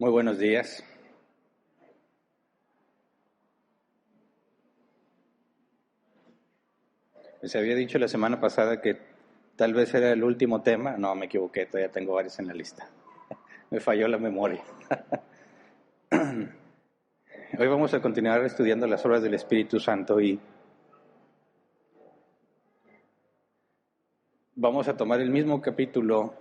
Muy buenos días. Les había dicho la semana pasada que tal vez era el último tema. No, me equivoqué, todavía tengo varios en la lista. Me falló la memoria. Hoy vamos a continuar estudiando las obras del Espíritu Santo y vamos a tomar el mismo capítulo,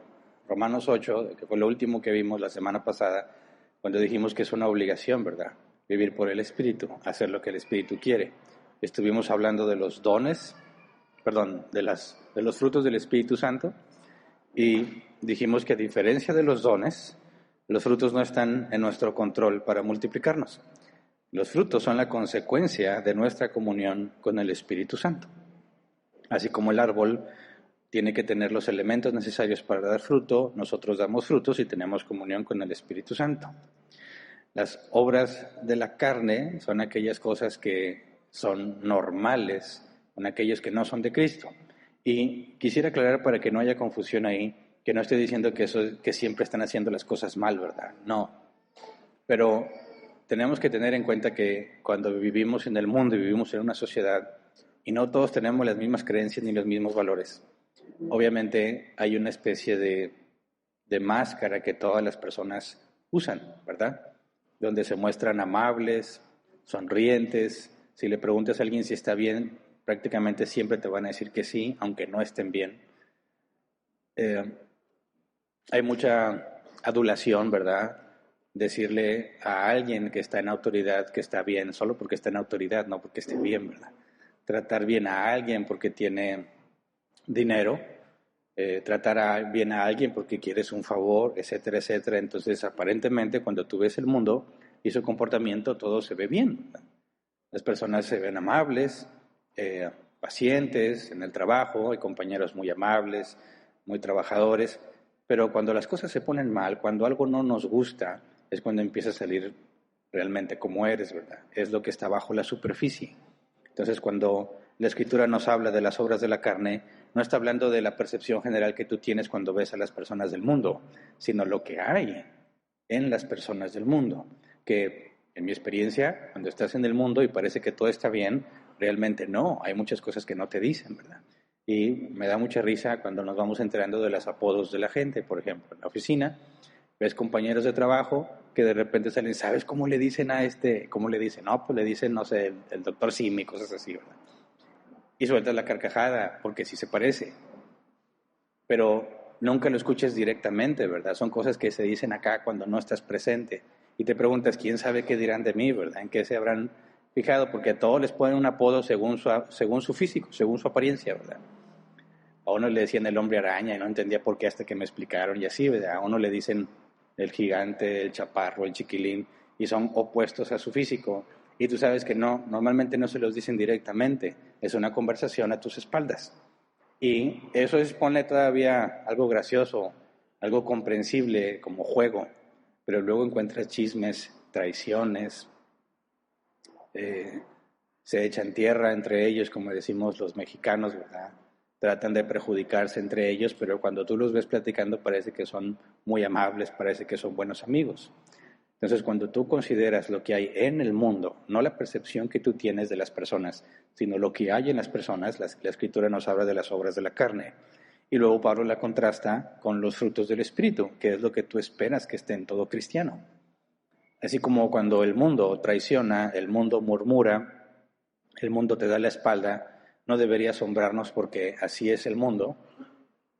Romanos 8, que fue lo último que vimos la semana pasada, cuando dijimos que es una obligación, ¿verdad? Vivir por el Espíritu, hacer lo que el Espíritu quiere. Estuvimos hablando de los dones, de los frutos del Espíritu Santo, y dijimos que a diferencia de los dones, los frutos no están en nuestro control para multiplicarnos. Los frutos son la consecuencia de nuestra comunión con el Espíritu Santo. Así como el árbol tiene que tener los elementos necesarios para dar fruto, nosotros damos frutos y tenemos comunión con el Espíritu Santo. Las obras de la carne son aquellas cosas que son normales, son aquellos que no son de Cristo. Y quisiera aclarar para que no haya confusión ahí, que no estoy diciendo que siempre están haciendo las cosas mal, ¿verdad? No. Pero tenemos que tener en cuenta que cuando vivimos en el mundo y vivimos en una sociedad, y no todos tenemos las mismas creencias ni los mismos valores, obviamente hay una especie de máscara que todas las personas usan, ¿verdad? Donde se muestran amables, sonrientes. Si le preguntas a alguien si está bien, prácticamente siempre te van a decir que sí, aunque no estén bien. Hay mucha adulación, ¿verdad? Decirle a alguien que está en autoridad que está bien, solo porque está en autoridad, no porque esté bien, ¿verdad? Tratar bien a alguien porque tiene dinero, tratar bien a alguien porque quieres un favor, etcétera, etcétera. Entonces, aparentemente, cuando tú ves el mundo y su comportamiento, todo se ve bien. Las personas se ven amables, pacientes en el trabajo, hay compañeros muy amables, muy trabajadores, pero cuando las cosas se ponen mal, cuando algo no nos gusta, es cuando empieza a salir realmente como eres, ¿verdad? Es lo que está bajo la superficie. Entonces, cuando la Escritura nos habla de las obras de la carne, no está hablando de la percepción general que tú tienes cuando ves a las personas del mundo, sino lo que hay en las personas del mundo, que en mi experiencia, cuando estás en el mundo y parece que todo está bien, realmente no, hay muchas cosas que no te dicen, ¿verdad? Y me da mucha risa cuando nos vamos enterando de los apodos de la gente, por ejemplo, en la oficina, ves compañeros de trabajo que de repente salen, ¿sabes cómo le dicen a este? ¿Cómo le dicen? No, pues le dicen, no sé, el doctor Simi, cosas así, ¿verdad? Y sueltas la carcajada, porque sí se parece. Pero nunca lo escuches directamente, ¿verdad? Son cosas que se dicen acá cuando no estás presente. Y te preguntas, ¿quién sabe qué dirán de mí, verdad? ¿En qué se habrán fijado? Porque a todos les ponen un apodo según su físico, según su apariencia, ¿verdad? A uno le decían el hombre araña y no entendía por qué hasta que me explicaron y así, ¿verdad? A uno le dicen el gigante, el chaparro, el chiquilín y son opuestos a su físico. Y tú sabes que no, normalmente no se los dicen directamente, es una conversación a tus espaldas. Y eso es, ponle todavía algo gracioso, algo comprensible como juego, pero luego encuentras chismes, traiciones, se echan tierra entre ellos, como decimos los mexicanos, ¿verdad? Tratan de perjudicarse entre ellos, pero cuando tú los ves platicando parece que son muy amables, parece que son buenos amigos. Entonces, cuando tú consideras lo que hay en el mundo, no la percepción que tú tienes de las personas, sino lo que hay en las personas, la Escritura nos habla de las obras de la carne. Y luego Pablo la contrasta con los frutos del Espíritu, que es lo que tú esperas que esté en todo cristiano. Así como cuando el mundo traiciona, el mundo murmura, el mundo te da la espalda, no debería asombrarnos porque así es el mundo.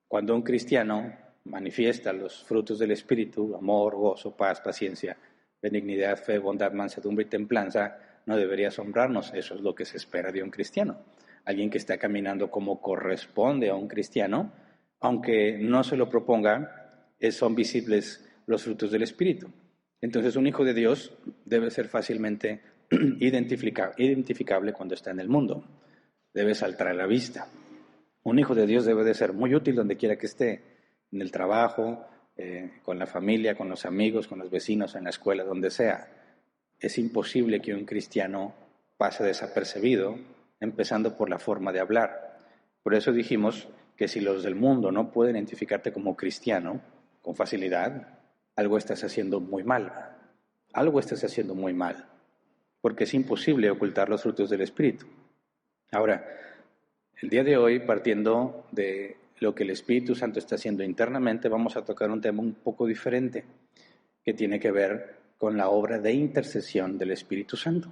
Cuando un cristiano manifiesta los frutos del Espíritu, amor, gozo, paz, paciencia, benignidad, fe, bondad, mansedumbre y templanza, no debería asombrarnos. Eso es lo que se espera de un cristiano. Alguien que está caminando como corresponde a un cristiano, aunque no se lo proponga, son visibles los frutos del Espíritu. Entonces, un hijo de Dios debe ser fácilmente identificable cuando está en el mundo. Debe saltar a la vista. Un hijo de Dios debe de ser muy útil donde quiera que esté, en el trabajo, con la familia, con los amigos, con los vecinos, en la escuela, donde sea. Es imposible que un cristiano pase desapercibido, empezando por la forma de hablar. Por eso dijimos que si los del mundo no pueden identificarte como cristiano con facilidad, algo estás haciendo muy mal. Algo estás haciendo muy mal, porque es imposible ocultar los frutos del Espíritu. Ahora, el día de hoy, partiendo de lo que el Espíritu Santo está haciendo internamente, vamos a tocar un tema un poco diferente, que tiene que ver con la obra de intercesión del Espíritu Santo.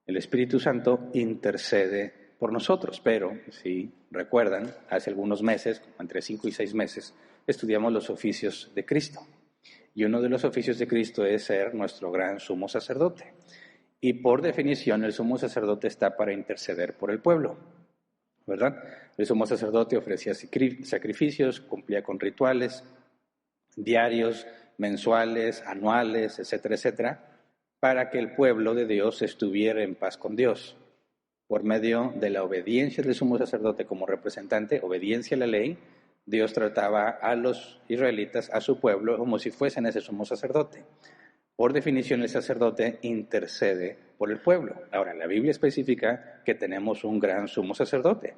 El Espíritu Santo intercede por nosotros, pero si recuerdan, hace algunos meses, como entre 5 y 6 meses, estudiamos los oficios de Cristo. Y uno de los oficios de Cristo es ser nuestro gran sumo sacerdote. Y por definición, el sumo sacerdote está para interceder por el pueblo, ¿verdad? El sumo sacerdote ofrecía sacrificios, cumplía con rituales diarios, mensuales, anuales, etcétera, etcétera, para que el pueblo de Dios estuviera en paz con Dios. Por medio de la obediencia del sumo sacerdote como representante, obediencia a la ley, Dios trataba a los israelitas, a su pueblo, como si fuesen ese sumo sacerdote. Por definición, el sacerdote intercede por el pueblo. Ahora, la Biblia especifica que tenemos un gran sumo sacerdote,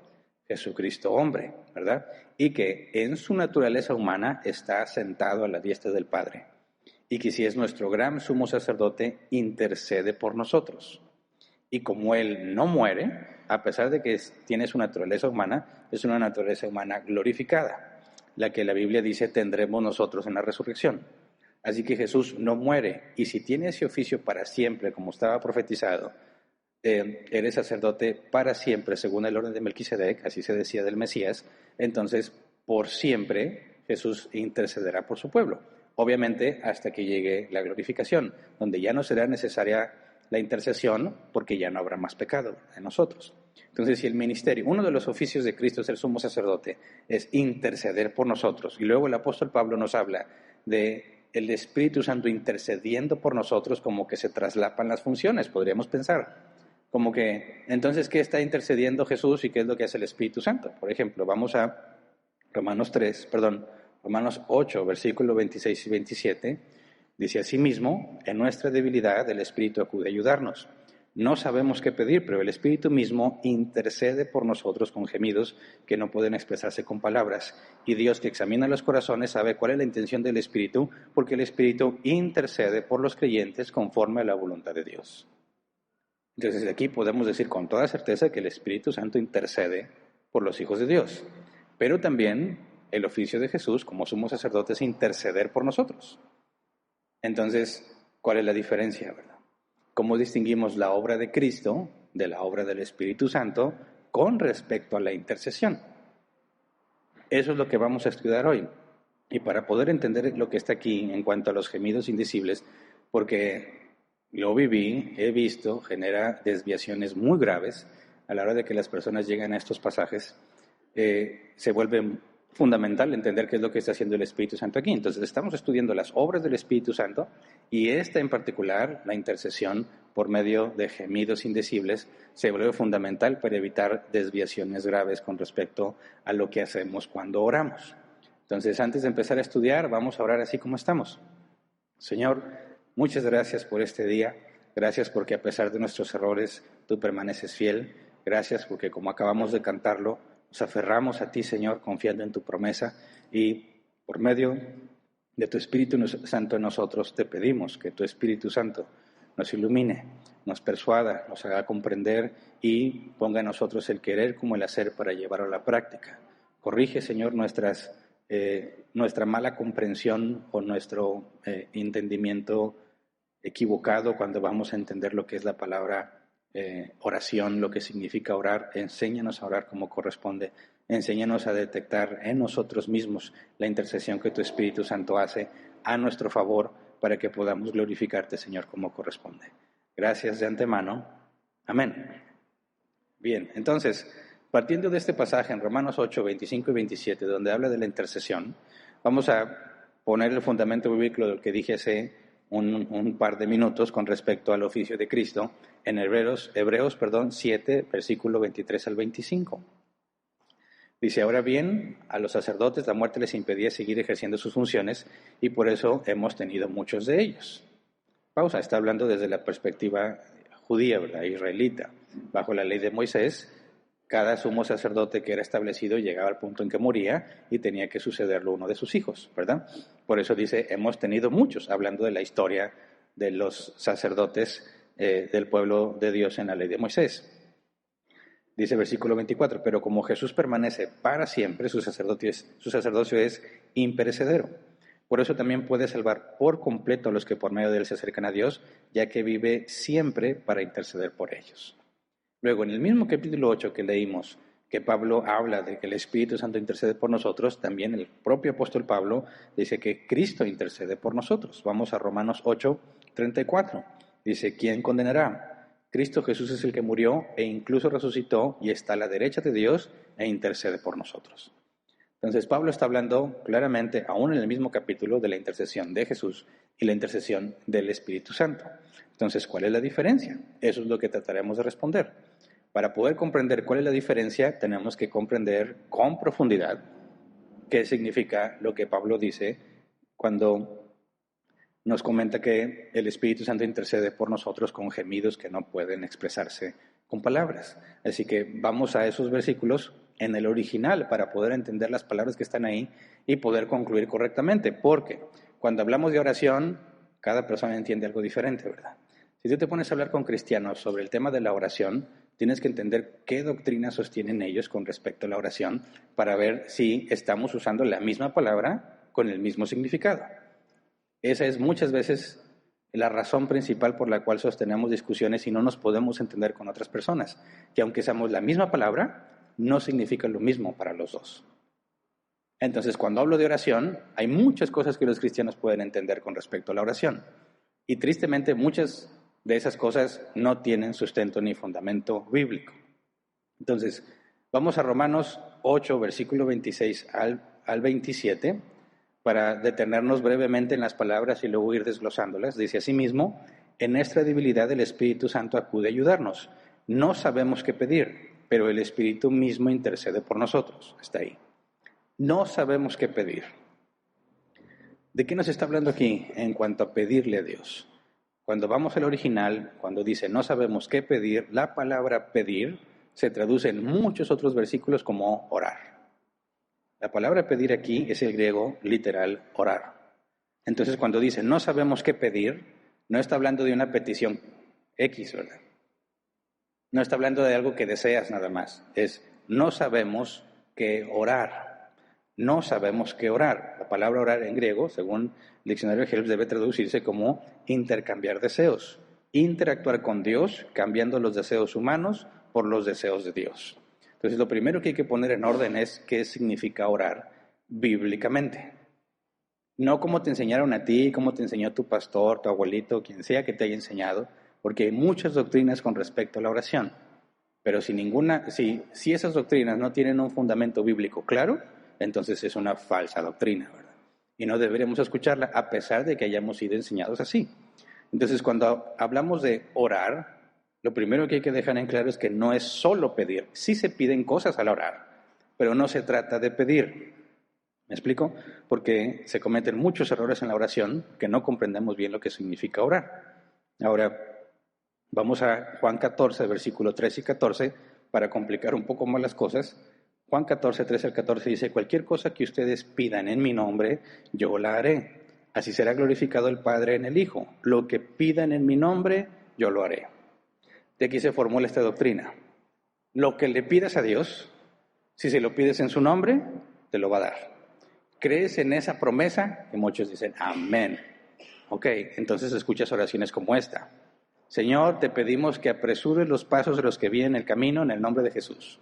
Jesucristo hombre, ¿verdad? Y que en su naturaleza humana está sentado a la diestra del Padre. Y que si es nuestro gran sumo sacerdote, intercede por nosotros. Y como Él no muere, a pesar de que tiene su naturaleza humana, es una naturaleza humana glorificada, la que la Biblia dice tendremos nosotros en la resurrección. Así que Jesús no muere, y si tiene ese oficio para siempre, como estaba profetizado, eres sacerdote para siempre, según el orden de Melquisedec, así se decía del Mesías, entonces por siempre Jesús intercederá por su pueblo. Obviamente hasta que llegue la glorificación, donde ya no será necesaria la intercesión, porque ya no habrá más pecado en nosotros. Entonces, si el ministerio, uno de los oficios de Cristo es el sumo sacerdote, es interceder por nosotros, y luego el apóstol Pablo nos habla de el Espíritu Santo intercediendo por nosotros, como que se traslapan las funciones, podríamos pensar. Como que, entonces, ¿qué está intercediendo Jesús y qué es lo que hace el Espíritu Santo? Por ejemplo, vamos a Romanos 8, versículos 26 y 27, dice: asimismo, en nuestra debilidad el Espíritu acude a ayudarnos. No sabemos qué pedir, pero el Espíritu mismo intercede por nosotros con gemidos que no pueden expresarse con palabras. Y Dios, que examina los corazones, sabe cuál es la intención del Espíritu, porque el Espíritu intercede por los creyentes conforme a la voluntad de Dios. Entonces, desde aquí podemos decir con toda certeza que el Espíritu Santo intercede por los hijos de Dios. Pero también el oficio de Jesús como sumo sacerdote es interceder por nosotros. Entonces, ¿cuál es la diferencia, verdad? ¿Cómo distinguimos la obra de Cristo de la obra del Espíritu Santo con respecto a la intercesión? Eso es lo que vamos a estudiar hoy. Y para poder entender lo que está aquí en cuanto a los gemidos indecibles, porque lo viví, he visto, genera desviaciones muy graves a la hora de que las personas llegan a estos pasajes, se vuelve fundamental entender qué es lo que está haciendo el Espíritu Santo aquí. Entonces, estamos estudiando las obras del Espíritu Santo y esta en particular, la intercesión por medio de gemidos indecibles, se vuelve fundamental para evitar desviaciones graves con respecto a lo que hacemos cuando oramos. Entonces, antes de empezar a estudiar, vamos a orar así como estamos. Señor, muchas gracias por este día. Gracias porque a pesar de nuestros errores, tú permaneces fiel. Gracias porque, como acabamos de cantarlo, nos aferramos a ti, Señor, confiando en tu promesa, y por medio de tu Espíritu Santo en nosotros te pedimos que tu Espíritu Santo nos ilumine, nos persuada, nos haga comprender y ponga en nosotros el querer como el hacer para llevarlo a la práctica. Corrige, Señor, nuestra mala comprensión o nuestro entendimiento equivocado cuando vamos a entender lo que es la palabra oración, lo que significa orar. Enséñanos a orar como corresponde. Enséñanos a detectar en nosotros mismos la intercesión que tu Espíritu Santo hace a nuestro favor para que podamos glorificarte, Señor, como corresponde. Gracias de antemano. Amén. Bien, entonces, partiendo de este pasaje en Romanos 8, 25 y 27, donde habla de la intercesión, vamos a poner el fundamento bíblico del que dije hace un par de minutos con respecto al oficio de Cristo en Hebreos 7, versículo 23 al 25. Dice: ahora bien, a los sacerdotes la muerte les impedía seguir ejerciendo sus funciones y por eso hemos tenido muchos de ellos. Pausa, está hablando desde la perspectiva judía, ¿verdad? Israelita. Bajo la ley de Moisés, cada sumo sacerdote que era establecido llegaba al punto en que moría y tenía que sucederlo uno de sus hijos, ¿verdad? Por eso dice, hemos tenido muchos, hablando de la historia de los sacerdotes del pueblo de Dios en la ley de Moisés. Dice versículo 24, pero como Jesús permanece para siempre, su sacerdocio es imperecedero. Por eso también puede salvar por completo a los que por medio de él se acercan a Dios, ya que vive siempre para interceder por ellos. Luego, en el mismo capítulo 8 que leímos, que Pablo habla de que el Espíritu Santo intercede por nosotros, también el propio apóstol Pablo dice que Cristo intercede por nosotros. Vamos a Romanos 8, 34. Dice, ¿quién condenará? Cristo Jesús es el que murió e incluso resucitó y está a la derecha de Dios e intercede por nosotros. Entonces Pablo está hablando claramente, aún en el mismo capítulo, de la intercesión de Jesús y la intercesión del Espíritu Santo. Entonces, ¿cuál es la diferencia? Eso es lo que trataremos de responder. Para poder comprender cuál es la diferencia, tenemos que comprender con profundidad qué significa lo que Pablo dice cuando nos comenta que el Espíritu Santo intercede por nosotros con gemidos que no pueden expresarse con palabras. Así que vamos a esos versículos en el original para poder entender las palabras que están ahí y poder concluir correctamente, porque cuando hablamos de oración, cada persona entiende algo diferente, ¿verdad? Si tú te pones a hablar con cristianos sobre el tema de la oración, tienes que entender qué doctrina sostienen ellos con respecto a la oración para ver si estamos usando la misma palabra con el mismo significado. Esa es muchas veces la razón principal por la cual sostenemos discusiones y no nos podemos entender con otras personas, que aunque usamos la misma palabra, no significa lo mismo para los dos. Entonces, cuando hablo de oración, hay muchas cosas que los cristianos pueden entender con respecto a la oración. Y tristemente, muchas de esas cosas no tienen sustento ni fundamento bíblico. Entonces, vamos a Romanos 8, versículo 26 al 27, para detenernos brevemente en las palabras y luego ir desglosándolas. Dice asimismo, en nuestra debilidad el Espíritu Santo acude a ayudarnos. No sabemos qué pedir, pero el Espíritu mismo intercede por nosotros. Está ahí. No sabemos qué pedir. ¿De qué nos está hablando aquí en cuanto a pedirle a Dios? Cuando vamos al original, cuando dice no sabemos qué pedir, la palabra pedir se traduce en muchos otros versículos como orar. La palabra pedir aquí es el griego literal orar. Entonces cuando dice no sabemos qué pedir, no está hablando de una petición X, ¿verdad? No está hablando de algo que deseas nada más. Es no sabemos qué orar. No sabemos qué orar. La palabra orar en griego, según el diccionario de Helps, debe traducirse como intercambiar deseos. Interactuar con Dios, cambiando los deseos humanos por los deseos de Dios. Entonces, lo primero que hay que poner en orden es qué significa orar bíblicamente. No como te enseñaron a ti, como te enseñó tu pastor, tu abuelito, quien sea que te haya enseñado, porque hay muchas doctrinas con respecto a la oración. Pero si esas doctrinas no tienen un fundamento bíblico claro, entonces es una falsa doctrina, ¿verdad? Y no deberíamos escucharla a pesar de que hayamos sido enseñados así. Entonces, cuando hablamos de orar, lo primero que hay que dejar en claro es que no es solo pedir. Sí se piden cosas al orar, pero no se trata de pedir. ¿Me explico? Porque se cometen muchos errores en la oración que no comprendemos bien lo que significa orar. Ahora, vamos a Juan 14, versículo 13 y 14, para complicar un poco más las cosas. Juan 14, 13 al 14 dice, cualquier cosa que ustedes pidan en mi nombre, yo la haré. Así será glorificado el Padre en el Hijo. Lo que pidan en mi nombre, yo lo haré. De aquí se formula esta doctrina. Lo que le pidas a Dios, si se lo pides en su nombre, te lo va a dar. ¿Crees en esa promesa? Y muchos dicen, amén. Ok, entonces escuchas oraciones como esta. Señor, te pedimos que apresures los pasos de los que vienen el camino en el nombre de Jesús.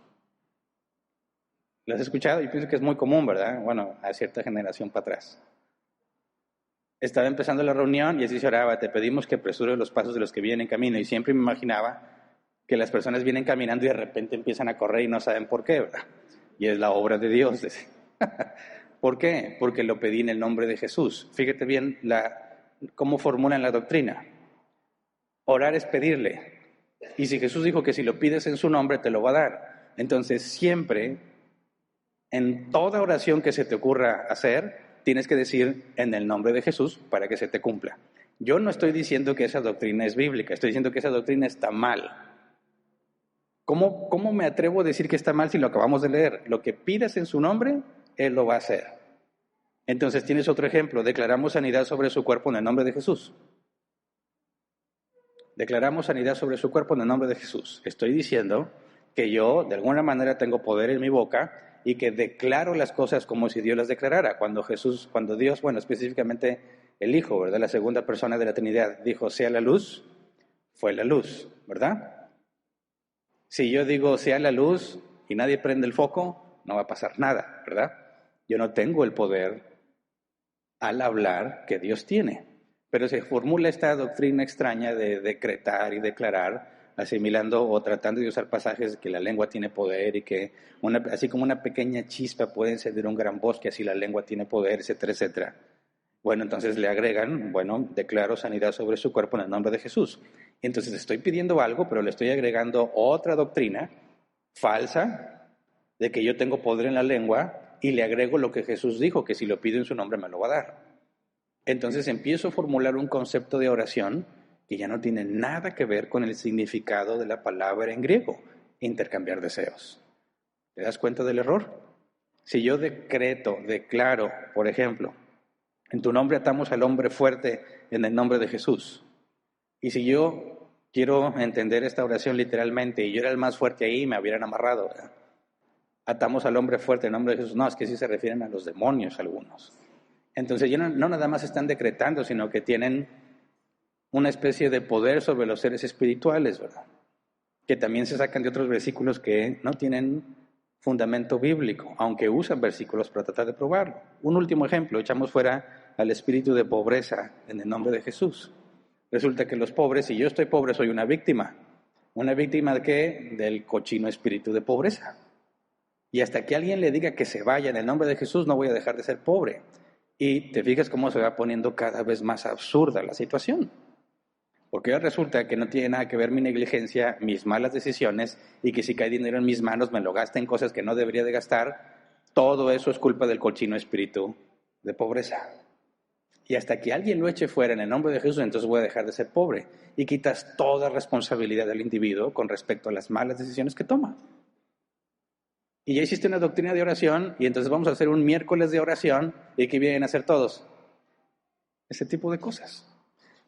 ¿Lo has escuchado? Yo pienso que es muy común, ¿verdad? Bueno, a cierta generación para atrás. Estaba empezando la reunión y así se oraba, te pedimos que apresures los pasos de los que vienen en camino. Y siempre me imaginaba que las personas vienen caminando y de repente empiezan a correr y no saben por qué, ¿verdad? Y es la obra de Dios. ¿Por qué? Porque lo pedí en el nombre de Jesús. Fíjate bien cómo formulan la doctrina. Orar es pedirle. Y si Jesús dijo que si lo pides en su nombre te lo va a dar. Entonces siempre, en toda oración que se te ocurra hacer, tienes que decir en el nombre de Jesús para que se te cumpla. Yo no estoy diciendo que esa doctrina es bíblica, estoy diciendo que esa doctrina está mal. ¿Cómo me atrevo a decir que está mal si lo acabamos de leer? Lo que pidas en su nombre, Él lo va a hacer. Entonces tienes otro ejemplo. Declaramos sanidad sobre su cuerpo en el nombre de Jesús. Declaramos sanidad sobre su cuerpo en el nombre de Jesús. Estoy diciendo que yo, de alguna manera, tengo poder en mi boca y que declaro las cosas como si Dios las declarara. Cuando Dios, específicamente el Hijo, ¿verdad? La segunda persona de la Trinidad, dijo, sea la luz, fue la luz, ¿verdad? Si yo digo, sea la luz y nadie prende el foco, no va a pasar nada, ¿verdad? Yo no tengo el poder al hablar que Dios tiene. Pero se formula esta doctrina extraña de decretar y declarar, asimilando o tratando de usar pasajes que la lengua tiene poder y que, así como una pequeña chispa puede encender un gran bosque, así la lengua tiene poder, etcétera, etcétera. Bueno, entonces le agregan, declaro sanidad sobre su cuerpo en el nombre de Jesús. Y entonces estoy pidiendo algo, pero le estoy agregando otra doctrina falsa de que yo tengo poder en la lengua y le agrego lo que Jesús dijo, que si lo pido en su nombre me lo va a dar. Entonces empiezo a formular un concepto de oración que ya no tiene nada que ver con el significado de la palabra en griego, intercambiar deseos. ¿Te das cuenta del error? Si yo declaro, por ejemplo, en tu nombre atamos al hombre fuerte en el nombre de Jesús. Y si yo quiero entender esta oración literalmente y yo era el más fuerte ahí, me hubieran amarrado, ¿verdad? Atamos al hombre fuerte en el nombre de Jesús. No, es que sí se refieren a los demonios algunos. Entonces ya no nada más están decretando, sino que tienen una especie de poder sobre los seres espirituales, ¿verdad? Que también se sacan de otros versículos que no tienen fundamento bíblico, aunque usan versículos para tratar de probarlo. Un último ejemplo, echamos fuera al espíritu de pobreza en el nombre de Jesús. Resulta que los pobres, si yo estoy pobre, soy una víctima. ¿Una víctima de qué? Del cochino espíritu de pobreza. Y hasta que alguien le diga que se vaya en el nombre de Jesús, no voy a dejar de ser pobre. Y te fijas cómo se va poniendo cada vez más absurda la situación. Porque ahora resulta que no tiene nada que ver mi negligencia, mis malas decisiones, y que si cae dinero en mis manos me lo gasta en cosas que no debería de gastar. Todo eso es culpa del cochino espíritu de pobreza. Y hasta que alguien lo eche fuera en el nombre de Jesús, entonces voy a dejar de ser pobre. Y quitas toda responsabilidad del individuo con respecto a las malas decisiones que toma. Y ya hiciste una doctrina de oración, y entonces vamos a hacer un miércoles de oración, ¿y qué vienen a hacer todos? Ese tipo de cosas.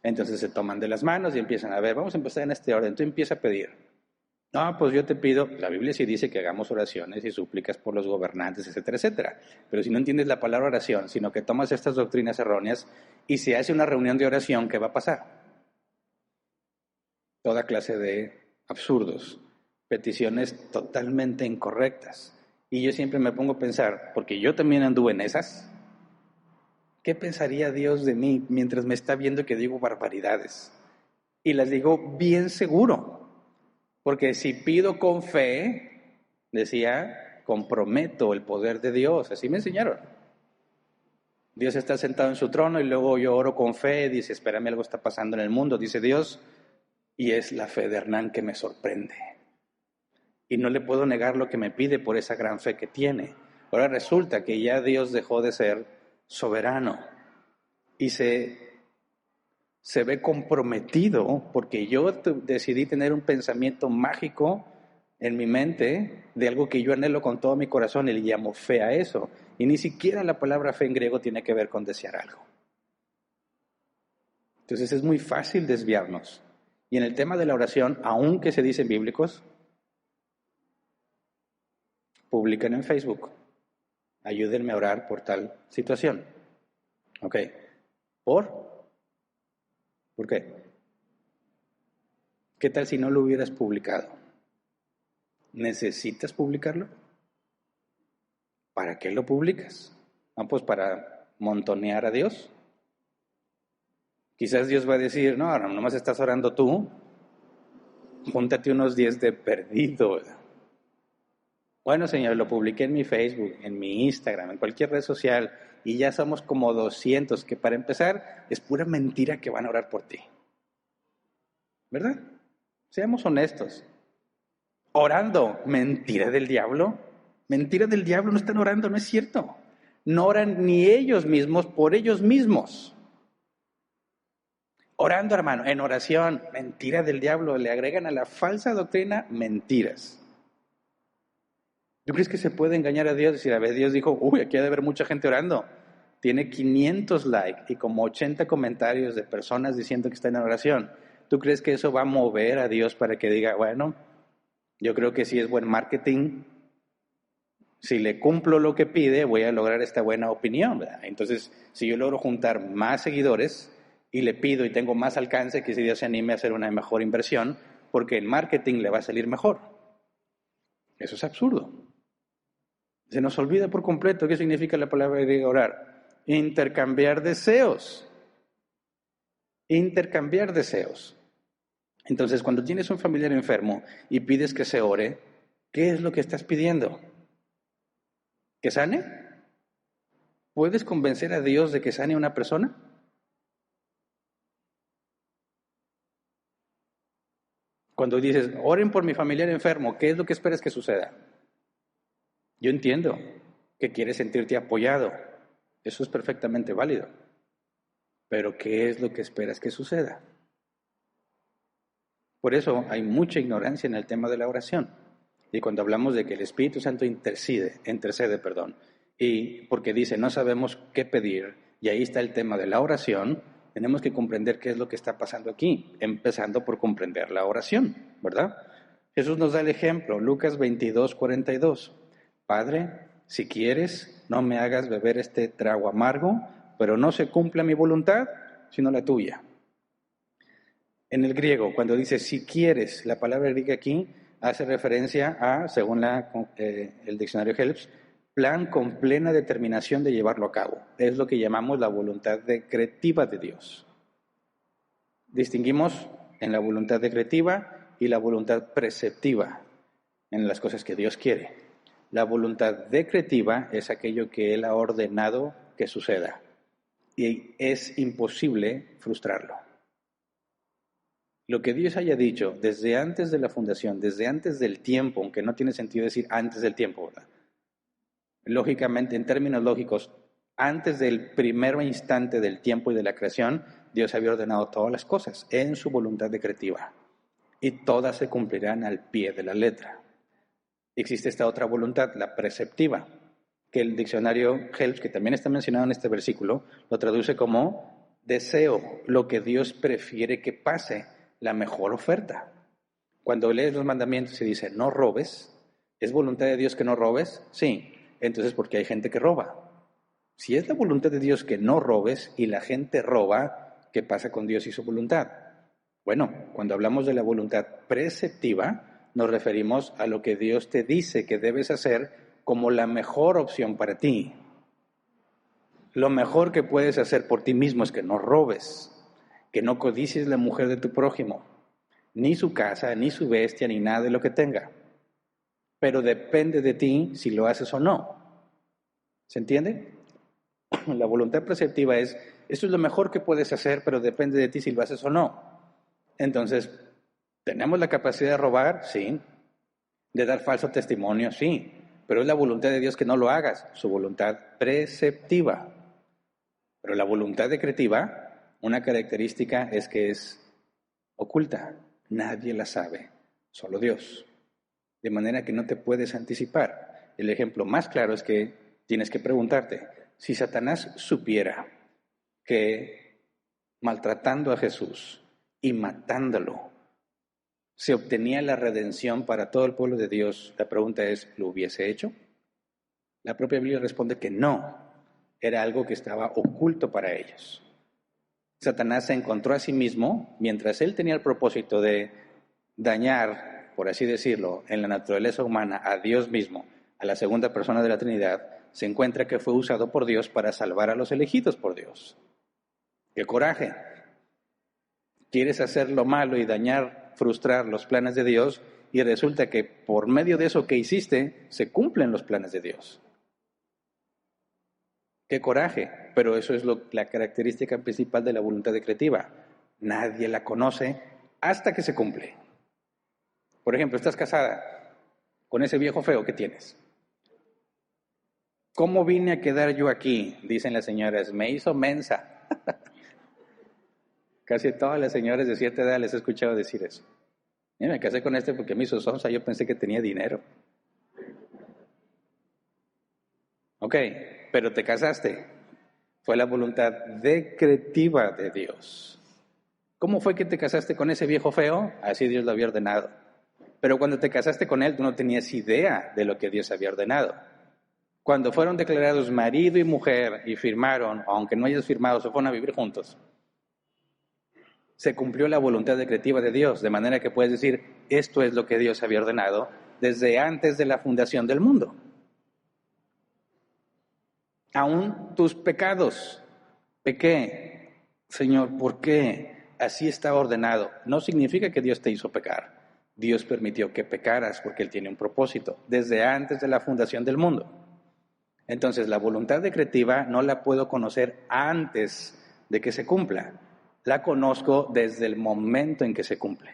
Entonces se toman de las manos y empiezan a ver, vamos a empezar en este orden, tú empiezas a pedir. No, pues yo te pido, la Biblia sí dice que hagamos oraciones y súplicas por los gobernantes, etcétera, etcétera. Pero si no entiendes la palabra oración, sino que tomas estas doctrinas erróneas y se hace una reunión de oración, ¿qué va a pasar? Toda clase de absurdos, peticiones totalmente incorrectas. Y yo siempre me pongo a pensar, porque yo también anduve en esas, ¿qué pensaría Dios de mí mientras me está viendo que digo barbaridades? Y las digo bien seguro, porque si pido con fe, decía, comprometo el poder de Dios, así me enseñaron. Dios está sentado en su trono y luego yo oro con fe, dice, espérame, algo está pasando en el mundo, dice Dios, y es la fe de Hernán que me sorprende. Y no le puedo negar lo que me pide por esa gran fe que tiene. Ahora resulta que ya Dios dejó de ser soberano y se ve comprometido porque yo decidí tener un pensamiento mágico en mi mente de algo que yo anhelo con todo mi corazón y le llamo fe a eso. Y ni siquiera la palabra fe en griego tiene que ver con desear algo. Entonces es muy fácil desviarnos. Y en el tema de la oración, aunque se dicen bíblicos, publican en Facebook. Ayúdenme a orar por tal situación. Ok. ¿Por qué? ¿Qué tal si no lo hubieras publicado? ¿Necesitas publicarlo? ¿Para qué lo publicas? Pues para montonear a Dios. Quizás Dios va a decir, no, nomás estás orando tú, júntate unos 10 de perdido. Bueno, Señor, lo publiqué en mi Facebook, en mi Instagram, en cualquier red social, y ya somos como 200, que para empezar es pura mentira que van a orar por ti. ¿Verdad? Seamos honestos. Orando, mentira del diablo. Mentira del diablo, no están orando, no es cierto. No oran ni ellos mismos por ellos mismos. Orando, hermano, en oración, mentira del diablo, le agregan a la falsa doctrina mentiras. ¿Tú crees que se puede engañar a Dios? Decir, a ver, Dios dijo, uy, aquí ha de haber mucha gente orando. Tiene 500 likes y como 80 comentarios de personas diciendo que está en oración. ¿Tú crees que eso va a mover a Dios para que diga, bueno, yo creo que sí es buen marketing, si le cumplo lo que pide, voy a lograr esta buena opinión, ¿verdad? Entonces, si yo logro juntar más seguidores y le pido y tengo más alcance, que si Dios se anime a hacer una mejor inversión, porque el marketing le va a salir mejor. Eso es absurdo. Se nos olvida por completo qué significa la palabra griega orar. Intercambiar deseos. Intercambiar deseos. Entonces, cuando tienes un familiar enfermo y pides que se ore, ¿qué es lo que estás pidiendo? ¿Que sane? ¿Puedes convencer a Dios de que sane a una persona? Cuando dices, oren por mi familiar enfermo, ¿qué es lo que esperas que suceda? Yo entiendo que quieres sentirte apoyado. Eso es perfectamente válido. Pero ¿qué es lo que esperas que suceda? Por eso hay mucha ignorancia en el tema de la oración. Y cuando hablamos de que el Espíritu Santo intercede, y porque dice, no sabemos qué pedir, y ahí está el tema de la oración, tenemos que comprender qué es lo que está pasando aquí, empezando por comprender la oración, ¿verdad? Jesús nos da el ejemplo, Lucas 22:42. Padre, si quieres, no me hagas beber este trago amargo, pero no se cumpla mi voluntad, sino la tuya. En el griego, cuando dice si quieres, la palabra griega aquí hace referencia a, según el diccionario Helps, plan con plena determinación de llevarlo a cabo. Es lo que llamamos la voluntad decretiva de Dios. Distinguimos en la voluntad decretiva y la voluntad preceptiva, en las cosas que Dios quiere. La voluntad decretiva es aquello que Él ha ordenado que suceda y es imposible frustrarlo. Lo que Dios haya dicho desde antes de la fundación, desde antes del tiempo, aunque no tiene sentido decir antes del tiempo, ¿verdad? Lógicamente, en términos lógicos, antes del primer instante del tiempo y de la creación, Dios había ordenado todas las cosas en su voluntad decretiva y todas se cumplirán al pie de la letra. Existe esta otra voluntad, la preceptiva, que el diccionario Helps, que también está mencionado en este versículo, lo traduce como deseo, lo que Dios prefiere que pase, la mejor oferta. Cuando lees los mandamientos y dice no robes, ¿es voluntad de Dios que no robes? Sí. Entonces, ¿por qué hay gente que roba? Si es la voluntad de Dios que no robes y la gente roba, ¿qué pasa con Dios y su voluntad? Bueno, cuando hablamos de la voluntad preceptiva, nos referimos a lo que Dios te dice que debes hacer como la mejor opción para ti. Lo mejor que puedes hacer por ti mismo es que no robes, que no codicies la mujer de tu prójimo, ni su casa, ni su bestia, ni nada de lo que tenga. Pero depende de ti si lo haces o no. ¿Se entiende? La voluntad preceptiva es, esto es lo mejor que puedes hacer, pero depende de ti si lo haces o no. Entonces, ¿tenemos la capacidad de robar? Sí. ¿De dar falso testimonio? Sí. Pero es la voluntad de Dios que no lo hagas, su voluntad preceptiva. Pero la voluntad decretiva, una característica es que es oculta. Nadie la sabe, solo Dios. De manera que no te puedes anticipar. El ejemplo más claro es que tienes que preguntarte, si Satanás supiera que maltratando a Jesús y matándolo se obtenía la redención para todo el pueblo de Dios, la pregunta es, ¿lo hubiese hecho? La propia Biblia responde que no, era algo que estaba oculto para ellos. Satanás se encontró a sí mismo, mientras él tenía el propósito de dañar, por así decirlo, en la naturaleza humana a Dios mismo, a la segunda persona de la Trinidad, se encuentra que fue usado por Dios para salvar a los elegidos por Dios. ¡Qué coraje! Quieres hacer lo malo y dañar, frustrar los planes de Dios y resulta que por medio de eso que hiciste se cumplen los planes de Dios. ¡Qué coraje! Pero eso es la característica principal de la voluntad decretiva. Nadie la conoce hasta que se cumple. Por ejemplo, estás casada con ese viejo feo que tienes. ¿Cómo vine a quedar yo aquí? Dicen las señoras, me hizo mensa. Casi todas las señoras de cierta edad les he escuchado decir eso. Mira, me casé con este porque me hizo sonsa, yo pensé que tenía dinero. Ok, pero te casaste. Fue la voluntad decretiva de Dios. ¿Cómo fue que te casaste con ese viejo feo? Así Dios lo había ordenado. Pero cuando te casaste con él, tú no tenías idea de lo que Dios había ordenado. Cuando fueron declarados marido y mujer y firmaron, aunque no hayas firmado, se fueron a vivir juntos, se cumplió la voluntad decretiva de Dios, de manera que puedes decir, esto es lo que Dios había ordenado desde antes de la fundación del mundo. Aún tus pecados, pequé, Señor, ¿por qué? Así está ordenado. No significa que Dios te hizo pecar. Dios permitió que pecaras porque Él tiene un propósito, desde antes de la fundación del mundo. Entonces, la voluntad decretiva no la puedo conocer antes de que se cumpla. La conozco desde el momento en que se cumple.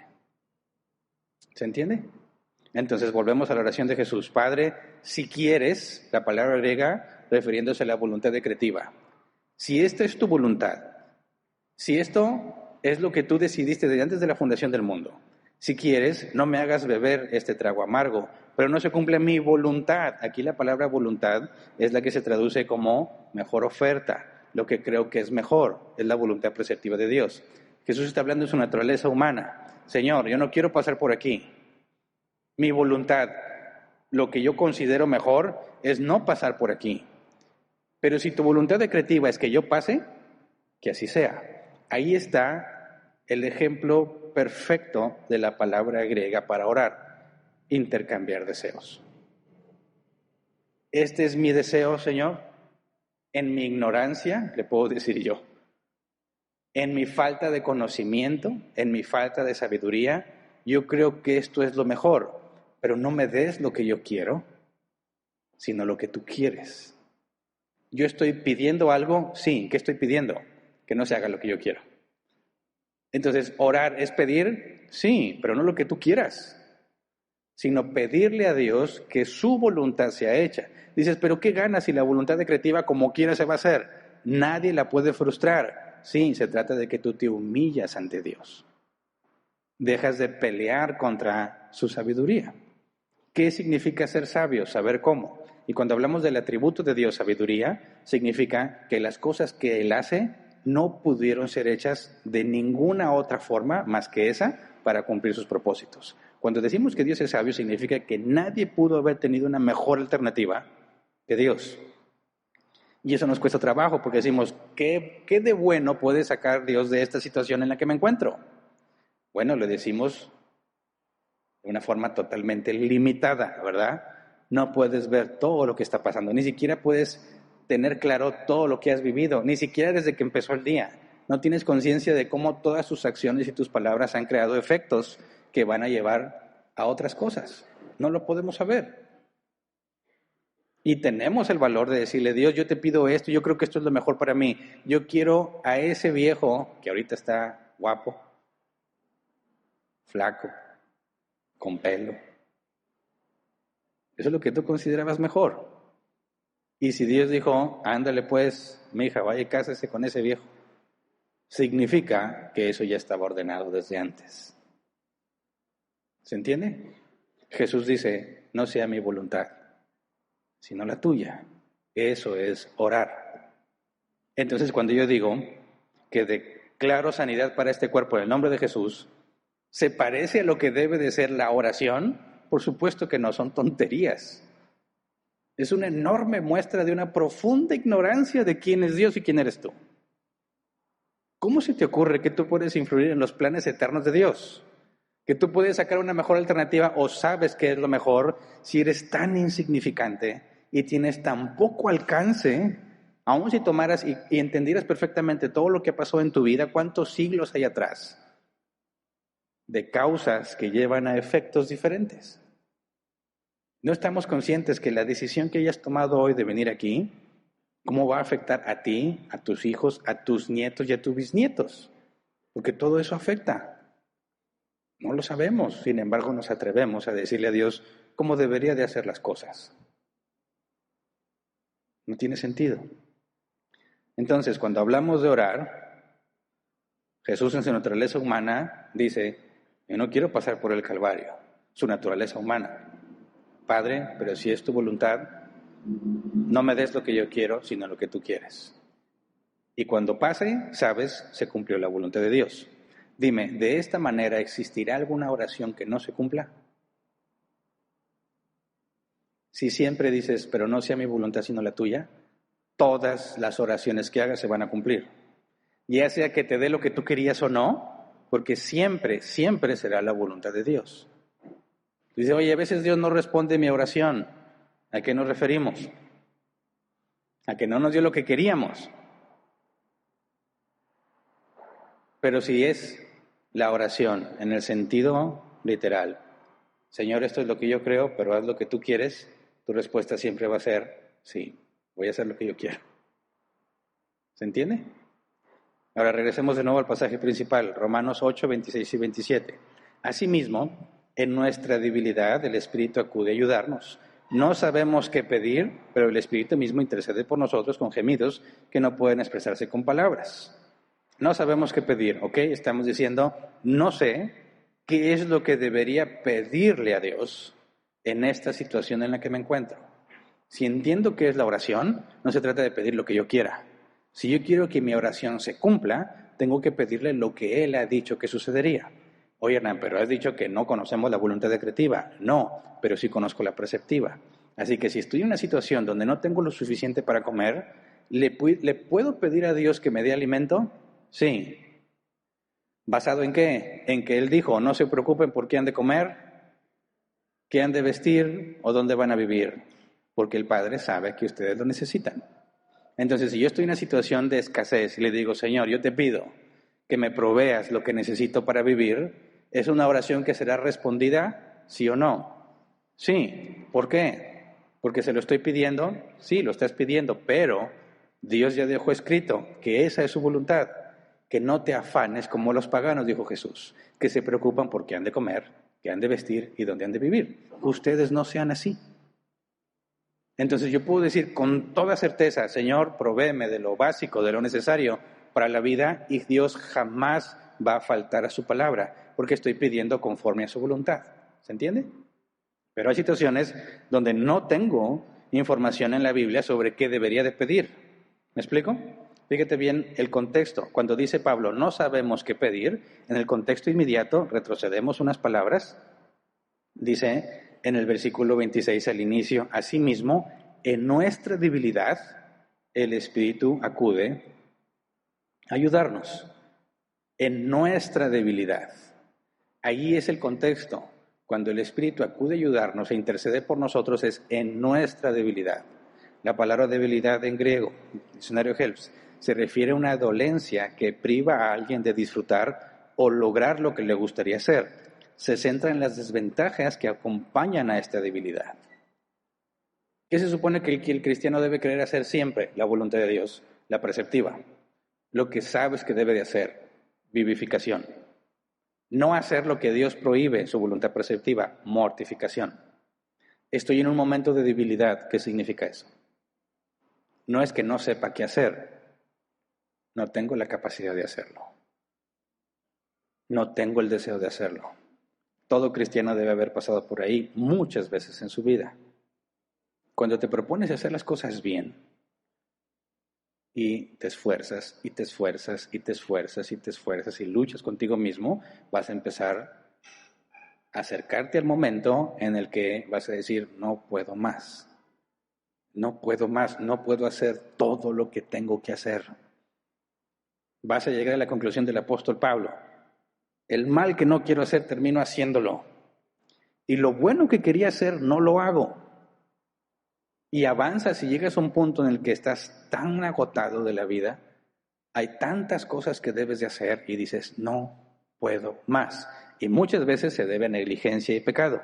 ¿Se entiende? Entonces, volvemos a la oración de Jesús. Padre, si quieres, la palabra griega refiriéndose a la voluntad decretiva. Si esta es tu voluntad, si esto es lo que tú decidiste desde antes de la fundación del mundo, si quieres, no me hagas beber este trago amargo, pero no se cumple mi voluntad. Aquí la palabra voluntad es la que se traduce como mejor oferta, lo que creo que es mejor, es la voluntad preceptiva de Dios. Jesús está hablando de su naturaleza humana. Señor, yo no quiero pasar por aquí. Mi voluntad, lo que yo considero mejor, es no pasar por aquí. Pero si tu voluntad decretiva es que yo pase, que así sea. Ahí está el ejemplo perfecto de la palabra griega para orar, intercambiar deseos. Este es mi deseo, Señor. En mi ignorancia, le puedo decir yo, en mi falta de conocimiento, en mi falta de sabiduría, yo creo que esto es lo mejor, pero no me des lo que yo quiero, sino lo que tú quieres. Yo estoy pidiendo algo, sí, ¿qué estoy pidiendo? Que no se haga lo que yo quiero. Entonces, orar es pedir, sí, pero no lo que tú quieras, sino pedirle a Dios que su voluntad sea hecha. Dices, pero ¿qué ganas si la voluntad decretiva como quiera se va a hacer? Nadie la puede frustrar. Sí, se trata de que tú te humillas ante Dios. Dejas de pelear contra su sabiduría. ¿Qué significa ser sabio? Saber cómo. Y cuando hablamos del atributo de Dios, sabiduría, significa que las cosas que Él hace no pudieron ser hechas de ninguna otra forma más que esa para cumplir sus propósitos. Cuando decimos que Dios es sabio, significa que nadie pudo haber tenido una mejor alternativa que Dios. Y eso nos cuesta trabajo porque decimos, ¿qué de bueno puede sacar Dios de esta situación en la que me encuentro? Bueno, le decimos de una forma totalmente limitada, ¿verdad? No puedes ver todo lo que está pasando, ni siquiera puedes tener claro todo lo que has vivido, ni siquiera desde que empezó el día. No tienes conciencia de cómo todas tus acciones y tus palabras han creado efectos que van a llevar a otras cosas. No lo podemos saber. Y tenemos el valor de decirle, Dios, yo te pido esto, yo creo que esto es lo mejor para mí. Yo quiero a ese viejo que ahorita está guapo, flaco, con pelo. Eso es lo que tú considerabas mejor. Y si Dios dijo, ándale pues, mi hija, vaya y cásese con ese viejo, significa que eso ya estaba ordenado desde antes. ¿Se entiende? Jesús dice, no sea mi voluntad, sino la tuya. Eso es orar. Entonces, cuando yo digo que declaro sanidad para este cuerpo en el nombre de Jesús, ¿se parece a lo que debe de ser la oración? Por supuesto que no, son tonterías. Es una enorme muestra de una profunda ignorancia de quién es Dios y quién eres tú. ¿Cómo se te ocurre que tú puedes influir en los planes eternos de Dios? Que tú puedes sacar una mejor alternativa o sabes que es lo mejor si eres tan insignificante y tienes tan poco alcance, aun si tomaras y entendieras perfectamente todo lo que pasó en tu vida, cuántos siglos hay atrás de causas que llevan a efectos diferentes. No estamos conscientes que la decisión que hayas tomado hoy de venir aquí, cómo va a afectar a ti, a tus hijos, a tus nietos y a tus bisnietos. Porque todo eso afecta. No lo sabemos, sin embargo nos atrevemos a decirle a Dios cómo debería de hacer las cosas. No tiene sentido. Entonces, cuando hablamos de orar, Jesús en su naturaleza humana dice, yo no quiero pasar por el Calvario, su naturaleza humana. Padre, pero si es tu voluntad, no me des lo que yo quiero, sino lo que tú quieres. Y cuando pase, sabes, se cumplió la voluntad de Dios. Dime, ¿de esta manera existirá alguna oración que no se cumpla? Si siempre dices, pero no sea mi voluntad sino la tuya, todas las oraciones que hagas se van a cumplir. Ya sea que te dé lo que tú querías o no, porque siempre, siempre será la voluntad de Dios. Dice, oye, a veces Dios no responde mi oración. ¿A qué nos referimos? A que no nos dio lo que queríamos. Pero si es la oración en el sentido literal, Señor, esto es lo que yo creo, pero haz lo que tú quieres, tu respuesta siempre va a ser, sí, voy a hacer lo que yo quiero. ¿Se entiende? Ahora regresemos de nuevo al pasaje principal, Romanos 8, 26 y 27. Asimismo, en nuestra debilidad el Espíritu acude a ayudarnos. No sabemos qué pedir, pero el Espíritu mismo intercede por nosotros con gemidos que no pueden expresarse con palabras. No sabemos qué pedir, ¿ok? Estamos diciendo, no sé qué es lo que debería pedirle a Dios en esta situación en la que me encuentro. Si entiendo qué es la oración, no se trata de pedir lo que yo quiera. Si yo quiero que mi oración se cumpla, tengo que pedirle lo que Él ha dicho que sucedería. Oye, Hernán, pero has dicho que no conocemos la voluntad decretiva. No, pero sí conozco la preceptiva. Así que si estoy en una situación donde no tengo lo suficiente para comer, ¿le puedo pedir a Dios que me dé alimento? Sí. ¿Basado en qué? En que Él dijo, no se preocupen por qué han de comer, qué han de vestir o dónde van a vivir, porque el Padre sabe que ustedes lo necesitan. Entonces, si yo estoy en una situación de escasez y le digo, Señor, yo te pido que me proveas lo que necesito para vivir, ¿es una oración que será respondida, sí o no? Sí. ¿Por qué? ¿Porque se lo estoy pidiendo? Sí, lo estás pidiendo, pero Dios ya dejó escrito que esa es su voluntad, que no te afanes como los paganos, dijo Jesús, que se preocupan por qué han de comer, qué han de vestir y dónde han de vivir. Ustedes no sean así. Entonces yo puedo decir con toda certeza, Señor, provéeme de lo básico, de lo necesario para la vida, y Dios jamás va a faltar a su palabra, porque estoy pidiendo conforme a su voluntad. ¿Se entiende? Pero hay situaciones donde no tengo información en la Biblia sobre qué debería de pedir. ¿Me explico? Fíjate bien el contexto. Cuando dice Pablo, no sabemos qué pedir, en el contexto inmediato retrocedemos unas palabras. Dice en el versículo 26 al inicio, asimismo, en nuestra debilidad, el Espíritu acude a ayudarnos. En nuestra debilidad. Ahí es el contexto. Cuando el Espíritu acude a ayudarnos e intercede por nosotros es en nuestra debilidad. La palabra debilidad en griego, diccionario Helps, se refiere a una dolencia que priva a alguien de disfrutar o lograr lo que le gustaría hacer. Se centra en las desventajas que acompañan a esta debilidad. ¿Qué se supone que el cristiano debe querer hacer siempre? La voluntad de Dios, la preceptiva. Lo que sabes que debe de hacer, vivificación. No hacer lo que Dios prohíbe, su voluntad preceptiva, mortificación. Estoy en un momento de debilidad. ¿Qué significa eso? No es que no sepa qué hacer. No tengo la capacidad de hacerlo. No tengo el deseo de hacerlo. Todo cristiano debe haber pasado por ahí muchas veces en su vida. Cuando te propones hacer las cosas bien y te esfuerzas y te esfuerzas y te esfuerzas y te esfuerzas y luchas contigo mismo, vas a empezar a acercarte al momento en el que vas a decir, no puedo más, no puedo más, no puedo hacer todo lo que tengo que hacer. Vas a llegar a la conclusión del apóstol Pablo. El mal que no quiero hacer termino haciéndolo. Y lo bueno que quería hacer no lo hago. Y avanzas y llegas a un punto en el que estás tan agotado de la vida, hay tantas cosas que debes de hacer y dices, no puedo más. Y muchas veces se debe a negligencia y pecado.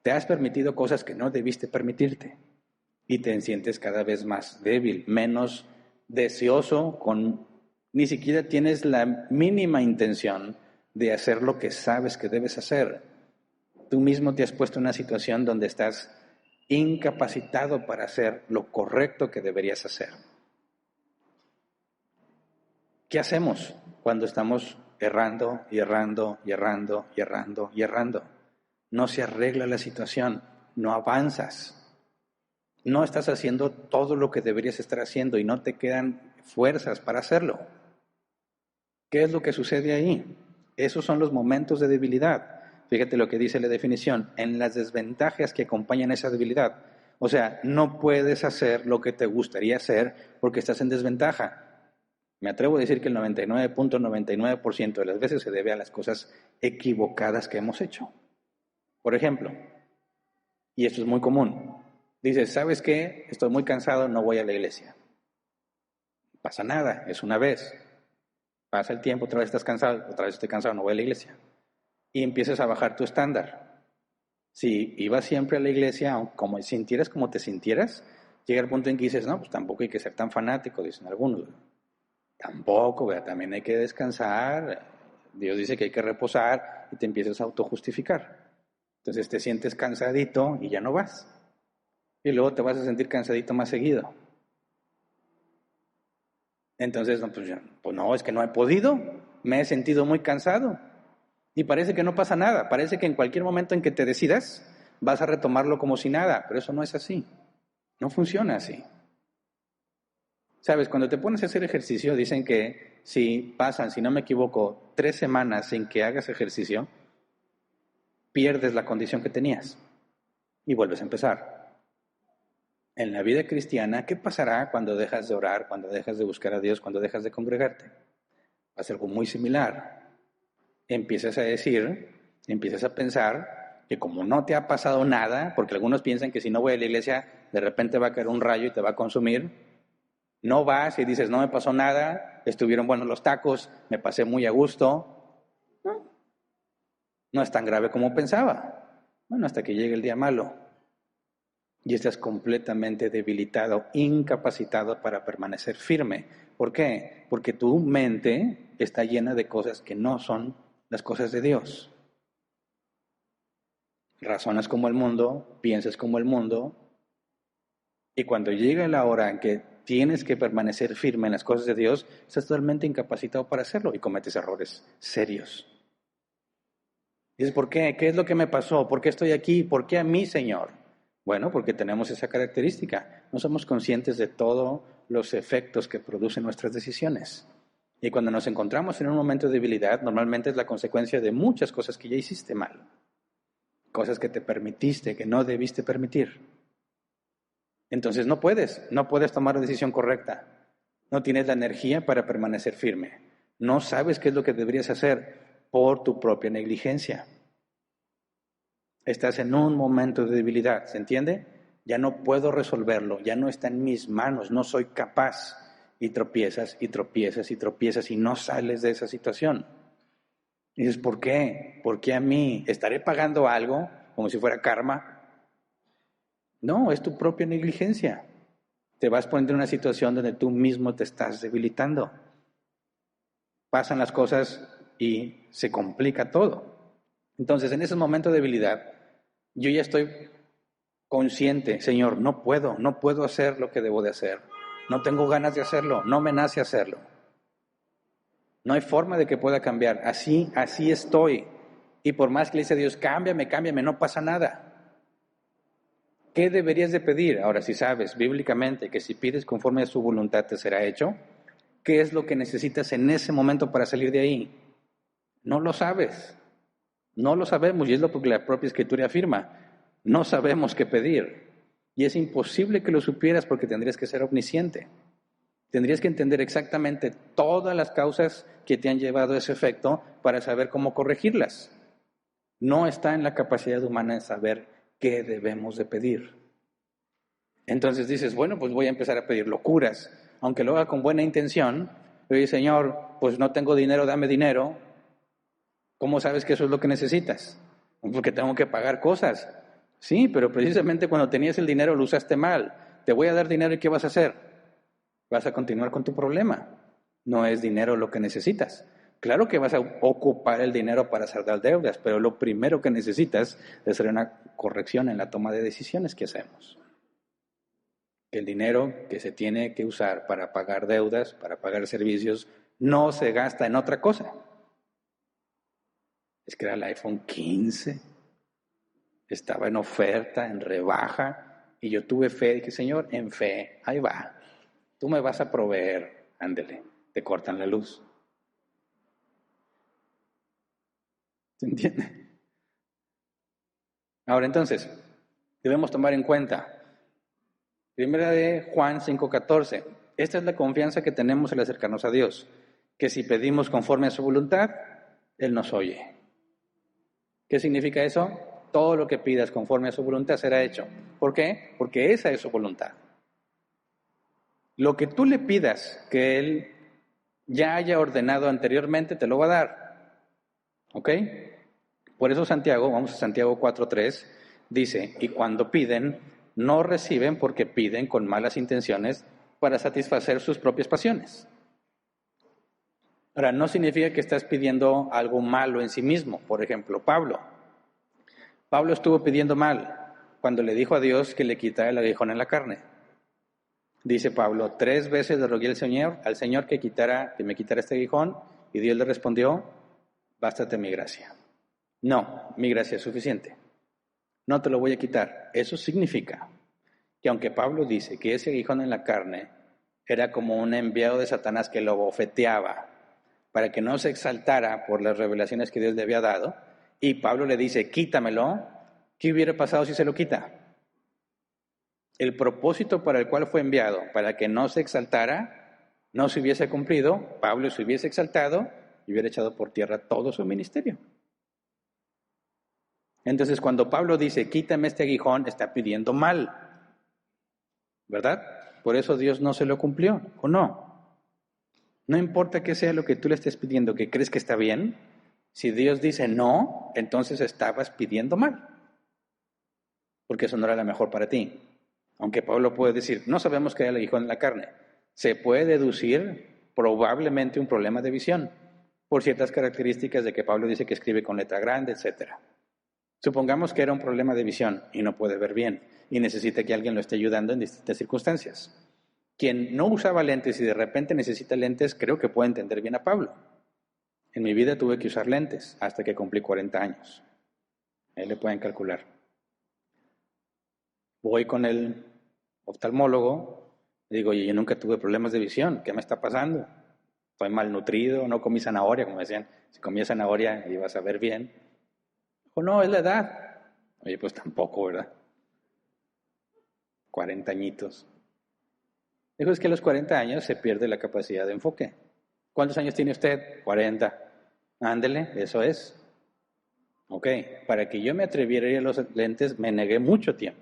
Te has permitido cosas que no debiste permitirte. Y te sientes cada vez más débil, menos deseoso, ni siquiera tienes la mínima intención de hacer lo que sabes que debes hacer. Tú mismo te has puesto en una situación donde estás incapacitado para hacer lo correcto que deberías hacer. ¿Qué hacemos cuando estamos errando y errando y errando y errando y errando? No se arregla la situación, no avanzas. No estás haciendo todo lo que deberías estar haciendo y no te quedan fuerzas para hacerlo. ¿Qué es lo que sucede ahí? Esos son los momentos de debilidad. Fíjate lo que dice la definición, en las desventajas que acompañan esa debilidad. O sea, no puedes hacer lo que te gustaría hacer porque estás en desventaja. Me atrevo a decir que el 99.99% de las veces se debe a las cosas equivocadas que hemos hecho. Por ejemplo, y esto es muy común, dices, ¿sabes qué? Estoy muy cansado, no voy a la iglesia. No pasa nada, es una vez. Pasa el tiempo, otra vez estás cansado, otra vez estoy cansado, no voy a la iglesia. Y empiezas a bajar tu estándar. Si ibas siempre a la iglesia, como sintieras como te sintieras, llega el punto en que dices, no, pues tampoco hay que ser tan fanático, dicen algunos. Tampoco, ¿verdad? También hay que descansar. Dios dice que hay que reposar y te empiezas a autojustificar. Entonces te sientes cansadito y ya no vas. Y luego te vas a sentir cansadito más seguido. Entonces, no, pues no, es que no he podido, me he sentido muy cansado. Y parece que no pasa nada, parece que en cualquier momento en que te decidas vas a retomarlo como si nada, pero eso no es así, no funciona así. Sabes, cuando te pones a hacer ejercicio, dicen que si pasan, si no me equivoco, 3 semanas sin que hagas ejercicio, pierdes la condición que tenías y vuelves a empezar. En la vida cristiana, ¿qué pasará cuando dejas de orar, cuando dejas de buscar a Dios, cuando dejas de congregarte? Va a ser algo muy similar. Empiezas a decir, empiezas a pensar que como no te ha pasado nada, porque algunos piensan que si no voy a la iglesia, de repente va a caer un rayo y te va a consumir. No vas y dices, no me pasó nada, estuvieron buenos los tacos, me pasé muy a gusto. No es tan grave como pensaba. Bueno, hasta que llegue el día malo. Y estás completamente debilitado, incapacitado para permanecer firme. ¿Por qué? Porque tu mente está llena de cosas que no son las cosas de Dios. Razonas como el mundo, piensas como el mundo, y cuando llega la hora en que tienes que permanecer firme en las cosas de Dios, estás totalmente incapacitado para hacerlo y cometes errores serios. Dices, ¿por qué? ¿Qué es lo que me pasó? ¿Por qué estoy aquí? ¿Por qué a mí, Señor? Bueno, porque tenemos esa característica. No somos conscientes de todos los efectos que producen nuestras decisiones. Y cuando nos encontramos en un momento de debilidad, normalmente es la consecuencia de muchas cosas que ya hiciste mal. Cosas que te permitiste, que no debiste permitir. Entonces no puedes tomar la decisión correcta. No tienes la energía para permanecer firme. No sabes qué es lo que deberías hacer por tu propia negligencia. Estás en un momento de debilidad, ¿se entiende? Ya no puedo resolverlo, ya no está en mis manos, no soy capaz. Y tropiezas y tropiezas y tropiezas y no sales de esa situación. Y dices, ¿por qué? ¿Por qué a mí? ¿Estaré pagando algo como si fuera karma? No, es tu propia negligencia. Te vas poniendo en una situación donde tú mismo te estás debilitando. Pasan las cosas y se complica todo. Entonces, en ese momento de debilidad, yo ya estoy consciente, Señor, no puedo hacer lo que debo de hacer. No tengo ganas de hacerlo, no me nace hacerlo. No hay forma de que pueda cambiar. Así estoy. Y por más que le dice a Dios, cámbiame, no pasa nada. ¿Qué deberías de pedir? Ahora, si sabes bíblicamente que si pides conforme a su voluntad te será hecho, ¿qué es lo que necesitas en ese momento para salir de ahí? No lo sabes. No lo sabemos y es lo que la propia Escritura afirma. No sabemos qué pedir. Y es imposible que lo supieras porque tendrías que ser omnisciente. Tendrías que entender exactamente todas las causas que te han llevado a ese efecto para saber cómo corregirlas. No está en la capacidad humana de saber qué debemos de pedir. Entonces dices, bueno, pues voy a empezar a pedir locuras. Aunque lo haga con buena intención, oye, Señor, pues no tengo dinero, dame dinero. ¿Cómo sabes que eso es lo que necesitas? Porque tengo que pagar cosas. Sí, pero precisamente cuando tenías el dinero lo usaste mal. Te voy a dar dinero y ¿qué vas a hacer? Vas a continuar con tu problema. No es dinero lo que necesitas. Claro que vas a ocupar el dinero para saldar deudas, pero lo primero que necesitas es hacer una corrección en la toma de decisiones que hacemos. El dinero que se tiene que usar para pagar deudas, para pagar servicios, no se gasta en otra cosa. Es que era el iPhone 15, estaba en oferta, en rebaja, y yo tuve fe, dije, Señor, en fe, ahí va, tú me vas a proveer, ándele, te cortan la luz. ¿Se entiende? Ahora entonces, debemos tomar en cuenta, primera de Juan 5:14, esta es la confianza que tenemos al acercarnos a Dios, que si pedimos conforme a su voluntad, Él nos oye. ¿Qué significa eso? Todo lo que pidas conforme a su voluntad será hecho. ¿Por qué? Porque esa es su voluntad. Lo que tú le pidas que Él ya haya ordenado anteriormente, te lo va a dar. ¿Ok? Por eso Santiago, vamos a Santiago 4:3, dice, y cuando piden, no reciben porque piden con malas intenciones para satisfacer sus propias pasiones. Ahora, no significa que estás pidiendo algo malo en sí mismo. Por ejemplo, Pablo estuvo pidiendo mal cuando le dijo a Dios que le quitara el aguijón en la carne. Dice Pablo, 3 veces le rogué al Señor que me quitara este aguijón, y Dios le respondió, bástate mi gracia. No, mi gracia es suficiente. No te lo voy a quitar. Eso significa que aunque Pablo dice que ese aguijón en la carne era como un enviado de Satanás que lo bofeteaba para que no se exaltara por las revelaciones que Dios le había dado, y Pablo le dice, quítamelo, ¿qué hubiera pasado si se lo quita? El propósito para el cual fue enviado, para que no se exaltara, no se hubiese cumplido, Pablo se hubiese exaltado y hubiera echado por tierra todo su ministerio. Entonces, cuando Pablo dice, quítame este aguijón, está pidiendo mal, ¿verdad? Por eso Dios no se lo cumplió, ¿o no? No importa qué sea lo que tú le estés pidiendo, que crees que está bien, si Dios dice no, entonces estabas pidiendo mal, porque eso no era la mejor para ti. Aunque Pablo puede decir, no sabemos qué hay el aguijón en la carne, se puede deducir probablemente un problema de visión, por ciertas características de que Pablo dice que escribe con letra grande, etc. Supongamos que era un problema de visión y no puede ver bien y necesita que alguien lo esté ayudando en distintas circunstancias. Quien no usaba lentes y de repente necesita lentes, creo que puede entender bien a Pablo. En mi vida tuve que usar lentes hasta que cumplí 40 años. Ahí le pueden calcular. Voy con el oftalmólogo, le digo, oye, yo nunca tuve problemas de visión, ¿qué me está pasando? Estoy malnutrido, no comí zanahoria, como decían, si comía zanahoria ibas a ver bien. Dijo, no, es la edad. Oye, pues tampoco, ¿verdad? 40 añitos. Dijo, es que a los 40 años se pierde la capacidad de enfoque. ¿Cuántos años tiene usted? 40. Ándele, eso es. Ok, para que yo me atreviera a ir a los lentes, me negué mucho tiempo.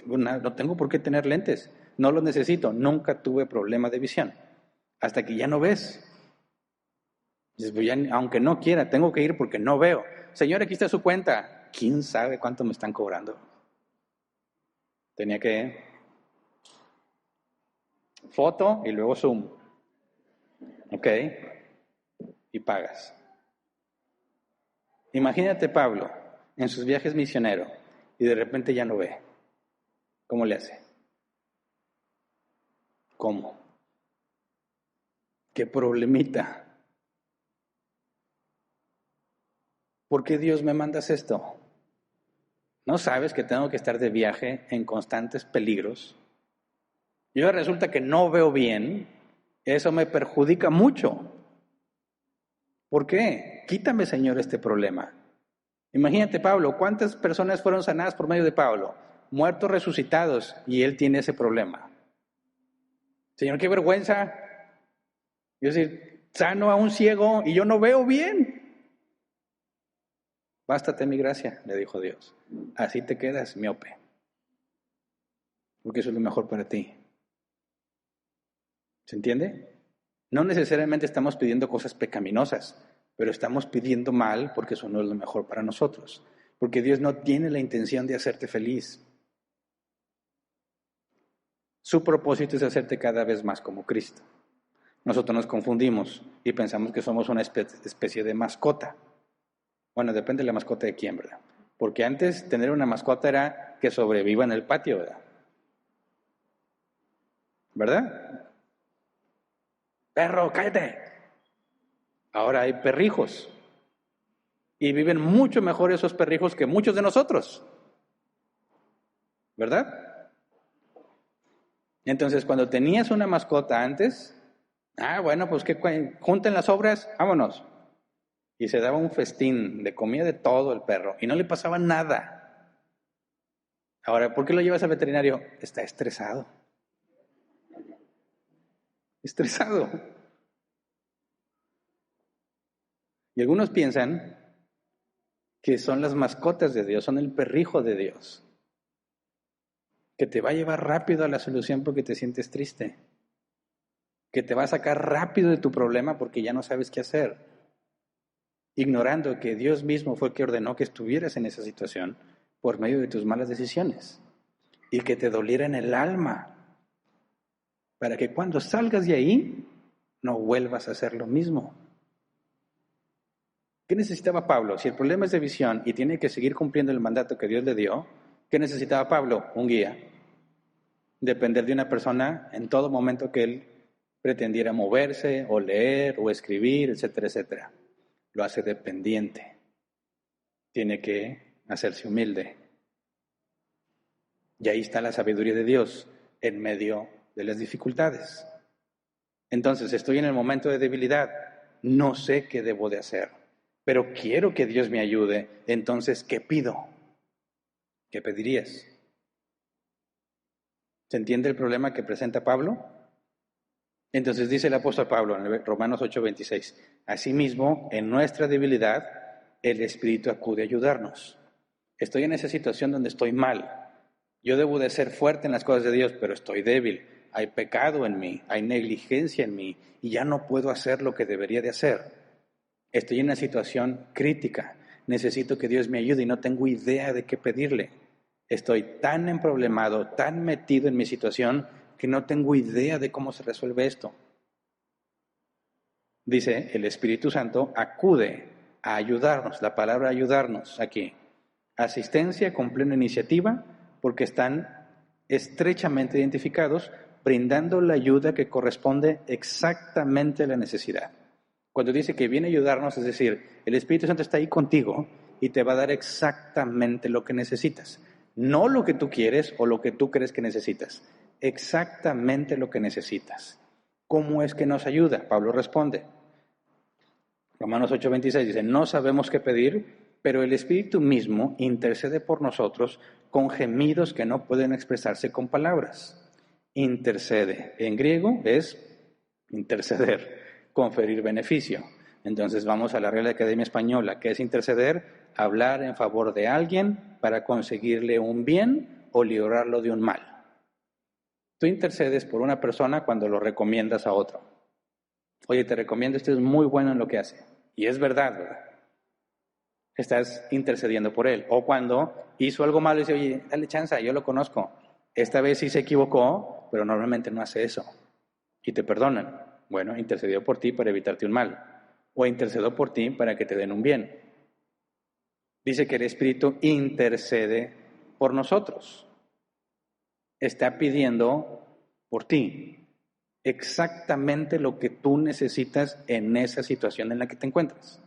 No tengo por qué tener lentes, no los necesito, nunca tuve problema de visión. Hasta que ya no ves. Dices, pues ya, aunque no quiera, tengo que ir porque no veo. Señor, aquí está su cuenta. ¿Quién sabe cuánto me están cobrando? Tenía que foto y luego zoom. Ok, y pagas. Imagínate Pablo en sus viajes misioneros y de repente ya no ve. ¿Cómo le hace? ¿Cómo? ¿Qué problemita? ¿Por qué Dios me mandas esto? ¿No sabes que tengo que estar de viaje en constantes peligros? Yo resulta que no veo bien, eso me perjudica mucho. ¿Por qué? Quítame, Señor, este problema. Imagínate, Pablo, ¿cuántas personas fueron sanadas por medio de Pablo? Muertos resucitados, y él tiene ese problema. Señor, qué vergüenza. Yo decir, sano a un ciego y yo no veo bien. Bástate mi gracia, le dijo Dios. Así te quedas miope. Porque eso es lo mejor para ti. ¿Se entiende? No necesariamente estamos pidiendo cosas pecaminosas, pero estamos pidiendo mal porque eso no es lo mejor para nosotros. Porque Dios no tiene la intención de hacerte feliz. Su propósito es hacerte cada vez más como Cristo. Nosotros nos confundimos y pensamos que somos una especie de mascota. Bueno, depende de la mascota de quién, ¿verdad? Porque antes tener una mascota era que sobreviva en el patio, ¿verdad? ¿Verdad? Perro, cállate. Ahora hay perrijos. Y viven mucho mejor esos perrijos que muchos de nosotros. ¿Verdad? Entonces, cuando tenías una mascota antes, bueno, pues que junten las obras, vámonos. Y se daba un festín de comida de todo el perro y no le pasaba nada. Ahora, ¿por qué lo llevas al veterinario? Está estresado. Estresado. Y algunos piensan que son las mascotas de Dios, son el perrijo de Dios, que te va a llevar rápido a la solución porque te sientes triste, que te va a sacar rápido de tu problema porque ya no sabes qué hacer, ignorando que Dios mismo fue el que ordenó que estuvieras en esa situación por medio de tus malas decisiones y que te doliera en el alma, para que cuando salgas de ahí no vuelvas a hacer lo mismo. ¿Qué necesitaba Pablo? Si el problema es de visión y tiene que seguir cumpliendo el mandato que Dios le dio, ¿qué necesitaba Pablo? Un guía. Depender de una persona en todo momento que él pretendiera moverse o leer o escribir, etcétera, etcétera. Lo hace dependiente. Tiene que hacerse humilde. Y ahí está la sabiduría de Dios en medio de las dificultades. Entonces, estoy en el momento de debilidad. No sé qué debo de hacer, pero quiero que Dios me ayude. Entonces, ¿qué pido? ¿Qué pedirías? ¿Se entiende el problema que presenta Pablo? Entonces dice el apóstol Pablo en Romanos 8:26, asimismo, en nuestra debilidad, el Espíritu acude a ayudarnos. Estoy en esa situación donde estoy mal. Yo debo de ser fuerte en las cosas de Dios, pero estoy débil. Hay pecado en mí, hay negligencia en mí, y ya no puedo hacer lo que debería de hacer. Estoy en una situación crítica. Necesito que Dios me ayude y no tengo idea de qué pedirle. Estoy tan emproblemado, tan metido en mi situación, que no tengo idea de cómo se resuelve esto. Dice, el Espíritu Santo acude a ayudarnos, la palabra ayudarnos aquí. Asistencia con plena iniciativa, porque están estrechamente identificados, brindando la ayuda que corresponde exactamente a la necesidad. Cuando dice que viene a ayudarnos, es decir, el Espíritu Santo está ahí contigo y te va a dar exactamente lo que necesitas. No lo que tú quieres o lo que tú crees que necesitas, exactamente lo que necesitas. ¿Cómo es que nos ayuda? Pablo responde. Romanos 8:26 dice, no sabemos qué pedir, pero el Espíritu mismo intercede por nosotros con gemidos que no pueden expresarse con palabras. Intercede. En griego es interceder, conferir beneficio. Entonces vamos a la Real Academia Española, que es interceder, hablar en favor de alguien para conseguirle un bien o librarlo de un mal. Tú intercedes por una persona cuando lo recomiendas a otro. Oye, te recomiendo, este es muy bueno en lo que hace. Y es verdad, ¿verdad? Estás intercediendo por él. O cuando hizo algo malo y dice, oye, dale chance, yo lo conozco. Esta vez sí se equivocó, pero normalmente no hace eso. Y te perdonan. Bueno, intercedió por ti para evitarte un mal. O intercedió por ti para que te den un bien. Dice que el Espíritu intercede por nosotros. Está pidiendo por ti exactamente lo que tú necesitas en esa situación en la que te encuentras.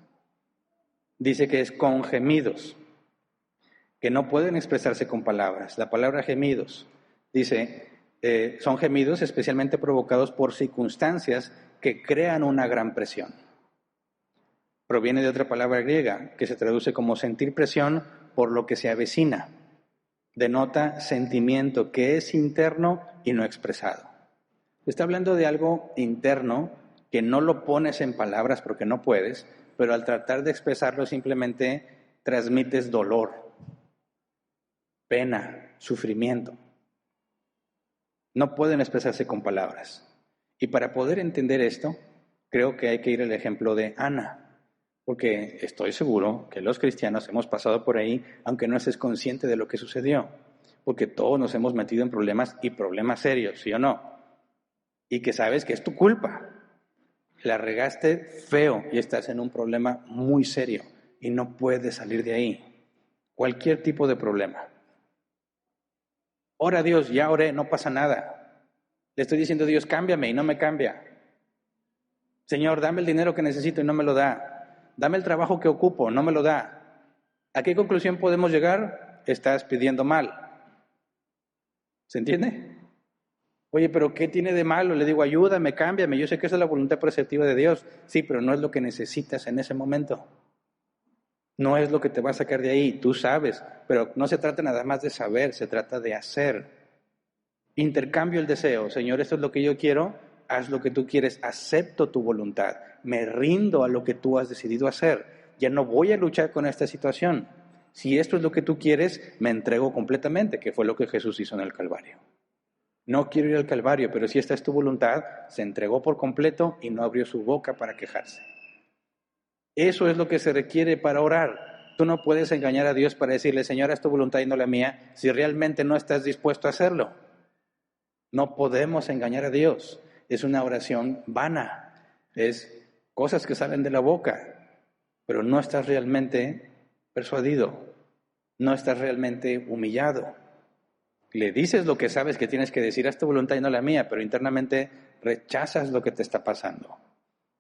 Dice que es con gemidos, que no pueden expresarse con palabras. La palabra gemidos, dice, son gemidos especialmente provocados por circunstancias que crean una gran presión. Proviene de otra palabra griega que se traduce como sentir presión por lo que se avecina. Denota sentimiento que es interno y no expresado. Está hablando de algo interno que no lo pones en palabras porque no puedes, pero al tratar de expresarlo simplemente transmites dolor, pena, sufrimiento. No pueden expresarse con palabras. Y para poder entender esto, creo que hay que ir al ejemplo de Ana, porque estoy seguro que los cristianos hemos pasado por ahí, aunque no estés consciente de lo que sucedió, porque todos nos hemos metido en problemas y problemas serios, ¿sí o no? Y que sabes que es tu culpa. La regaste feo y estás en un problema muy serio y no puedes salir de ahí. Cualquier tipo de problema. Ora a Dios, ya oré, no pasa nada. Le estoy diciendo a Dios, cámbiame y no me cambia. Señor, dame el dinero que necesito y no me lo da. Dame el trabajo que ocupo, no me lo da. ¿A qué conclusión podemos llegar? Estás pidiendo mal. ¿Se entiende? Oye, pero ¿qué tiene de malo? Le digo, ayúdame, cámbiame. Yo sé que esa es la voluntad preceptiva de Dios. Sí, pero no es lo que necesitas en ese momento. No es lo que te va a sacar de ahí, tú sabes. Pero no se trata nada más de saber, se trata de hacer. Intercambio el deseo. Señor, esto es lo que yo quiero, haz lo que tú quieres, acepto tu voluntad, me rindo a lo que tú has decidido hacer. Ya no voy a luchar con esta situación. Si esto es lo que tú quieres, me entrego completamente, que fue lo que Jesús hizo en el Calvario. No quiero ir al Calvario, pero si esta es tu voluntad, se entregó por completo y no abrió su boca para quejarse. Eso es lo que se requiere para orar. Tú no puedes engañar a Dios para decirle, Señor, es tu voluntad y no la mía, si realmente no estás dispuesto a hacerlo. No podemos engañar a Dios. Es una oración vana. Es cosas que salen de la boca, pero no estás realmente persuadido. No estás realmente humillado. Le dices lo que sabes que tienes que decir, haz tu voluntad y no la mía, pero internamente rechazas lo que te está pasando.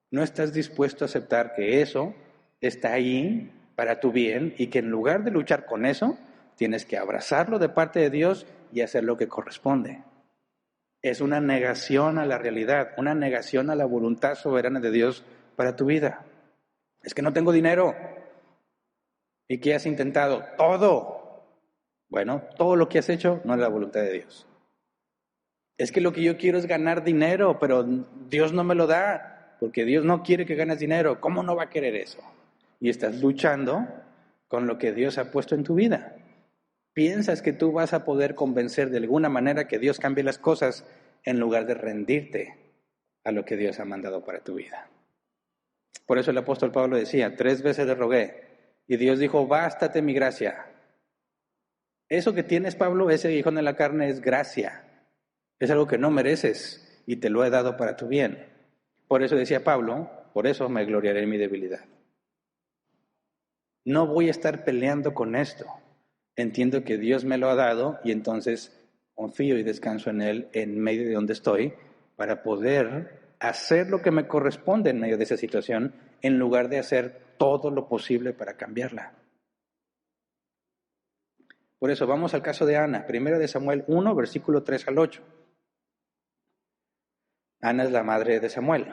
No estás dispuesto a aceptar que eso está ahí para tu bien y que en lugar de luchar con eso, tienes que abrazarlo de parte de Dios y hacer lo que corresponde. Es una negación a la realidad, una negación a la voluntad soberana de Dios para tu vida. Es que no tengo dinero. ¿Y qué has intentado? Todo. Bueno, todo lo que has hecho no es la voluntad de Dios. Es que lo que yo quiero es ganar dinero, pero Dios no me lo da, porque Dios no quiere que ganes dinero. ¿Cómo no va a querer eso? Y estás luchando con lo que Dios ha puesto en tu vida. Piensas que tú vas a poder convencer de alguna manera que Dios cambie las cosas en lugar de rendirte a lo que Dios ha mandado para tu vida. Por eso el apóstol Pablo decía, 3 veces le rogué, y Dios dijo, bástate mi gracia. Eso que tienes, Pablo, ese aguijón en la carne es gracia. Es algo que no mereces y te lo he dado para tu bien. Por eso decía Pablo, por eso me gloriaré en mi debilidad. No voy a estar peleando con esto. Entiendo que Dios me lo ha dado y entonces confío y descanso en Él en medio de donde estoy para poder hacer lo que me corresponde en medio de esa situación en lugar de hacer todo lo posible para cambiarla. Por eso vamos al caso de Ana, 1 Samuel 1, versículo 3 al 8. Ana es la madre de Samuel.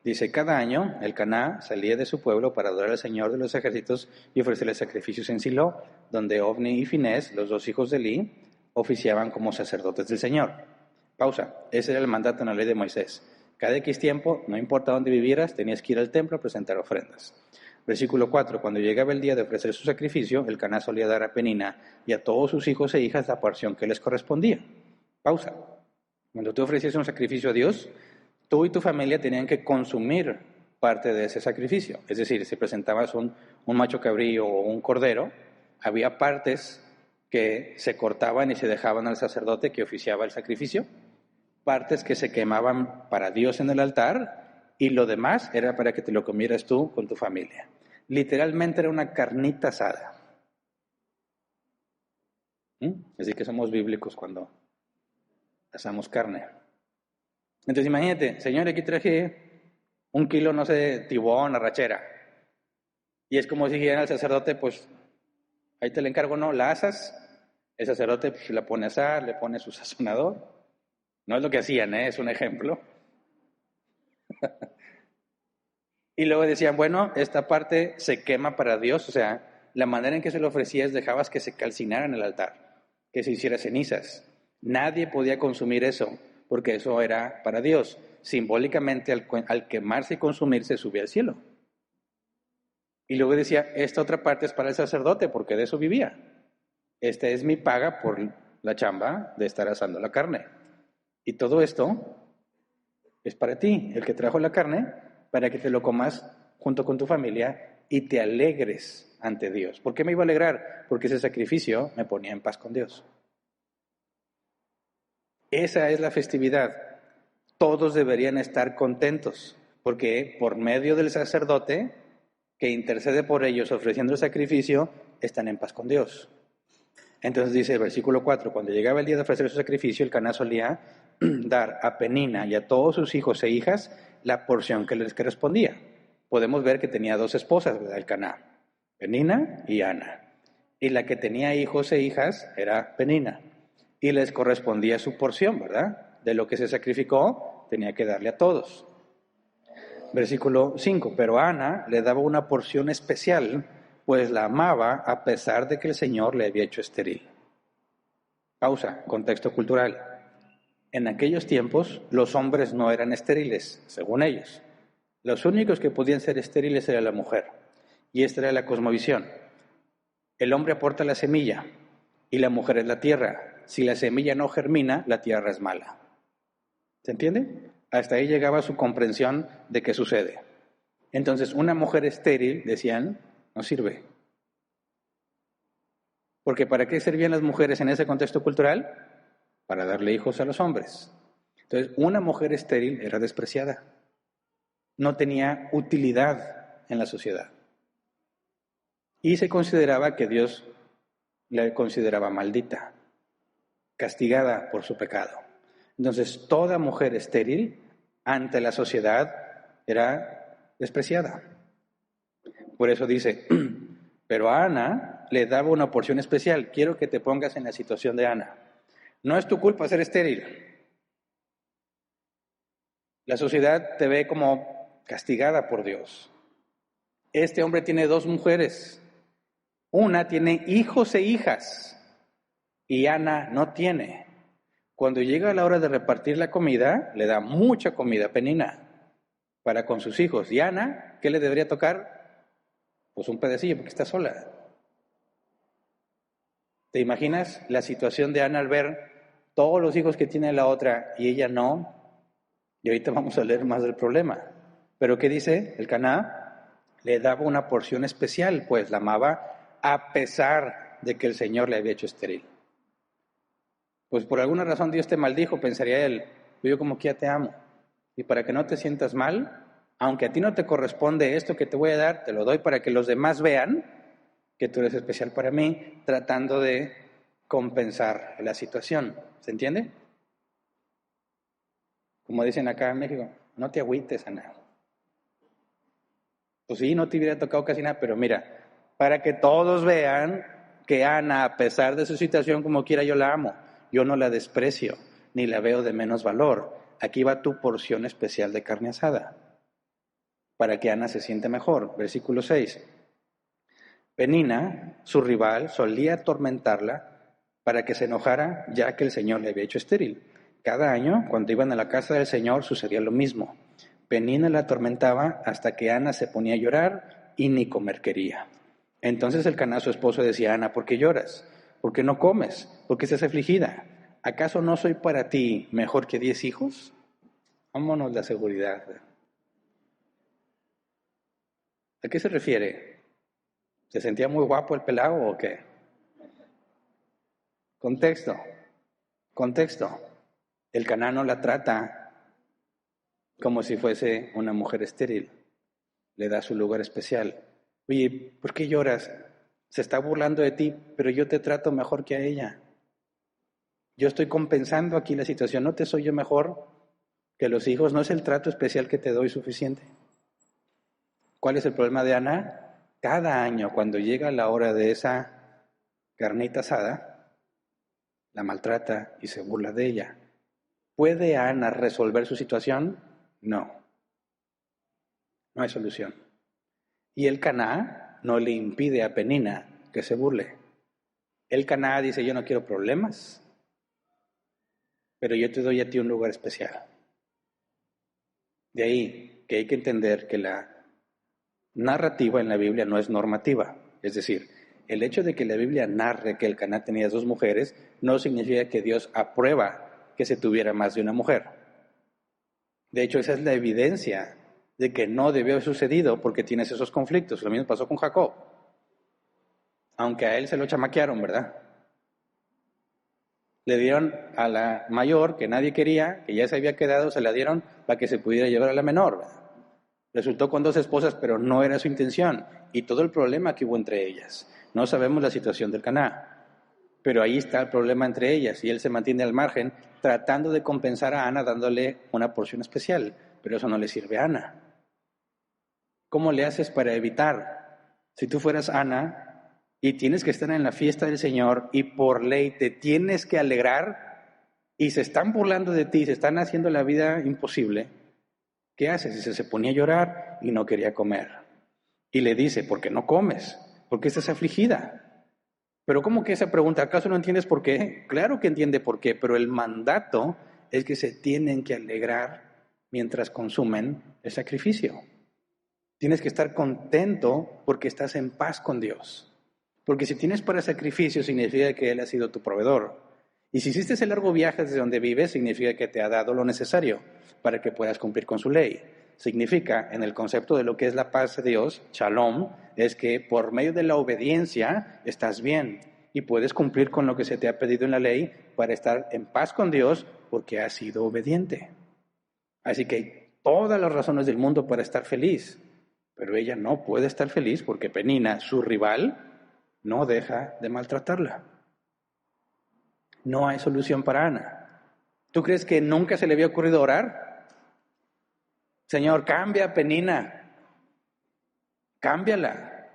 Dice, cada año Elcaná salía de su pueblo para adorar al Señor de los ejércitos y ofrecerle sacrificios en Silo, donde Ofni y Finés, los 2 hijos de Elí, oficiaban como sacerdotes del Señor. Pausa. Ese era el mandato en la ley de Moisés. Cada X tiempo, no importa dónde vivieras, tenías que ir al templo a presentar ofrendas. Versículo 4. Cuando llegaba el día de ofrecer su sacrificio, Elcaná solía dar a Penina y a todos sus hijos e hijas la porción que les correspondía. Pausa. Cuando tú ofrecías un sacrificio a Dios, tú y tu familia tenían que consumir parte de ese sacrificio. Es decir, si presentabas un macho cabrío o un cordero, había partes que se cortaban y se dejaban al sacerdote que oficiaba el sacrificio, partes que se quemaban para Dios en el altar y lo demás era para que te lo comieras tú con tu familia. Literalmente era una carnita asada. Así que somos bíblicos cuando asamos carne. Entonces imagínate, Señor, aquí traje 1 kilo, no sé, de tibón, arrachera. Y es como si dijeran al sacerdote, pues, ahí te le encargo, ¿no? La asas, el sacerdote pues, la pone a asar, le pone su sazonador. No es lo que hacían, es un ejemplo. Y luego decían, bueno, esta parte se quema para Dios, o sea, la manera en que se lo ofrecías dejabas que se calcinara en el altar, que se hiciera cenizas. Nadie podía consumir eso, porque eso era para Dios. Simbólicamente, al quemarse y consumirse, subía al cielo. Y luego decía, esta otra parte es para el sacerdote, porque de eso vivía. Esta es mi paga por la chamba de estar asando la carne. Y todo esto es para ti, el que trajo la carne, para que te lo comas junto con tu familia y te alegres ante Dios. ¿Por qué me iba a alegrar? Porque ese sacrificio me ponía en paz con Dios. Esa es la festividad. Todos deberían estar contentos, porque por medio del sacerdote que intercede por ellos ofreciendo el sacrificio, están en paz con Dios. Entonces dice el versículo 4, cuando llegaba el día de ofrecer su sacrificio, Elcaná solía dar a Penina y a todos sus hijos e hijas la porción que les correspondía. Podemos ver que tenía dos esposas, ¿verdad? El Caná, Penina y Ana. Y la que tenía hijos e hijas era Penina. Y les correspondía su porción, ¿verdad? De lo que se sacrificó, tenía que darle a todos. Versículo 5, pero Ana le daba una porción especial, pues la amaba a pesar de que el Señor le había hecho estéril. Pausa, contexto cultural. En aquellos tiempos, los hombres no eran estériles, según ellos. Los únicos que podían ser estériles era la mujer. Y esta era la cosmovisión. El hombre aporta la semilla y la mujer es la tierra. Si la semilla no germina, la tierra es mala. ¿Se entiende? Hasta ahí llegaba su comprensión de qué sucede. Entonces, una mujer estéril, decían, no sirve. Porque ¿para qué servían las mujeres en ese contexto cultural? Para darle hijos a los hombres. Entonces, una mujer estéril era despreciada. No tenía utilidad en la sociedad. Y se consideraba que Dios la consideraba maldita, castigada por su pecado. Entonces, toda mujer estéril ante la sociedad era despreciada. Por eso dice, pero a Ana le daba una porción especial. Quiero que te pongas en la situación de Ana. No es tu culpa ser estéril. La sociedad te ve como castigada por Dios. Este hombre tiene dos mujeres. Una tiene hijos e hijas y Ana no tiene. Cuando llega la hora de repartir la comida, le da mucha comida a Penina para con sus hijos. ¿Y Ana qué le debería tocar? Pues un pedacillo porque está sola. ¿Te imaginas la situación de Ana al ver todos los hijos que tiene la otra y ella no? Y ahorita vamos a leer más del problema. Pero ¿qué dice? El Caná le daba una porción especial, pues la amaba a pesar de que el Señor le había hecho estéril. Pues por alguna razón Dios te maldijo, pensaría él, yo como que ya te amo. Y para que no te sientas mal, aunque a ti no te corresponde esto que te voy a dar, te lo doy para que los demás vean que tú eres especial para mí, tratando de compensar la situación. ¿Se entiende? Como dicen acá en México, no te agüites, Ana. Pues sí, no te hubiera tocado casi nada, pero mira, para que todos vean que Ana, a pesar de su situación, como quiera, yo la amo. Yo no la desprecio, ni la veo de menos valor. Aquí va tu porción especial de carne asada, para que Ana se siente mejor. Versículo 6. Penina, su rival, solía atormentarla para que se enojara, ya que el Señor le había hecho estéril. Cada año, cuando iban a la casa del Señor, sucedía lo mismo. Penina la atormentaba hasta que Ana se ponía a llorar y ni comer quería. Entonces el Caná, su esposo, decía a Ana, ¿por qué lloras? ¿Por qué no comes? ¿Por qué estás afligida? ¿Acaso no soy para ti mejor que 10 hijos? Vámonos la seguridad. ¿A qué se refiere? ¿Se sentía muy guapo el pelado o qué? Contexto. El Caná no la trata como si fuese una mujer estéril. Le da su lugar especial. Oye, ¿por qué lloras? Se está burlando de ti, pero yo te trato mejor que a ella. Yo estoy compensando aquí la situación. ¿No te soy yo mejor que los hijos? ¿No es el trato especial que te doy suficiente? ¿Cuál es el problema de Ana? Cada año, cuando llega la hora de esa carnita asada, la maltrata y se burla de ella. ¿Puede Ana resolver su situación? No. No hay solución. Y el Caná no le impide a Penina que se burle. El Caná dice, yo no quiero problemas, pero yo te doy a ti un lugar especial. De ahí que hay que entender que la narrativa en la Biblia no es normativa. Es decir, el hecho de que la Biblia narre que el Caná tenía dos mujeres no significa que Dios aprueba que se tuviera más de una mujer. De hecho, esa es la evidencia de que no debió haber sucedido porque tienes esos conflictos. Lo mismo pasó con Jacob. Aunque a él se lo chamaquearon, ¿verdad? Le dieron a la mayor, que nadie quería, que ya se había quedado, se la dieron para que se pudiera llevar a la menor, ¿verdad? Resultó con dos esposas, pero no era su intención. Y todo el problema que hubo entre ellas. No sabemos la situación del Caná, pero ahí está el problema entre ellas. Y él se mantiene al margen, tratando de compensar a Ana, dándole una porción especial. pero eso no le sirve a Ana. ¿Cómo le haces para evitar? Si tú fueras Ana y tienes que estar en la fiesta del Señor y por ley te tienes que alegrar y se están burlando de ti, se están haciendo la vida imposible, ¿qué haces? Dice, se ponía a llorar y no quería comer. Y le dice, ¿por qué no comes? ¿Por qué estás afligida? Pero ¿cómo que esa pregunta? ¿Acaso no entiendes por qué? Claro que entiende por qué, pero el mandato es que se tienen que alegrar mientras consumen el sacrificio. Tienes que estar contento porque estás en paz con Dios. Porque si tienes para sacrificio significa que Él ha sido tu proveedor. Y si hiciste ese largo viaje desde donde vives, significa que te ha dado lo necesario para que puedas cumplir con su ley. Significa, en el concepto de lo que es la paz de Dios, shalom, es que por medio de la obediencia estás bien y puedes cumplir con lo que se te ha pedido en la ley para estar en paz con Dios porque has sido obediente. Así que hay todas las razones del mundo para estar feliz, pero ella no puede estar feliz porque Penina, su rival, no deja de maltratarla. No hay solución para Ana. ¿Tú crees que nunca se le había ocurrido orar? Señor, cambia a Penina. Cámbiala.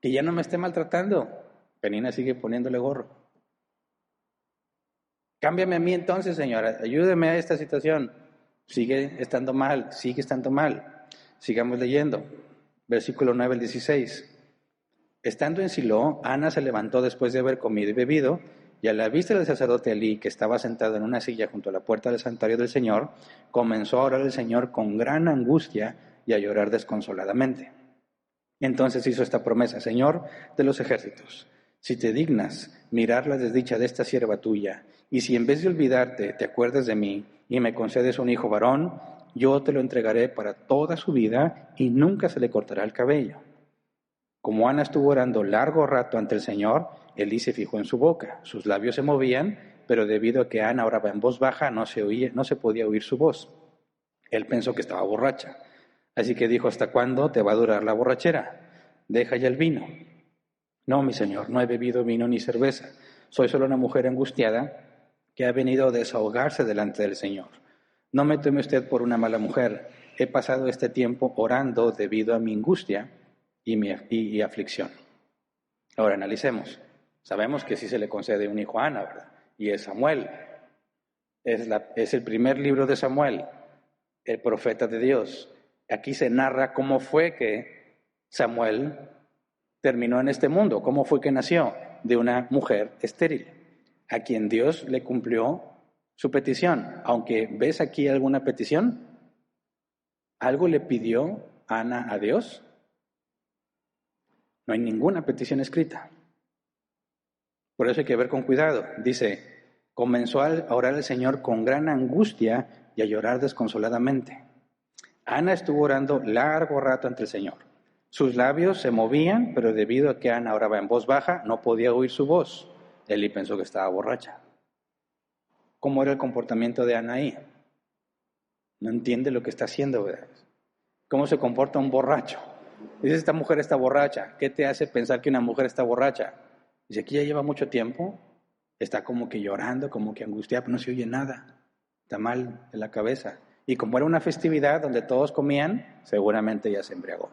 Que ya no me esté maltratando. Penina sigue poniéndole gorro. Cámbiame a mí entonces, Señor. Ayúdeme a esta situación. Sigue estando mal. Sigamos leyendo. Versículo 9 al 16. Estando en Silo, Ana se levantó después de haber comido y bebido, y a la vista del sacerdote Elí, que estaba sentado en una silla junto a la puerta del santuario del Señor, comenzó a orar al Señor con gran angustia y a llorar desconsoladamente. Entonces hizo esta promesa: Señor de los ejércitos, si te dignas mirar la desdicha de esta sierva tuya, y si en vez de olvidarte te acuerdas de mí y me concedes un hijo varón, yo te lo entregaré para toda su vida y nunca se le cortará el cabello. Como Ana estuvo orando largo rato ante el Señor, Elí se fijó en su boca. Sus labios se movían, pero debido a que Ana oraba en voz baja, no se podía oír su voz. Él pensó que estaba borracha. Así que dijo: ¿hasta cuándo te va a durar la borrachera? Deja ya el vino. No, mi señor, no he bebido vino ni cerveza. Soy solo una mujer angustiada que ha venido a desahogarse delante del Señor. No me tome usted por una mala mujer. He pasado este tiempo orando debido a mi angustia y aflicción. Ahora analicemos. Sabemos que sí se le concede un hijo a Ana, ¿verdad? Y es Samuel. Es el primer libro de Samuel, el profeta de Dios. Aquí se narra cómo fue que Samuel terminó en este mundo, cómo fue que nació de una mujer estéril, a quien Dios le cumplió su petición. Aunque ves aquí alguna petición, ¿algo le pidió Ana a Dios? No hay ninguna petición escrita. Por eso hay que ver con cuidado. Dice, comenzó a orar al Señor con gran angustia y a llorar desconsoladamente. Ana estuvo orando largo rato ante el Señor. Sus labios se movían, pero debido a que Ana oraba en voz baja, no podía oír su voz. Eli pensó que estaba borracha. ¿Cómo era el comportamiento de Ana ahí? No entiende lo que está haciendo, ¿verdad? ¿Cómo se comporta un borracho? Dice, esta mujer está borracha. ¿Qué te hace pensar que una mujer está borracha? Dice, aquí ya lleva mucho tiempo, está como que llorando, como que angustiada, pero no se oye nada. Está mal de la cabeza. Y como era una festividad donde todos comían, seguramente ya se embriagó.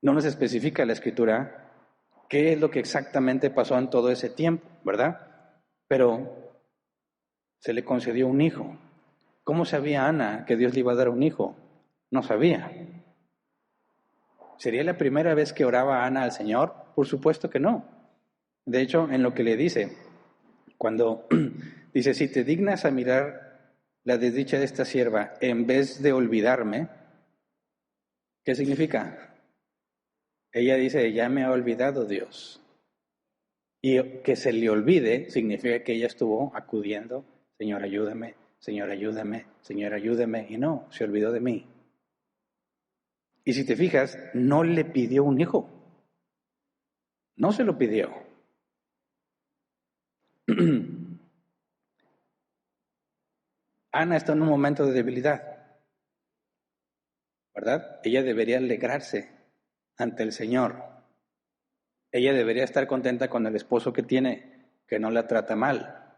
No nos especifica la Escritura qué es lo que exactamente pasó en todo ese tiempo, ¿verdad? Pero se le concedió un hijo. ¿Cómo sabía Ana que Dios le iba a dar un hijo? No sabía. ¿Sería la primera vez que oraba Ana al Señor? Por supuesto que no. De hecho, en lo que le dice, cuando dice, si te dignas a mirar la desdicha de esta sierva en vez de olvidarme, ¿qué significa? Ella dice, ya me ha olvidado Dios. Y que se le olvide significa que ella estuvo acudiendo, Señor, ayúdame, Señor, ayúdame, Señor, ayúdame, y no, se olvidó de mí. Y si te fijas, no le pidió un hijo. No se lo pidió. Ana está en un momento de debilidad, ¿verdad? Ella debería alegrarse ante el Señor. Ella debería estar contenta con el esposo que tiene, que no la trata mal.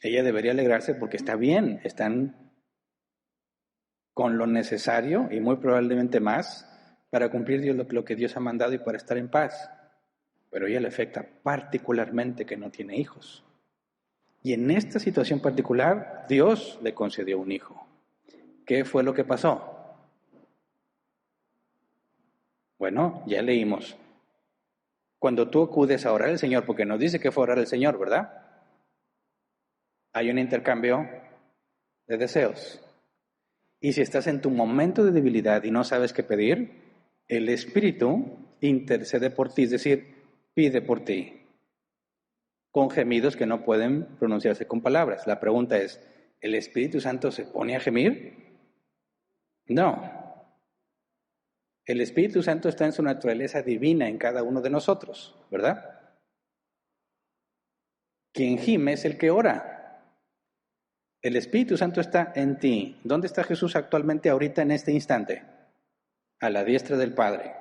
Ella debería alegrarse porque está bien, están con lo necesario y muy probablemente más para cumplir lo que Dios ha mandado y para estar en paz. Pero a ella le afecta particularmente que no tiene hijos. Y en esta situación particular, Dios le concedió un hijo. ¿Qué fue lo que pasó? Bueno, ya leímos. Cuando tú acudes a orar al Señor, porque nos dice que fue orar al Señor, ¿verdad? Hay un intercambio de deseos. Y si estás en tu momento de debilidad y no sabes qué pedir, el Espíritu intercede por ti, es decir, pide por ti, con gemidos que no pueden pronunciarse con palabras. La pregunta es, ¿el Espíritu Santo se pone a gemir? No. El Espíritu Santo está en su naturaleza divina en cada uno de nosotros, ¿verdad? Quien gime es el que ora. El Espíritu Santo está en ti. ¿Dónde está Jesús actualmente ahorita en este instante? A la diestra del Padre.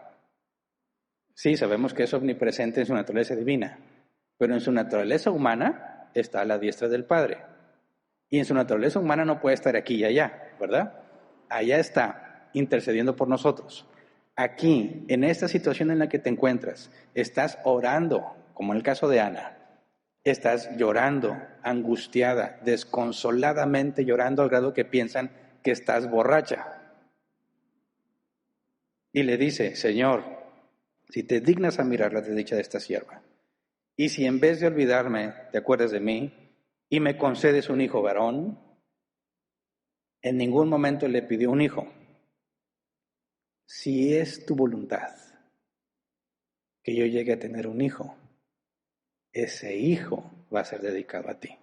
Sí, sabemos que es omnipresente en su naturaleza divina, pero en su naturaleza humana está a la diestra del Padre. Y en su naturaleza humana no puede estar aquí y allá, ¿verdad? Allá está, intercediendo por nosotros. Aquí, en esta situación en la que te encuentras, estás orando, como en el caso de Ana. Estás llorando, angustiada, desconsoladamente llorando al grado que piensan que estás borracha. Y le dice, Señor, si te dignas a mirar la desdicha de esta sierva, y si en vez de olvidarme te acuerdas de mí y me concedes un hijo varón, en ningún momento le pidió un hijo. Si es tu voluntad que yo llegue a tener un hijo, ese hijo va a ser dedicado a ti.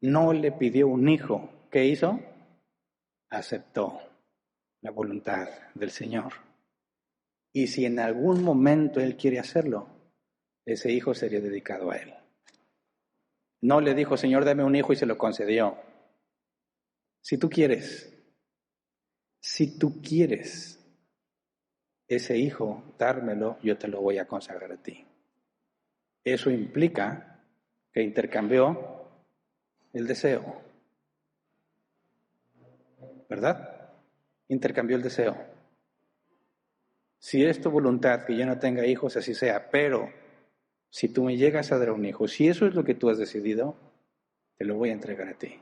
No le pidió un hijo. ¿Qué hizo? Aceptó la voluntad del Señor. Y si en algún momento Él quiere hacerlo, ese hijo sería dedicado a Él. No le dijo, Señor, dame un hijo y se lo concedió. Si tú quieres ese hijo, dármelo, yo te lo voy a consagrar a ti. Eso implica que intercambió el deseo, ¿verdad? Intercambió el deseo. Si es tu voluntad que yo no tenga hijos, así sea, pero si tú me llegas a dar un hijo, si eso es lo que tú has decidido, te lo voy a entregar a ti.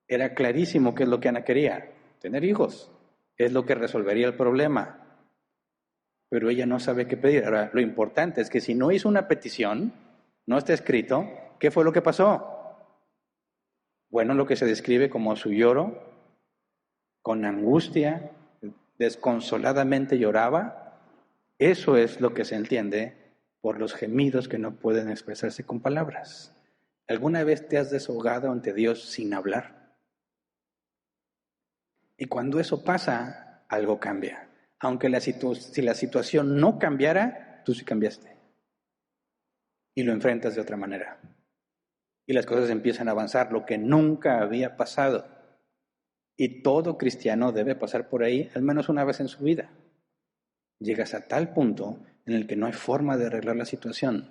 Era clarísimo qué es lo que Ana quería, tener hijos. Es lo que resolvería el problema. Pero ella no sabe qué pedir. Ahora, lo importante es que si no hizo una petición, no está escrito, ¿qué fue lo que pasó? Bueno, lo que se describe como su lloro, con angustia, desconsoladamente lloraba, eso es lo que se entiende por los gemidos que no pueden expresarse con palabras. ¿Alguna vez te has desahogado ante Dios sin hablar? Y cuando eso pasa, algo cambia. Aunque si la situación no cambiara, tú sí cambiaste. Y lo enfrentas de otra manera. Y las cosas empiezan a avanzar, lo que nunca había pasado. Y todo cristiano debe pasar por ahí al menos una vez en su vida. Llegas a tal punto en el que no hay forma de arreglar la situación,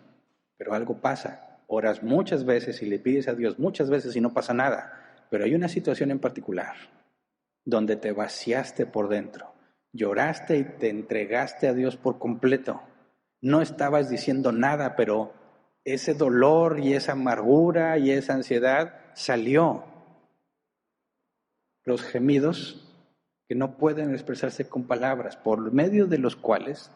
pero algo pasa. Oras muchas veces y le pides a Dios muchas veces y no pasa nada. Pero hay una situación en particular donde te vaciaste por dentro, lloraste y te entregaste a Dios por completo. No estabas diciendo nada, pero ese dolor y esa amargura y esa ansiedad salió. Los gemidos que no pueden expresarse con palabras, por medio de los cuales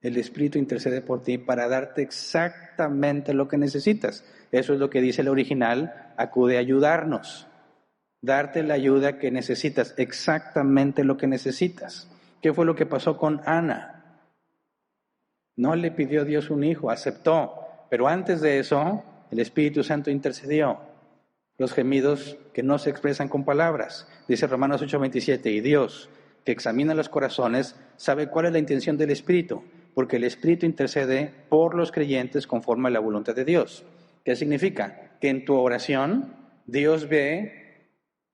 el Espíritu intercede por ti para darte exactamente lo que necesitas. Eso es lo que dice el original, acude a ayudarnos. Darte la ayuda que necesitas, exactamente lo que necesitas. ¿Qué fue lo que pasó con Ana? No le pidió a Dios un hijo, aceptó, pero antes de eso, el Espíritu Santo intercedió. Los gemidos que no se expresan con palabras. Dice Romanos 8:27, y Dios, que examina los corazones, sabe cuál es la intención del Espíritu, porque el Espíritu intercede por los creyentes conforme a la voluntad de Dios. ¿Qué significa? Que en tu oración, Dios ve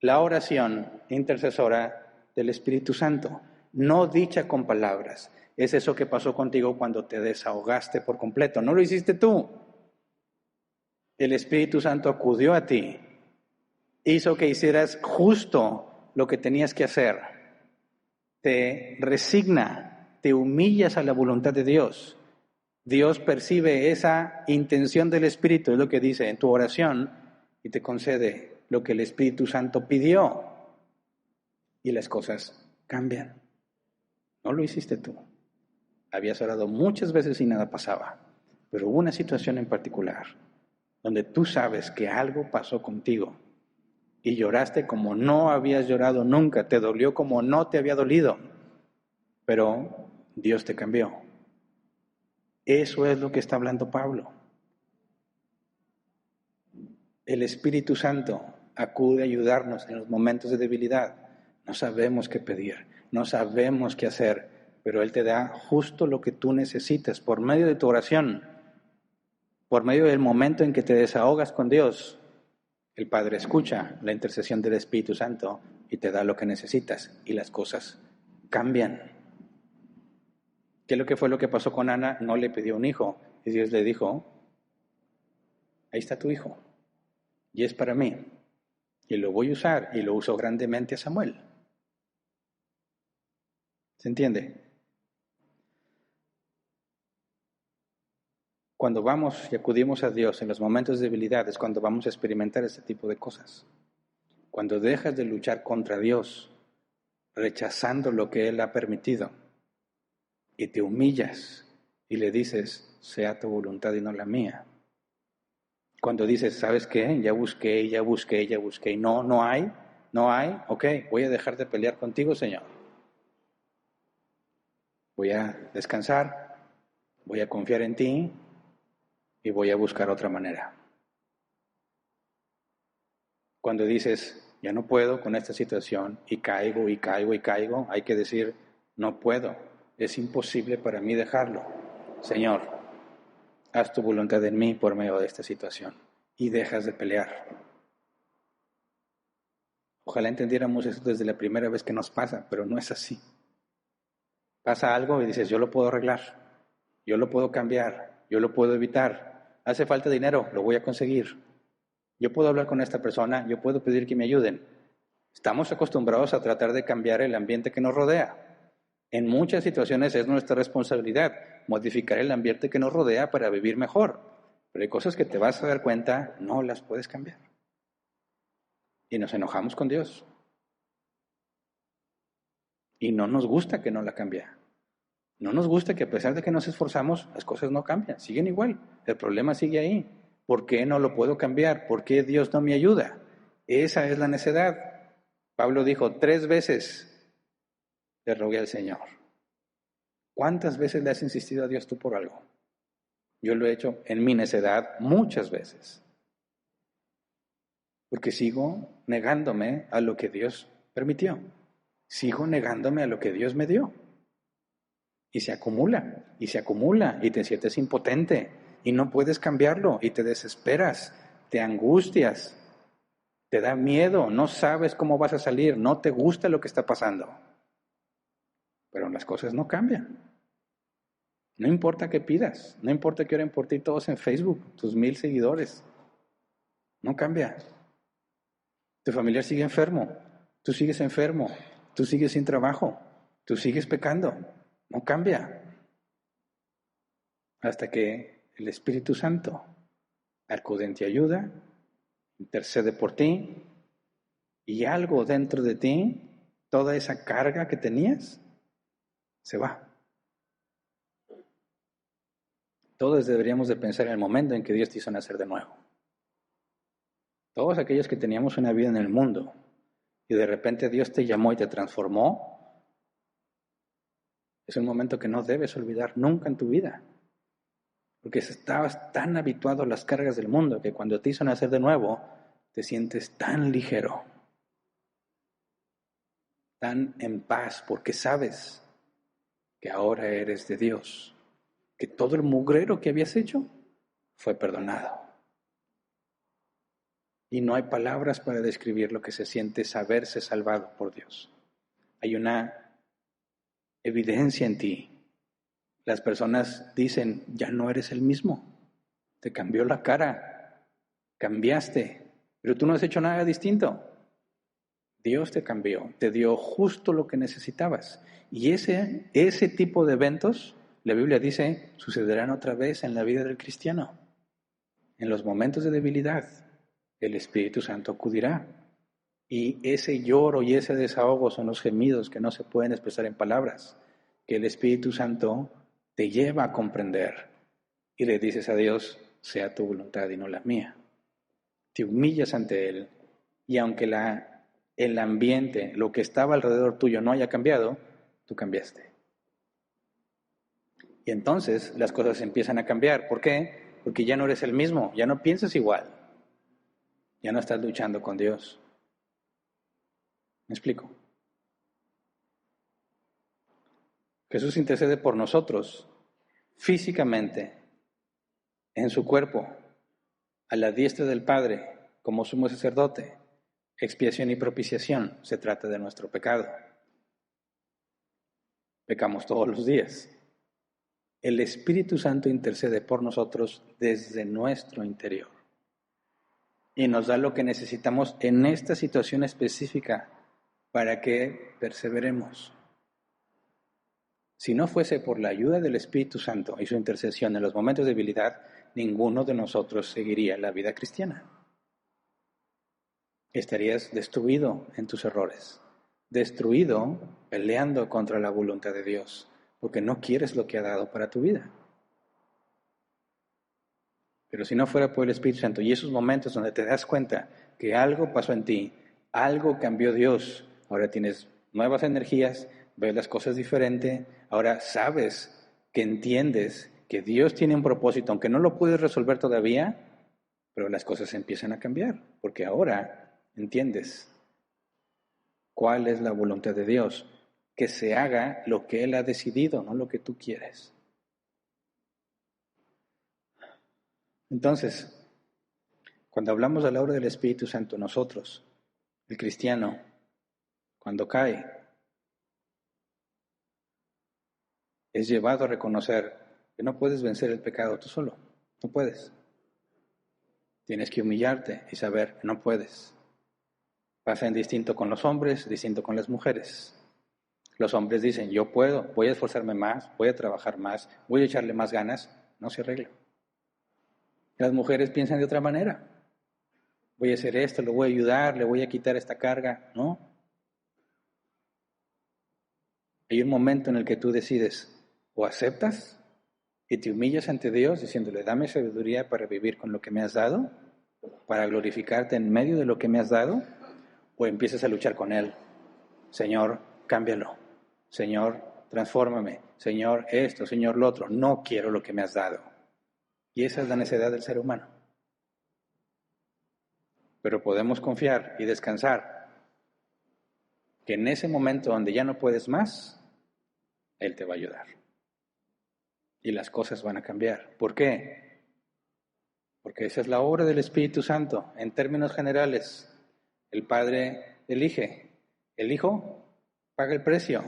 la oración intercesora del Espíritu Santo, no dicha con palabras. Es eso que pasó contigo cuando te desahogaste por completo. No lo hiciste tú. El Espíritu Santo acudió a ti, hizo que hicieras justo lo que tenías que hacer. Te resigna, te humillas a la voluntad de Dios. Dios percibe esa intención del Espíritu, es lo que dice en tu oración, y te concede lo que el Espíritu Santo pidió. Y las cosas cambian. No lo hiciste tú. Habías orado muchas veces y nada pasaba. Pero hubo una situación en particular donde tú sabes que algo pasó contigo y lloraste como no habías llorado nunca, te dolió como no te había dolido, pero Dios te cambió. Eso es lo que está hablando Pablo. El Espíritu Santo acude a ayudarnos en los momentos de debilidad. No sabemos qué pedir, no sabemos qué hacer, pero Él te da justo lo que tú necesitas por medio de tu oración, por medio del momento en que te desahogas con Dios. El Padre escucha la intercesión del Espíritu Santo y te da lo que necesitas y las cosas cambian. ¿Qué es lo que fue lo que pasó con Ana? No le pidió un hijo y Dios le dijo, ahí está tu hijo y es para mí y lo voy a usar, y lo usó grandemente a Samuel. ¿Se entiende? Cuando vamos y acudimos a Dios en los momentos de debilidad es cuando vamos a experimentar este tipo de cosas. Cuando dejas de luchar contra Dios, rechazando lo que Él ha permitido, y te humillas y le dices, sea tu voluntad y no la mía. Cuando dices, ¿sabes qué? Ya busqué, y no hay, ok, voy a dejar de pelear contigo, Señor. Voy a descansar, voy a confiar en ti y voy a buscar otra manera. Cuando dices, ya no puedo con esta situación y caigo, hay que decir, no puedo, es imposible para mí dejarlo. Señor, haz tu voluntad en mí por medio de esta situación y dejas de pelear. Ojalá entendiéramos eso desde la primera vez que nos pasa, pero no es así. Pasa algo y dices, yo lo puedo arreglar, yo lo puedo cambiar, yo lo puedo evitar. Hace falta dinero, lo voy a conseguir. Yo puedo hablar con esta persona, yo puedo pedir que me ayuden. Estamos acostumbrados a tratar de cambiar el ambiente que nos rodea. En muchas situaciones es nuestra responsabilidad modificar el ambiente que nos rodea para vivir mejor. Pero hay cosas que te vas a dar cuenta, no las puedes cambiar. Y nos enojamos con Dios. Y no nos gusta que no la cambie. No nos gusta que a pesar de que nos esforzamos, las cosas no cambian, siguen igual. El problema sigue ahí. ¿Por qué no lo puedo cambiar? ¿Por qué Dios no me ayuda? Esa es la necedad. Pablo dijo 3 veces, le rogué al Señor. ¿Cuántas veces le has insistido a Dios tú por algo? Yo lo he hecho en mi necedad muchas veces. Porque sigo negándome a lo que Dios permitió. Sigo negándome a lo que Dios me dio. Y se acumula, y se acumula, y te sientes impotente, y no puedes cambiarlo, y te desesperas, te angustias, te da miedo, no sabes cómo vas a salir, no te gusta lo que está pasando. Pero las cosas no cambian. No importa qué pidas, no importa que oren por ti todos en Facebook, tus 1000 seguidores. No cambia. Tu familiar sigue enfermo, tú sigues enfermo, tú sigues sin trabajo, tú sigues pecando. No cambia. Hasta que el Espíritu Santo acude en ti ayuda, intercede por ti, y algo dentro de ti, toda esa carga que tenías, se va. Todos deberíamos de pensar en el momento en que Dios te hizo nacer de nuevo. Todos aquellos que teníamos una vida en el mundo y de repente Dios te llamó y te transformó, es un momento que no debes olvidar nunca en tu vida. Porque estabas tan habituado a las cargas del mundo que cuando te hizo nacer de nuevo, te sientes tan ligero, tan en paz, porque sabes que ahora eres de Dios, que todo el mugrero que habías hecho fue perdonado. Y no hay palabras para describir lo que se siente saberse salvado por Dios. Hay una evidencia en ti. Las personas dicen, ya no eres el mismo, te cambió la cara, cambiaste, pero tú no has hecho nada distinto. Dios te cambió, te dio justo lo que necesitabas. Y ese tipo de eventos, la Biblia dice, sucederán otra vez en la vida del cristiano. En los momentos de debilidad, el Espíritu Santo acudirá. Y ese lloro y ese desahogo son los gemidos que no se pueden expresar en palabras, que el Espíritu Santo te lleva a comprender. Y le dices a Dios, sea tu voluntad y no la mía. Te humillas ante Él, y aunque el ambiente, lo que estaba alrededor tuyo no haya cambiado, tú cambiaste. Y entonces las cosas empiezan a cambiar. ¿Por qué? Porque ya no eres el mismo, ya no piensas igual, ya no estás luchando con Dios. ¿Me explico? Jesús intercede por nosotros físicamente, en su cuerpo, a la diestra del Padre, como sumo sacerdote. Expiación y propiciación, se trata de nuestro pecado. Pecamos todos los días. El Espíritu Santo intercede por nosotros desde nuestro interior y nos da lo que necesitamos en esta situación específica para que perseveremos. Si no fuese por la ayuda del Espíritu Santo y su intercesión en los momentos de debilidad, ninguno de nosotros seguiría la vida cristiana. Estarías destruido en tus errores, destruido peleando contra la voluntad de Dios, porque no quieres lo que ha dado para tu vida. Pero si no fuera por el Espíritu Santo y esos momentos donde te das cuenta que algo pasó en ti, algo cambió Dios, ahora tienes nuevas energías, ves las cosas diferente, ahora sabes que entiendes que Dios tiene un propósito, aunque no lo puedes resolver todavía, pero las cosas empiezan a cambiar, porque ahora entiendes cuál es la voluntad de Dios, que se haga lo que Él ha decidido, no lo que tú quieres. Entonces, cuando hablamos de la obra del Espíritu Santo, nosotros, el cristiano, cuando cae, es llevado a reconocer que no puedes vencer el pecado tú solo, no puedes. Tienes que humillarte y saber que no puedes. Pasa en distinto con los hombres, distinto con las mujeres. Los hombres dicen, yo puedo, voy a esforzarme más, voy a trabajar más, voy a echarle más ganas, no se arregla. Las mujeres piensan de otra manera. Voy a hacer esto, lo voy a ayudar, le voy a quitar esta carga. No. Hay un momento en el que tú decides, o aceptas y te humillas ante Dios diciéndole, dame sabiduría para vivir con lo que me has dado, para glorificarte en medio de lo que me has dado, o empiezas a luchar con Él. Señor, cámbialo. Señor, transfórmame. Señor, esto, Señor, lo otro. No quiero lo que me has dado. Y esa es la necesidad del ser humano. Pero podemos confiar y descansar que en ese momento donde ya no puedes más, Él te va a ayudar. Y las cosas van a cambiar. ¿Por qué? Porque esa es la obra del Espíritu Santo. En términos generales, el Padre elige, el Hijo paga el precio,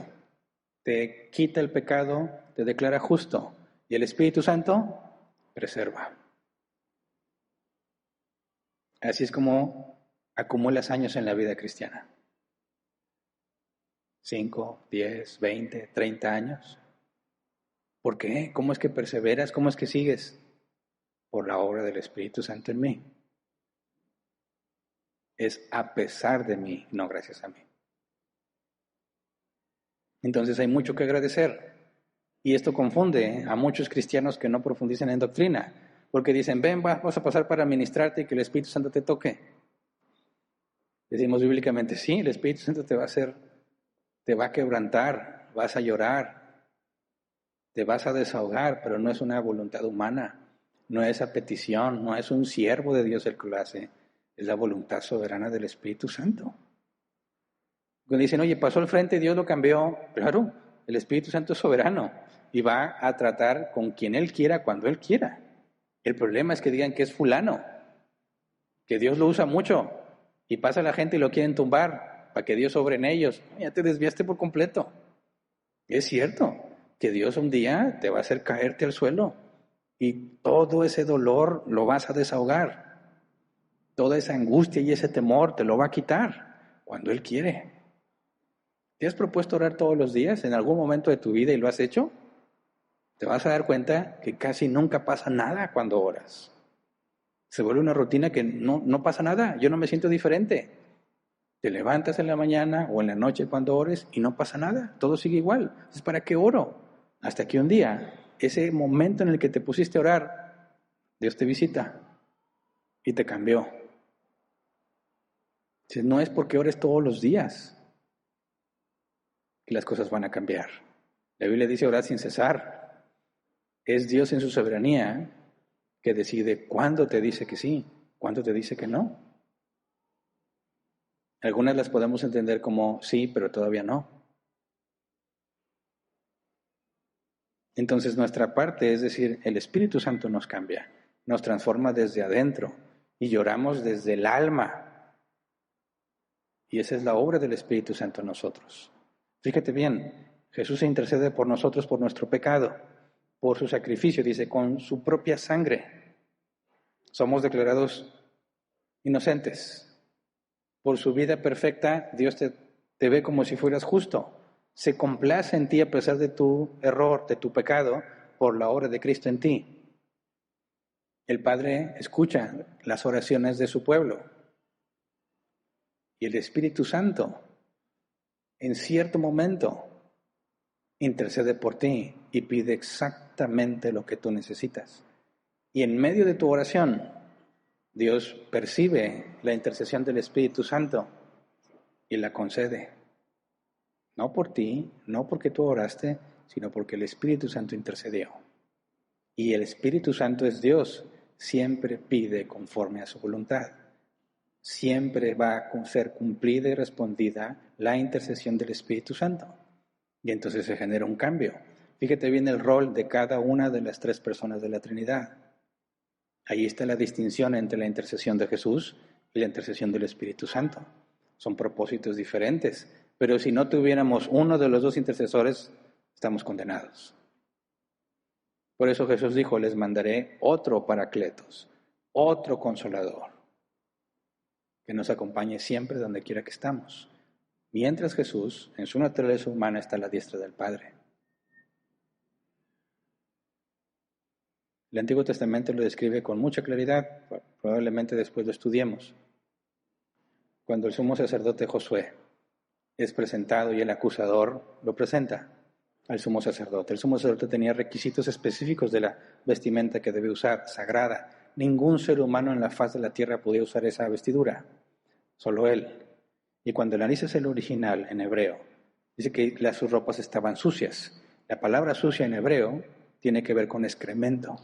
te quita el pecado, te declara justo, y el Espíritu Santo preserva. Así es como acumulas años en la vida cristiana. 5, 10, 20, 30 años. ¿Por qué? ¿Cómo es que perseveras? ¿Cómo es que sigues? Por la obra del Espíritu Santo en mí. Es a pesar de mí, no gracias a mí. Entonces hay mucho que agradecer. Y esto confunde a muchos cristianos que no profundizan en doctrina, porque dicen, ven, vas a pasar para ministrarte y que el Espíritu Santo te toque. Decimos bíblicamente, sí, el Espíritu Santo te va a hacer, te va a quebrantar, vas a llorar, te vas a desahogar, pero no es una voluntad humana, no es a petición, no es un siervo de Dios el que lo hace, es la voluntad soberana del Espíritu Santo. Cuando dicen, oye, pasó al frente y Dios lo cambió, claro, el Espíritu Santo es soberano y va a tratar con quien Él quiera, cuando Él quiera. El problema es que digan que es fulano, que Dios lo usa mucho y pasa la gente y lo quieren tumbar para que Dios obre en ellos. Ya te desviaste por completo. Es cierto que Dios un día te va a hacer caerte al suelo y todo ese dolor lo vas a desahogar. Toda esa angustia y ese temor te lo va a quitar cuando Él quiere. ¿Te has propuesto orar todos los días en algún momento de tu vida y lo has hecho? Te vas a dar cuenta que casi nunca pasa nada cuando oras. Se vuelve una rutina que no pasa nada, yo no me siento diferente. Te levantas en la mañana o en la noche cuando ores y no pasa nada, todo sigue igual. Entonces, ¿para qué oro? Hasta que un día, ese momento en el que te pusiste a orar, Dios te visita y te cambió. Entonces, no es porque ores todos los días que las cosas van a cambiar. La Biblia dice orar sin cesar. Es Dios en su soberanía que decide cuándo te dice que sí, cuándo te dice que no. Algunas las podemos entender como sí, pero todavía no. Entonces nuestra parte, es decir, el Espíritu Santo nos cambia, nos transforma desde adentro y lloramos desde el alma. Y esa es la obra del Espíritu Santo en nosotros. Fíjate bien, Jesús se intercede por nosotros por nuestro pecado, por su sacrificio, dice, con su propia sangre. Somos declarados inocentes. Por su vida perfecta, Dios te ve como si fueras justo. Se complace en ti a pesar de tu error, de tu pecado, por la obra de Cristo en ti. El Padre escucha las oraciones de su pueblo. Y el Espíritu Santo, en cierto momento, intercede por ti y pide exactamente lo que tú necesitas. Y en medio de tu oración, Dios percibe la intercesión del Espíritu Santo y la concede. No por ti, no porque tú oraste, sino porque el Espíritu Santo intercedió. Y el Espíritu Santo es Dios, siempre pide conforme a su voluntad. Siempre va a ser cumplida y respondida la intercesión del Espíritu Santo. Y entonces se genera un cambio. Fíjate bien el rol de cada una de las tres personas de la Trinidad. Ahí está la distinción entre la intercesión de Jesús y la intercesión del Espíritu Santo. Son propósitos diferentes, pero si no tuviéramos uno de los dos intercesores, estamos condenados. Por eso Jesús dijo, les mandaré otro Paracletos, otro Consolador, que nos acompañe siempre donde quiera que estamos. Mientras Jesús, en su naturaleza humana, está a la diestra del Padre. El Antiguo Testamento lo describe con mucha claridad, probablemente después lo estudiemos. Cuando el sumo sacerdote Josué es presentado y el acusador lo presenta al sumo sacerdote. El sumo sacerdote tenía requisitos específicos de la vestimenta que debe usar, sagrada. Ningún ser humano en la faz de la tierra podía usar esa vestidura, solo él. Y cuando analizas el original en hebreo, dice que sus ropas estaban sucias. La palabra sucia en hebreo tiene que ver con excremento.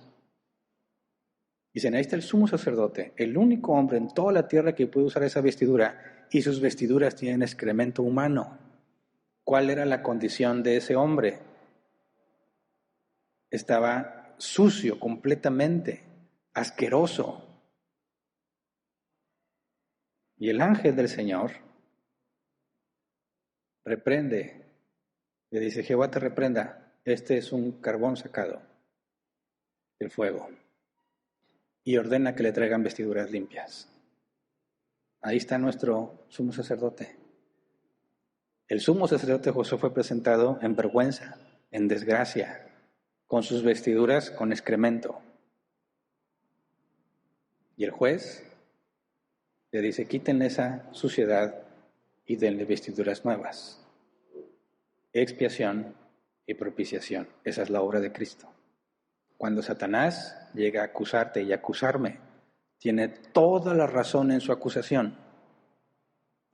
Dicen, ahí está el sumo sacerdote, el único hombre en toda la tierra que puede usar esa vestidura, y sus vestiduras tienen excremento humano. ¿Cuál era la condición de ese hombre? Estaba sucio completamente, asqueroso. Y el ángel del Señor reprende, le dice, Jehová te reprenda, este es un carbón sacado del fuego. Y ordena que le traigan vestiduras limpias. Ahí está nuestro sumo sacerdote. El sumo sacerdote Josué fue presentado en vergüenza, en desgracia, con sus vestiduras con excremento. Y el juez le dice, quiten esa suciedad y denle vestiduras nuevas. Expiación y propiciación. Esa es la obra de Cristo. Cuando Satanás llega a acusarte y acusarme, tiene toda la razón en su acusación.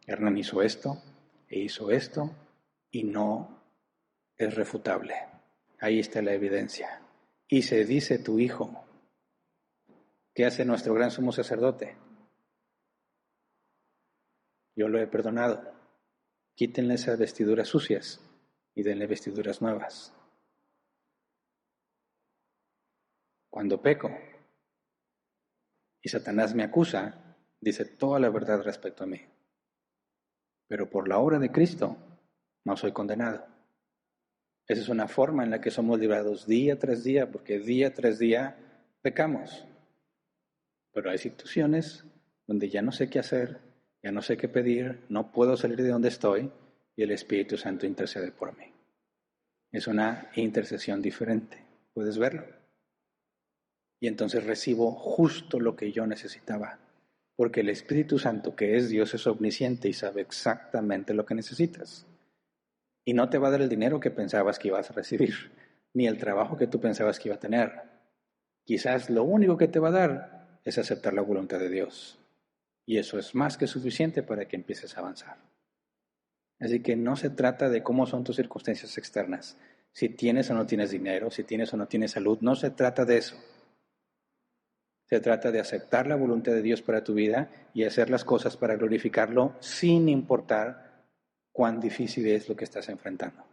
Hernán hizo esto y no es refutable. Ahí está la evidencia. Y se dice tu hijo. ¿Qué hace nuestro gran sumo sacerdote? Yo lo he perdonado. Quítenle esas vestiduras sucias y denle vestiduras nuevas. Cuando peco y Satanás me acusa, dice toda la verdad respecto a mí. Pero por la obra de Cristo no soy condenado. Esa es una forma en la que somos librados día tras día, porque día tras día pecamos. Pero hay situaciones donde ya no sé qué hacer, ya no sé qué pedir, no puedo salir de donde estoy y el Espíritu Santo intercede por mí. Es una intercesión diferente, ¿puedes verlo? Y entonces recibo justo lo que yo necesitaba, porque el Espíritu Santo, que es Dios, es omnisciente y sabe exactamente lo que necesitas. Y no te va a dar el dinero que pensabas que ibas a recibir, ni el trabajo que tú pensabas que iba a tener. Quizás lo único que te va a dar es aceptar la voluntad de Dios. Y eso es más que suficiente para que empieces a avanzar. Así que no se trata de cómo son tus circunstancias externas. Si tienes o no tienes dinero, si tienes o no tienes salud, no se trata de eso. Se trata de aceptar la voluntad de Dios para tu vida y hacer las cosas para glorificarlo sin importar cuán difícil es lo que estás enfrentando.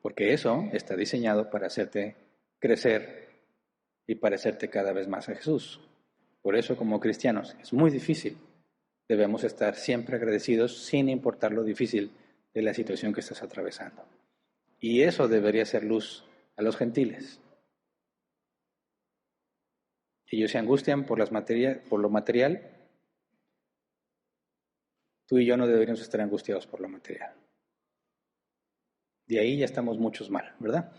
Porque eso está diseñado para hacerte crecer y parecerte cada vez más a Jesús. Por eso, como cristianos, es muy difícil. Debemos estar siempre agradecidos sin importar lo difícil de la situación que estás atravesando. Y eso debería ser luz a los gentiles. Ellos se angustian por lo material. Tú y yo no deberíamos estar angustiados por lo material. De ahí ya estamos muchos mal, ¿verdad?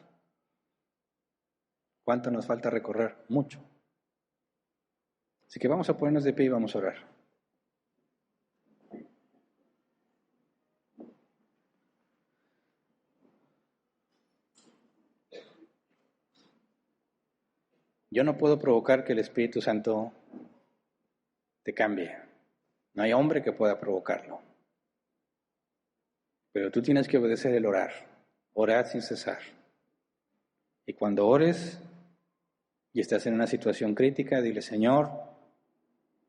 ¿Cuánto nos falta recorrer? Mucho. Así que vamos a ponernos de pie y vamos a orar. Yo no puedo provocar que el Espíritu Santo te cambie. No hay hombre que pueda provocarlo. Pero tú tienes que obedecer el orar. Orar sin cesar. Y cuando ores y estás en una situación crítica, dile, Señor,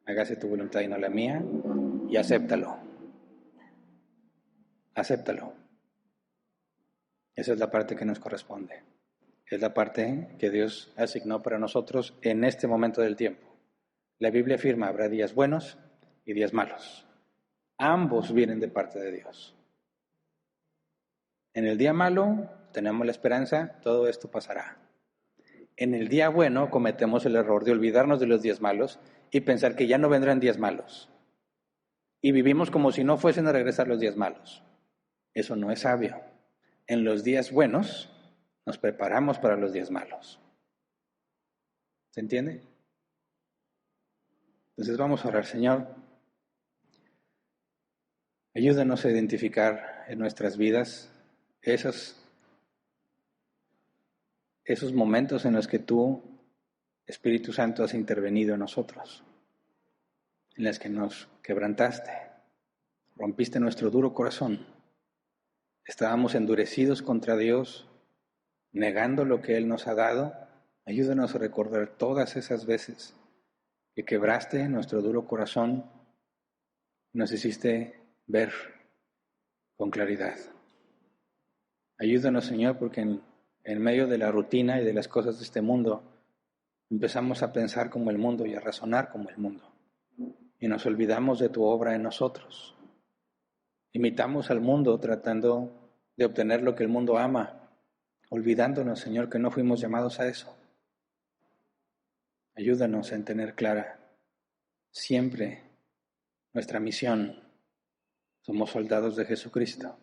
hágase tu voluntad y no la mía, y acéptalo. Acéptalo. Esa es la parte que nos corresponde. Es la parte que Dios asignó para nosotros en este momento del tiempo. La Biblia afirma, habrá días buenos y días malos. Ambos vienen de parte de Dios. En el día malo tenemos la esperanza, todo esto pasará. En el día bueno cometemos el error de olvidarnos de los días malos y pensar que ya no vendrán días malos. Y vivimos como si no fuesen a regresar los días malos. Eso no es sabio. En los días buenos nos preparamos para los días malos. ¿Se entiende? Entonces vamos a orar, Señor. Ayúdanos a identificar en nuestras vidas esos momentos en los que tú, Espíritu Santo, has intervenido en nosotros, en los que nos quebrantaste, rompiste nuestro duro corazón. Estábamos endurecidos contra Dios, negando lo que Él nos ha dado. Ayúdanos a recordar todas esas veces que quebraste nuestro duro corazón, nos hiciste ver con claridad. Ayúdanos, Señor, porque en medio de la rutina y de las cosas de este mundo, empezamos a pensar como el mundo y a razonar como el mundo. Y nos olvidamos de tu obra en nosotros. Imitamos al mundo tratando de obtener lo que el mundo ama, olvidándonos, Señor, que no fuimos llamados a eso. Ayúdanos en tener clara siempre nuestra misión. Somos soldados de Jesucristo.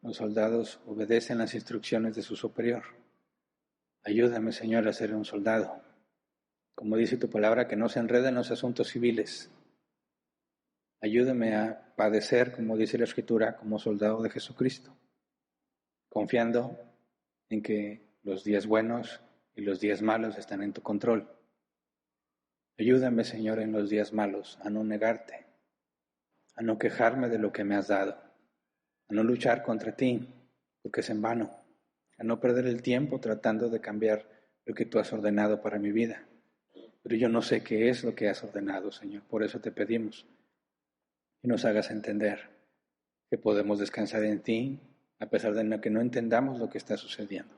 Los soldados obedecen las instrucciones de su superior. Ayúdame, Señor, a ser un soldado. Como dice tu palabra, que no se enrede en los asuntos civiles. Ayúdame a padecer, como dice la Escritura, como soldado de Jesucristo, confiando en que los días buenos y los días malos están en tu control. Ayúdame, Señor, en los días malos a no negarte, a no quejarme de lo que me has dado, a no luchar contra ti, porque es en vano, a no perder el tiempo tratando de cambiar lo que tú has ordenado para mi vida. Pero yo no sé qué es lo que has ordenado, Señor, por eso te pedimos que nos hagas entender que podemos descansar en ti a pesar de que no entendamos lo que está sucediendo.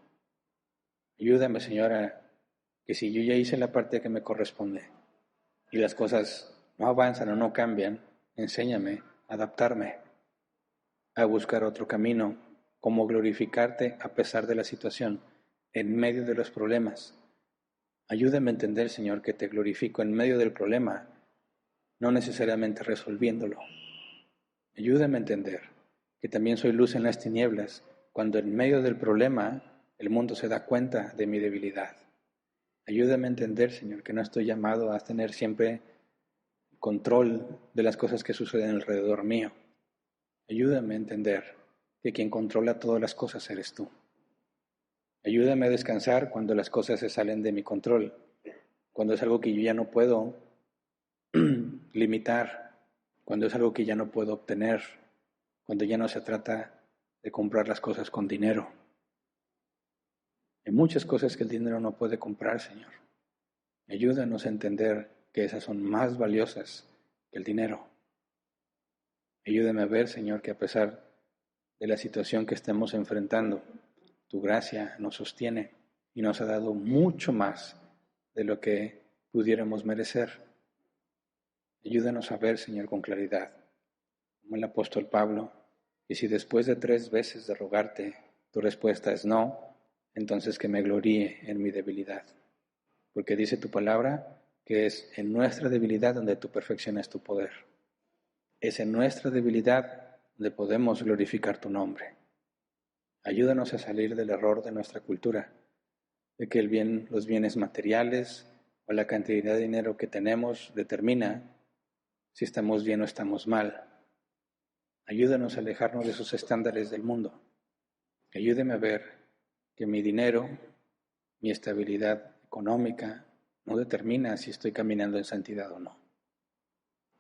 Ayúdame, Señor, a que si yo ya hice la parte que me corresponde y las cosas no avanzan o no cambian, enséñame a adaptarme, a buscar otro camino, cómo glorificarte a pesar de la situación, en medio de los problemas, Ayúdame a entender, Señor, que te glorifico en medio del problema, no necesariamente resolviéndolo. Ayúdame a entender que también soy luz en las tinieblas, cuando en medio del problema el mundo se da cuenta de mi debilidad. Ayúdame a entender, Señor, que no estoy llamado a tener siempre control de las cosas que suceden alrededor mío. Ayúdame a entender que quien controla todas las cosas eres tú. Ayúdame a descansar cuando las cosas se salen de mi control, cuando es algo que yo ya no puedo limitar, cuando es algo que ya no puedo obtener, cuando ya no se trata de comprar las cosas con dinero. Hay muchas cosas que el dinero no puede comprar, Señor. Ayúdanos a entender que esas son más valiosas que el dinero. Ayúdame a ver, Señor, que a pesar de la situación que estemos enfrentando, tu gracia nos sostiene y nos ha dado mucho más de lo que pudiéramos merecer. Ayúdanos a ver, Señor, con claridad, como el apóstol Pablo, y si después de 3 veces de rogarte tu respuesta es no, entonces que me gloríe en mi debilidad. Porque dice tu palabra que es en nuestra debilidad donde tú perfeccionas tu poder. Es en nuestra debilidad donde podemos glorificar tu nombre. Ayúdanos a salir del error de nuestra cultura, de que los bienes materiales o la cantidad de dinero que tenemos determina si estamos bien o estamos mal. Ayúdanos a alejarnos de esos estándares del mundo. Ayúdeme a ver que mi dinero, mi estabilidad económica, no determina si estoy caminando en santidad o no.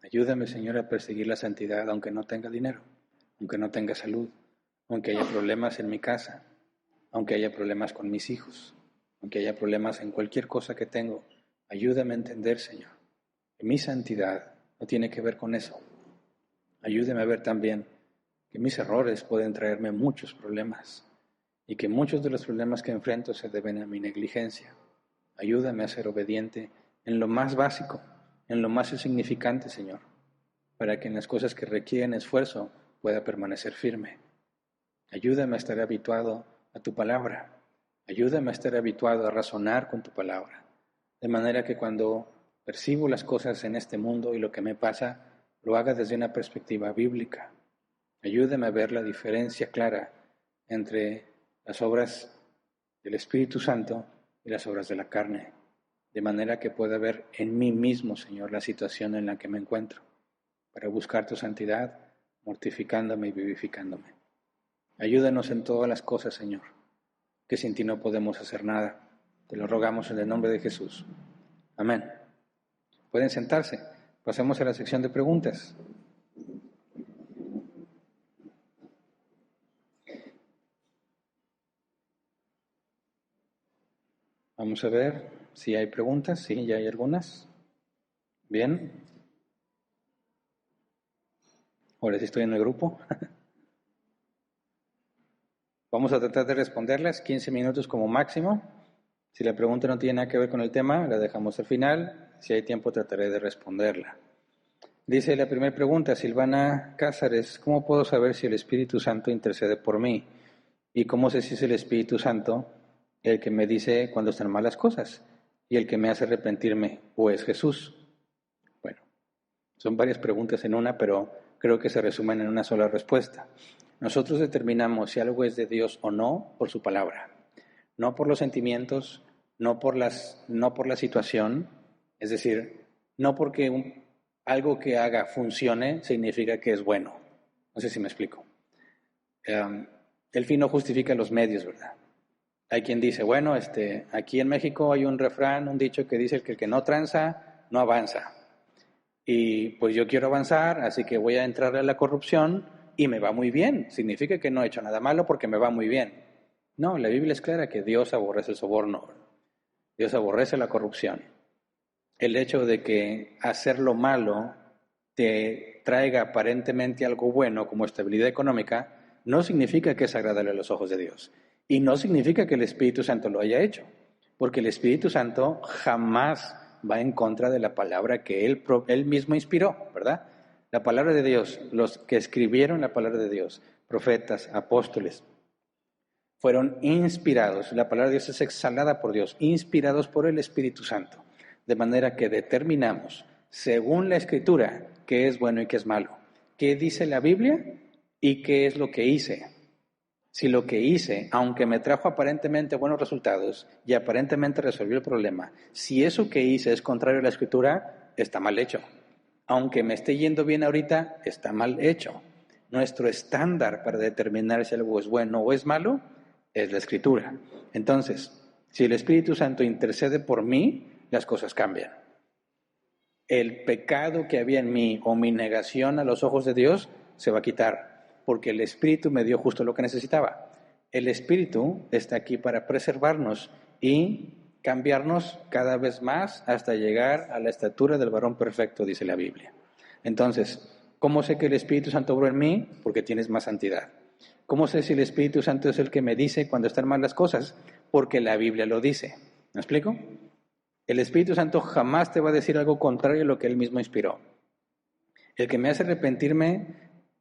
Ayúdame, Señor, a perseguir la santidad aunque no tenga dinero, aunque no tenga salud, aunque haya problemas en mi casa, aunque haya problemas con mis hijos, aunque haya problemas en cualquier cosa que tengo. Ayúdame a entender, Señor, que mi santidad no tiene que ver con eso. Ayúdame a ver también que mis errores pueden traerme muchos problemas y que muchos de los problemas que enfrento se deben a mi negligencia. Ayúdame a ser obediente en lo más básico, en lo más insignificante, Señor, para que en las cosas que requieren esfuerzo pueda permanecer firme. Ayúdame a estar habituado a tu palabra. Ayúdame a estar habituado a razonar con tu palabra, de manera que cuando percibo las cosas en este mundo y lo que me pasa, lo haga desde una perspectiva bíblica. Ayúdame a ver la diferencia clara entre las obras del Espíritu Santo y las obras de la carne, de manera que pueda ver en mí mismo, Señor, la situación en la que me encuentro, para buscar tu santidad, mortificándome y vivificándome. Ayúdanos en todas las cosas, Señor, que sin ti no podemos hacer nada. Te lo rogamos en el nombre de Jesús. Amén. Pueden sentarse. Pasemos a la sección de preguntas. Vamos a ver si hay preguntas. Sí, ya hay algunas. Bien. Ahora sí estoy en el grupo. Vamos a tratar de responderlas 15 minutos como máximo. Si la pregunta no tiene nada que ver con el tema, la dejamos al final. Si hay tiempo, trataré de responderla. Dice la primera pregunta, Silvana Cázares, ¿cómo puedo saber si el Espíritu Santo intercede por mí? ¿Y cómo sé si es el Espíritu Santo el que me dice cuando están malas cosas y el que me hace arrepentirme, o es Jesús? Bueno, son varias preguntas en una, pero creo que se resumen en una sola respuesta. Nosotros determinamos si algo es de Dios o no por su palabra, no por los sentimientos, no por la situación, es decir, no porque algo que haga funcione significa que es bueno. No sé si me explico. El fin no justifica los medios, ¿verdad? Hay quien dice, bueno, aquí en México hay un refrán, un dicho que dice que el que no tranza, no avanza. Y pues yo quiero avanzar, así que voy a entrar a la corrupción y me va muy bien. Significa que no he hecho nada malo porque me va muy bien. No, la Biblia es clara que Dios aborrece el soborno. Dios aborrece la corrupción. El hecho de que hacer lo malo te traiga aparentemente algo bueno como estabilidad económica, no significa que es agradable a los ojos de Dios. Y no significa que el Espíritu Santo lo haya hecho, porque el Espíritu Santo jamás va en contra de la palabra que él mismo inspiró, ¿verdad? La palabra de Dios, los que escribieron la palabra de Dios, profetas, apóstoles, fueron inspirados. La palabra de Dios es exhalada por Dios, inspirados por el Espíritu Santo. De manera que determinamos, según la Escritura, qué es bueno y qué es malo. ¿Qué dice la Biblia y qué es lo que hice? Si lo que hice, aunque me trajo aparentemente buenos resultados y aparentemente resolvió el problema, si eso que hice es contrario a la Escritura, está mal hecho. Aunque me esté yendo bien ahorita, está mal hecho. Nuestro estándar para determinar si algo es bueno o es malo es la Escritura. Entonces, si el Espíritu Santo intercede por mí, las cosas cambian. El pecado que había en mí o mi negación a los ojos de Dios se va a quitar, porque el Espíritu me dio justo lo que necesitaba. El Espíritu está aquí para preservarnos y cambiarnos cada vez más hasta llegar a la estatura del varón perfecto, dice la Biblia. Entonces, ¿cómo sé que el Espíritu Santo obró en mí? Porque tienes más santidad. ¿Cómo sé si el Espíritu Santo es el que me dice cuando están mal las cosas? Porque la Biblia lo dice. ¿Me explico? El Espíritu Santo jamás te va a decir algo contrario a lo que Él mismo inspiró. El que me hace arrepentirme,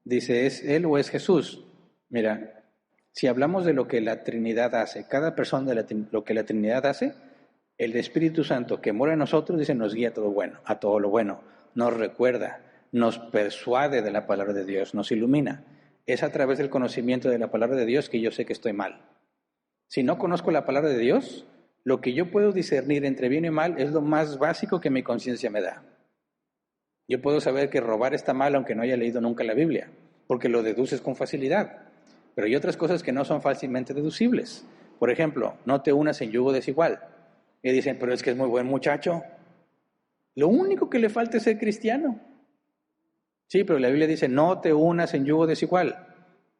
dice, ¿es Él o es Jesús? Mira, si hablamos de lo que la Trinidad hace, cada persona de lo que la Trinidad hace, el Espíritu Santo que mora en nosotros, dice, nos guía a todo bueno, a todo lo bueno, nos recuerda, nos persuade de la palabra de Dios, nos ilumina. Es a través del conocimiento de la palabra de Dios que yo sé que estoy mal. Si no conozco la palabra de Dios, lo que yo puedo discernir entre bien y mal es lo más básico que mi conciencia me da. Yo puedo saber que robar está mal aunque no haya leído nunca la Biblia, porque lo deduces con facilidad. Pero hay otras cosas que no son fácilmente deducibles. Por ejemplo, no te unas en yugo desigual. Y dicen, pero es que es muy buen muchacho. Lo único que le falta es ser cristiano. Sí, pero la Biblia dice, no te unas en yugo desigual.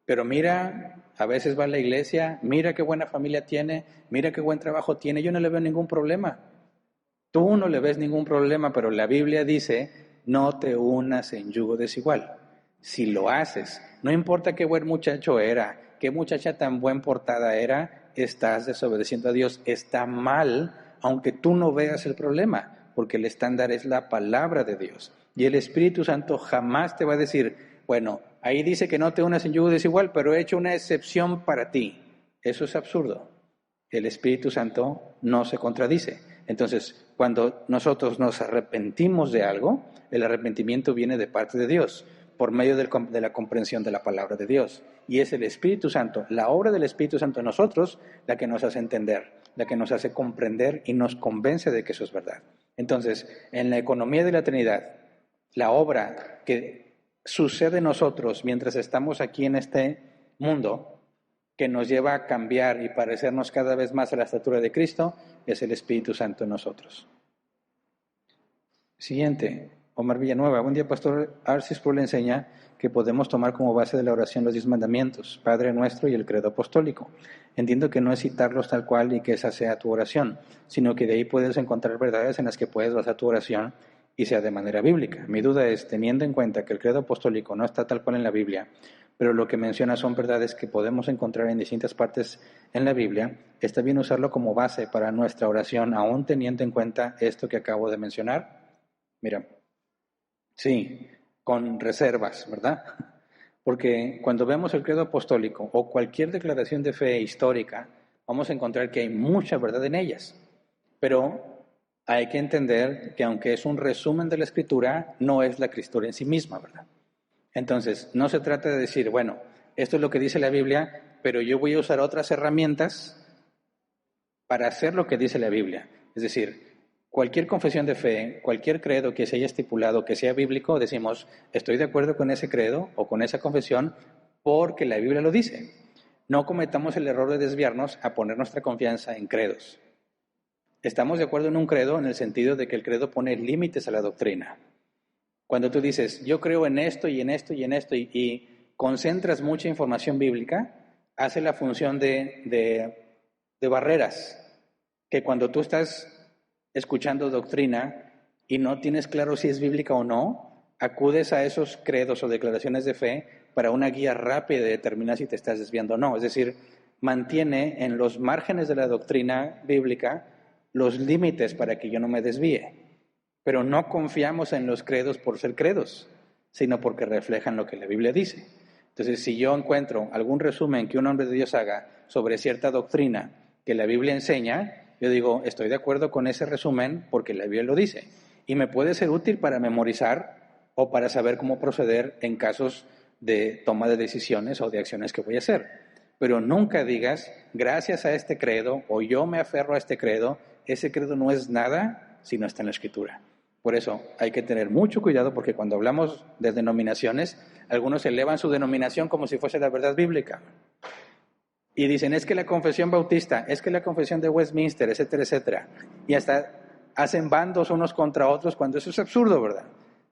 Pero mira, a veces va a la iglesia, mira qué buena familia tiene, mira qué buen trabajo tiene, yo no le veo ningún problema. Tú no le ves ningún problema, pero la Biblia dice, no te unas en yugo desigual. Si lo haces, no importa qué buen muchacho era, qué muchacha tan buen portada era, estás desobedeciendo a Dios. Está mal, aunque tú no veas el problema, porque el estándar es la palabra de Dios. Y el Espíritu Santo jamás te va a decir, bueno, ahí dice que no te unas en yugo desigual, pero he hecho una excepción para ti. Eso es absurdo. El Espíritu Santo no se contradice. Entonces, cuando nosotros nos arrepentimos de algo, el arrepentimiento viene de parte de Dios, por medio de la comprensión de la palabra de Dios. Y es el Espíritu Santo, la obra del Espíritu Santo en nosotros, la que nos hace entender, la que nos hace comprender y nos convence de que eso es verdad. Entonces, en la economía de la Trinidad, la obra que sucede en nosotros mientras estamos aquí en este mundo, que nos lleva a cambiar y parecernos cada vez más a la estatura de Cristo, es el Espíritu Santo en nosotros. Siguiente, Omar Villanueva. Buen día, Pastor. Arcis Pro le enseña que podemos tomar como base de la oración los 10 mandamientos, Padre Nuestro y el Credo Apostólico. Entiendo que no es citarlos tal cual y que esa sea tu oración, sino que de ahí puedes encontrar verdades en las que puedes basar tu oración y sea de manera bíblica. Mi duda es, teniendo en cuenta que el Credo Apostólico no está tal cual en la Biblia, pero lo que menciona son verdades que podemos encontrar en distintas partes en la Biblia, ¿está bien usarlo como base para nuestra oración, aún teniendo en cuenta esto que acabo de mencionar? Mira, sí, con reservas, ¿verdad? Porque cuando vemos el credo apostólico o cualquier declaración de fe histórica, vamos a encontrar que hay mucha verdad en ellas. Pero hay que entender que aunque es un resumen de la Escritura, no es la Escritura en sí misma, ¿verdad? Entonces, no se trata de decir, bueno, esto es lo que dice la Biblia, pero yo voy a usar otras herramientas para hacer lo que dice la Biblia. Es decir, cualquier confesión de fe, cualquier credo que se haya estipulado que sea bíblico, decimos, estoy de acuerdo con ese credo o con esa confesión porque la Biblia lo dice. No cometamos el error de desviarnos a poner nuestra confianza en credos. Estamos de acuerdo en un credo en el sentido de que el credo pone límites a la doctrina. Cuando tú dices, yo creo en esto y en esto y en esto y concentras mucha información bíblica, hace la función de barreras, que cuando tú estás escuchando doctrina y no tienes claro si es bíblica o no, acudes a esos credos o declaraciones de fe para una guía rápida de determinar si te estás desviando o no. Es decir, mantiene en los márgenes de la doctrina bíblica los límites para que yo no me desvíe. Pero no confiamos en los credos por ser credos, sino porque reflejan lo que la Biblia dice. Entonces, si yo encuentro algún resumen que un hombre de Dios haga sobre cierta doctrina que la Biblia enseña, yo digo, estoy de acuerdo con ese resumen porque la Biblia lo dice. Y me puede ser útil para memorizar o para saber cómo proceder en casos de toma de decisiones o de acciones que voy a hacer. Pero nunca digas, gracias a este credo, o yo me aferro a este credo, ese credo no es nada si no está en la Escritura. Por eso hay que tener mucho cuidado porque cuando hablamos de denominaciones, algunos elevan su denominación como si fuese la verdad bíblica. Y dicen, es que la confesión bautista, es que la confesión de Westminster, etcétera, etcétera. Y hasta hacen bandos unos contra otros cuando eso es absurdo, ¿verdad?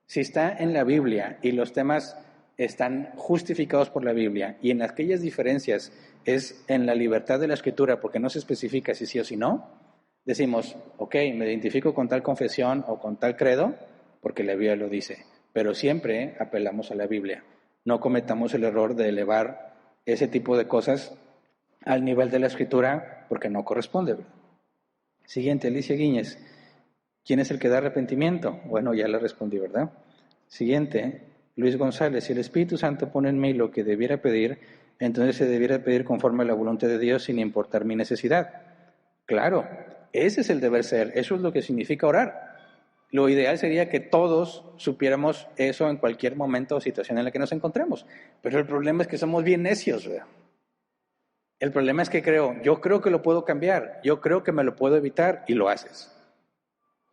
Si está en la Biblia y los temas están justificados por la Biblia y en aquellas diferencias es en la libertad de la Escritura porque no se especifica si sí o si no, decimos, ok, me identifico con tal confesión o con tal credo porque la Biblia lo dice, pero siempre apelamos a la Biblia. No cometamos el error de elevar ese tipo de cosas al nivel de la Escritura porque no corresponde, ¿verdad? Siguiente, Alicia Guíñez. ¿Quién es el que da arrepentimiento? Bueno, ya le respondí, ¿verdad? Siguiente, Luis González. Si el Espíritu Santo pone en mí lo que debiera pedir, entonces se debiera pedir conforme a la voluntad de Dios sin importar mi necesidad. Claro, ese es el deber ser, eso es lo que significa orar. Lo ideal sería que todos supiéramos eso en cualquier momento o situación en la que nos encontremos. Pero el problema es que somos bien necios, ¿verdad? El problema es que yo creo que lo puedo cambiar, yo creo que me lo puedo evitar y lo haces.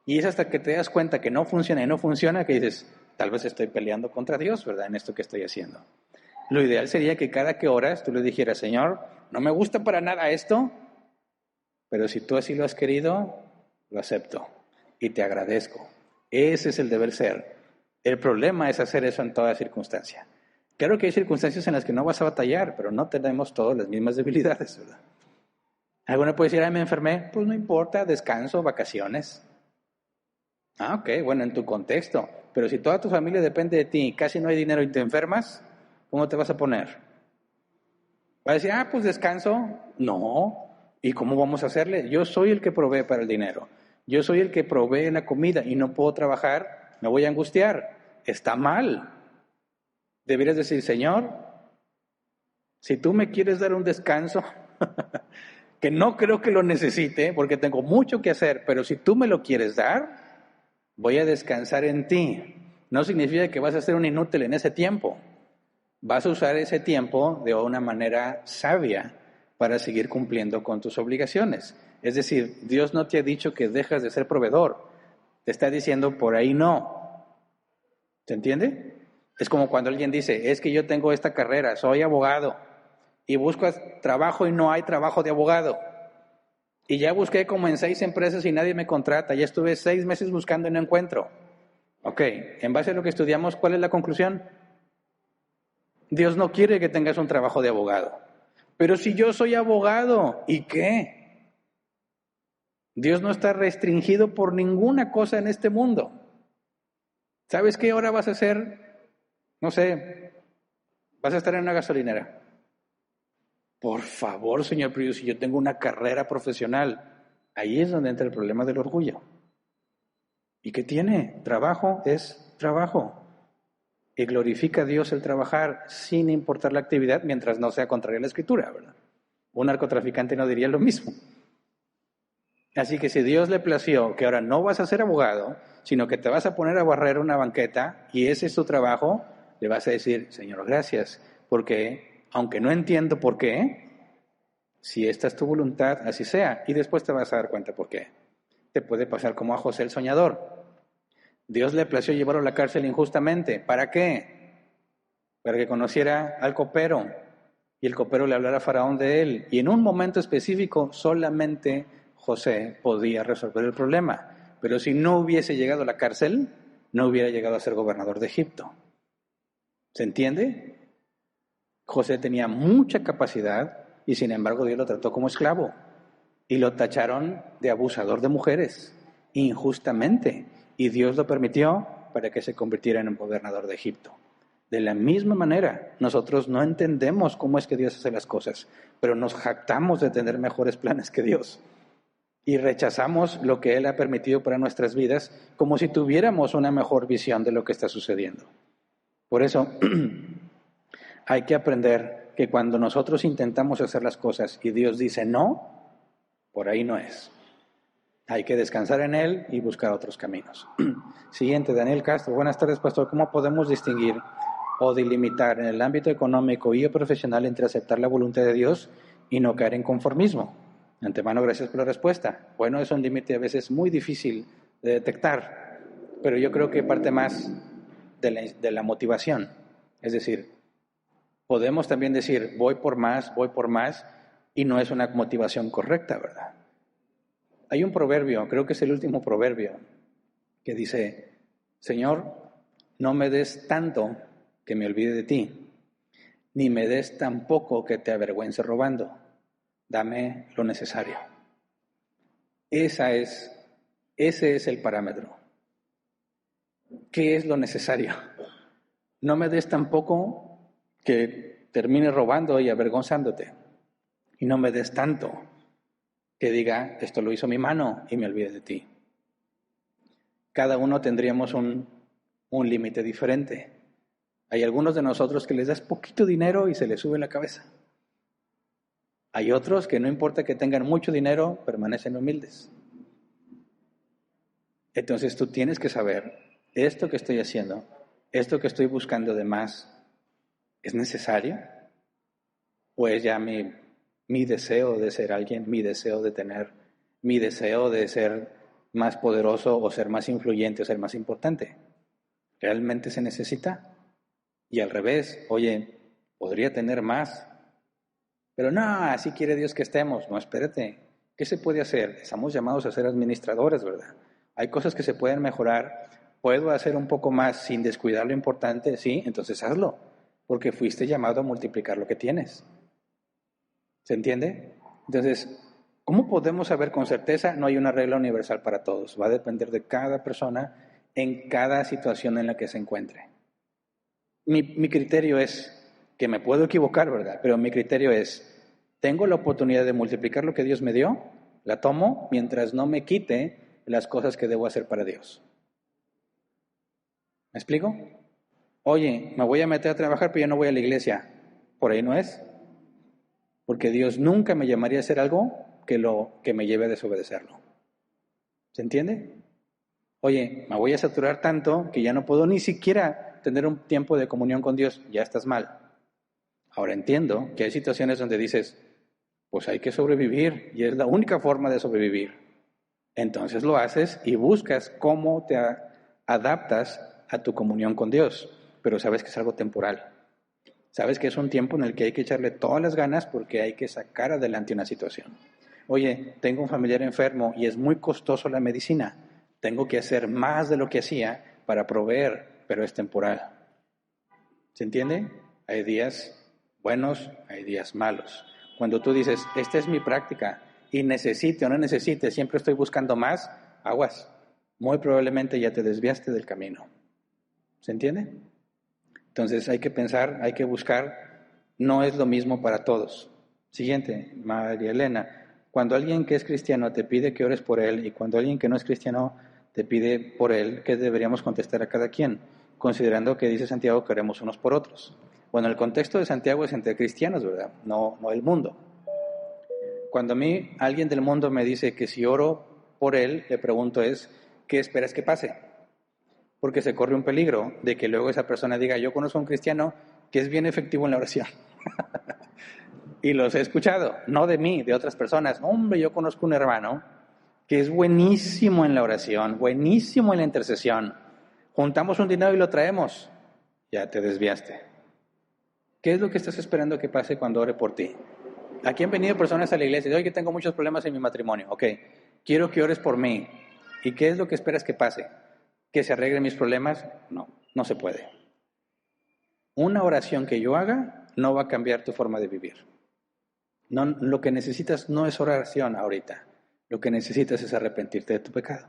Y es hasta que te das cuenta que no funciona y no funciona que dices, tal vez estoy peleando contra Dios, ¿verdad? En esto que estoy haciendo. Lo ideal sería que cada que oras tú le dijeras, Señor, no me gusta para nada esto, pero si tú así lo has querido, lo acepto y te agradezco. Ese es el deber ser. El problema es hacer eso en toda circunstancia. Claro que hay circunstancias en las que no vas a batallar, pero no tenemos todas las mismas debilidades, ¿verdad? Alguno puede decir, me enfermé, pues no importa, descanso, vacaciones. Ok, bueno, en tu contexto. Pero si toda tu familia depende de ti y casi no hay dinero y te enfermas, ¿cómo te vas a poner? ¿Vas a decir, pues descanso? No. ¿Y cómo vamos a hacerle? Yo soy el que provee para el dinero. Yo soy el que provee la comida y no puedo trabajar, me voy a angustiar. Está mal. Deberías decir, Señor, si tú me quieres dar un descanso, que no creo que lo necesite porque tengo mucho que hacer, pero si tú me lo quieres dar, voy a descansar en ti. No significa que vas a ser un inútil en ese tiempo. Vas a usar ese tiempo de una manera sabia para seguir cumpliendo con tus obligaciones. Es decir, Dios no te ha dicho que dejas de ser proveedor. Te está diciendo, por ahí no. ¿Se entiende? Es como cuando alguien dice, es que yo tengo esta carrera, soy abogado, y busco trabajo y no hay trabajo de abogado. Y ya busqué como en 6 empresas y nadie me contrata. Ya estuve 6 meses buscando y no encuentro. Ok, en base a lo que estudiamos, ¿cuál es la conclusión? Dios no quiere que tengas un trabajo de abogado. Pero si yo soy abogado, ¿y qué? Dios no está restringido por ninguna cosa en este mundo. ¿Sabes qué ahora vas a hacer? No sé, vas a estar en una gasolinera. Por favor, señor, pero si yo tengo una carrera profesional, ahí es donde entra el problema del orgullo. ¿Y qué tiene? Trabajo es trabajo. Y glorifica a Dios el trabajar sin importar la actividad mientras no sea contraria a la Escritura, ¿verdad? Un narcotraficante no diría lo mismo. Así que si Dios le plació que ahora no vas a ser abogado, sino que te vas a poner a barrer una banqueta y ese es tu trabajo, le vas a decir, Señor, gracias, porque aunque no entiendo por qué, si esta es tu voluntad, así sea. Y después te vas a dar cuenta por qué. Te puede pasar como a José el soñador. Dios le plació llevarlo a la cárcel injustamente. ¿Para qué? Para que conociera al copero y el copero le hablara a Faraón de él. Y en un momento específico solamente José podía resolver el problema. Pero si no hubiese llegado a la cárcel, no hubiera llegado a ser gobernador de Egipto. ¿Se entiende? José tenía mucha capacidad y sin embargo Dios lo trató como esclavo. Y lo tacharon de abusador de mujeres, injustamente. Y Dios lo permitió para que se convirtiera en un gobernador de Egipto. De la misma manera, nosotros no entendemos cómo es que Dios hace las cosas, pero nos jactamos de tener mejores planes que Dios. Y rechazamos lo que Él ha permitido para nuestras vidas como si tuviéramos una mejor visión de lo que está sucediendo. Por eso, Hay que aprender que cuando nosotros intentamos hacer las cosas y Dios dice no, por ahí no es. Hay que descansar en Él y buscar otros caminos. Siguiente, Daniel Castro. Buenas tardes, pastor. ¿Cómo podemos distinguir o delimitar en el ámbito económico y profesional entre aceptar la voluntad de Dios y no caer en conformismo? De antemano, gracias por la respuesta. Bueno, es un límite a veces muy difícil de detectar, pero yo creo que parte más de la motivación. Es decir, podemos también decir, voy por más, y no es una motivación correcta, ¿verdad? Hay un proverbio, creo que es el último proverbio, que dice, Señor, no me des tanto que me olvide de ti, ni me des tan poco que te avergüence robando. Dame lo necesario. Ese es el parámetro. ¿Qué es lo necesario? No me des tan poco que termine robando y avergonzándote. Y no me des tanto que diga, esto lo hizo mi mano y me olvide de ti. Cada uno tendríamos un límite diferente. Hay algunos de nosotros que les das poquito dinero y se les sube la cabeza. Hay otros que no importa que tengan mucho dinero, permanecen humildes. Entonces tú tienes que saber, esto que estoy haciendo, esto que estoy buscando de más, ¿es necesario? ¿O es ya mi deseo de ser alguien, mi deseo de tener, mi deseo de ser más poderoso o ser más influyente o ser más importante? ¿Realmente se necesita? Y al revés, oye, podría tener más, pero no, así quiere Dios que estemos. No, espérate, ¿qué se puede hacer? Estamos llamados a ser administradores, ¿verdad? Hay cosas que se pueden mejorar. ¿Puedo hacer un poco más sin descuidar lo importante? Sí, entonces hazlo, porque fuiste llamado a multiplicar lo que tienes. ¿Se entiende? Entonces, ¿cómo podemos saber con certeza? No hay una regla universal para todos. Va a depender de cada persona en cada situación en la que se encuentre. Mi criterio es, que me puedo equivocar, ¿verdad? Pero mi criterio es, tengo la oportunidad de multiplicar lo que Dios me dio, la tomo mientras no me quite las cosas que debo hacer para Dios. ¿Me explico? Oye, me voy a meter a trabajar, pero ya no voy a la iglesia. Por ahí no es. Porque Dios nunca me llamaría a hacer algo que me lleve a desobedecerlo. ¿Se entiende? Oye, me voy a saturar tanto que ya no puedo ni siquiera tener un tiempo de comunión con Dios. Ya estás mal. Ahora entiendo que hay situaciones donde dices, pues hay que sobrevivir y es la única forma de sobrevivir. Entonces lo haces y buscas cómo te adaptas a tu comunión con Dios, pero sabes que es algo temporal. Sabes que es un tiempo en el que hay que echarle todas las ganas porque hay que sacar adelante una situación. Oye, tengo un familiar enfermo y es muy costoso la medicina. Tengo que hacer más de lo que hacía para proveer, pero es temporal. ¿Se entiende? Hay días buenos, hay días malos. Cuando tú dices, esta es mi práctica y necesite o no necesite, siempre estoy buscando más, aguas. Muy probablemente ya te desviaste del camino. ¿Se entiende? Entonces hay que pensar, hay que buscar, no es lo mismo para todos. Siguiente, María Elena. Cuando alguien que es cristiano te pide que ores por él y cuando alguien que no es cristiano te pide por él, ¿qué deberíamos contestar a cada quien? Considerando que dice Santiago que oremos unos por otros. Bueno, el contexto de Santiago es entre cristianos, ¿verdad? No el mundo. Cuando a mí alguien del mundo me dice que si oro por él, le pregunto es, ¿qué esperas que pase? Porque se corre un peligro de que luego esa persona diga, yo conozco a un cristiano que es bien efectivo en la oración. Y los he escuchado, no de mí, de otras personas. Hombre, yo conozco un hermano que es buenísimo en la oración, buenísimo en la intercesión. Juntamos un dinero y lo traemos. Ya te desviaste. ¿Qué es lo que estás esperando que pase cuando ore por ti? Aquí han venido personas a la iglesia y dicen, oye, que tengo muchos problemas en mi matrimonio. Ok, quiero que ores por mí. ¿Y qué es lo que esperas que pase? ¿Que se arreglen mis problemas? No se puede. Una oración que yo haga no va a cambiar tu forma de vivir. No, lo que necesitas no es oración ahorita. Lo que necesitas es arrepentirte de tu pecado.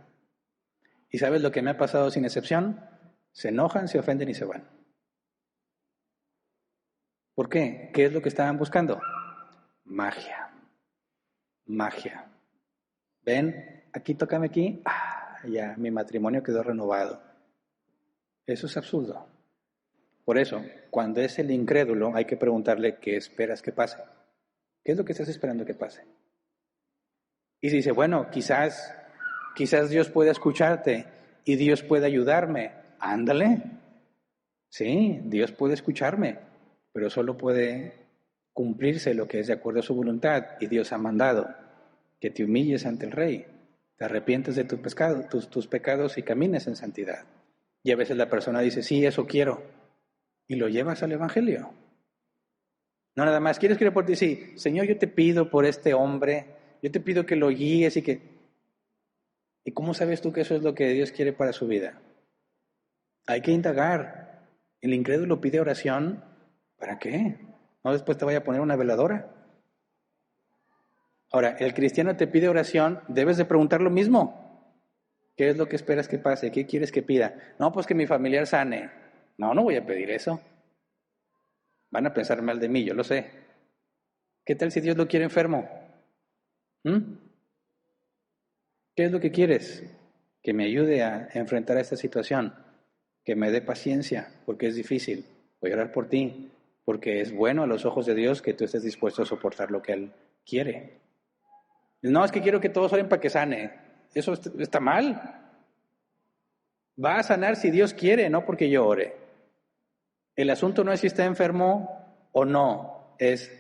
¿Y sabes lo que me ha pasado sin excepción? Se enojan, se ofenden y se van. ¿Por qué? ¿Qué es lo que estaban buscando? Magia. ¿Ven? Aquí, tócame aquí. Ya, mi matrimonio quedó renovado. Eso es absurdo. Por eso, cuando es el incrédulo, hay que preguntarle qué esperas que pase. ¿Qué es lo que estás esperando que pase? Y si dice, bueno, quizás Dios pueda escucharte y Dios puede ayudarme. Ándale. Sí, Dios puede escucharme, pero solo puede cumplirse lo que es de acuerdo a su voluntad. Y Dios ha mandado que te humilles ante el Rey, te arrepientes de tus pecados y camines en santidad. Y a veces la persona dice, sí, eso quiero, y lo llevas al Evangelio. No nada más, ¿quieres que ore por ti? Sí, Señor, yo te pido por este hombre, yo te pido que lo guíes y que... ¿Y cómo sabes tú que eso es lo que Dios quiere para su vida? Hay que indagar. El incrédulo pide oración, ¿para qué? No después te vaya a poner una veladora. Ahora, el cristiano te pide oración, debes de preguntar lo mismo. ¿Qué es lo que esperas que pase? ¿Qué quieres que pida? No, pues que mi familiar sane. No, no voy a pedir eso. Van a pensar mal de mí, yo lo sé. ¿Qué tal si Dios lo quiere enfermo? ¿Qué es lo que quieres? Que me ayude a enfrentar esta situación, que me dé paciencia, porque es difícil. Voy a orar por ti, porque es bueno a los ojos de Dios que tú estés dispuesto a soportar lo que Él quiere. No, es que quiero que todos oren para que sane. Eso está mal. Va a sanar si Dios quiere, no porque yo ore. El asunto no es si está enfermo o no, es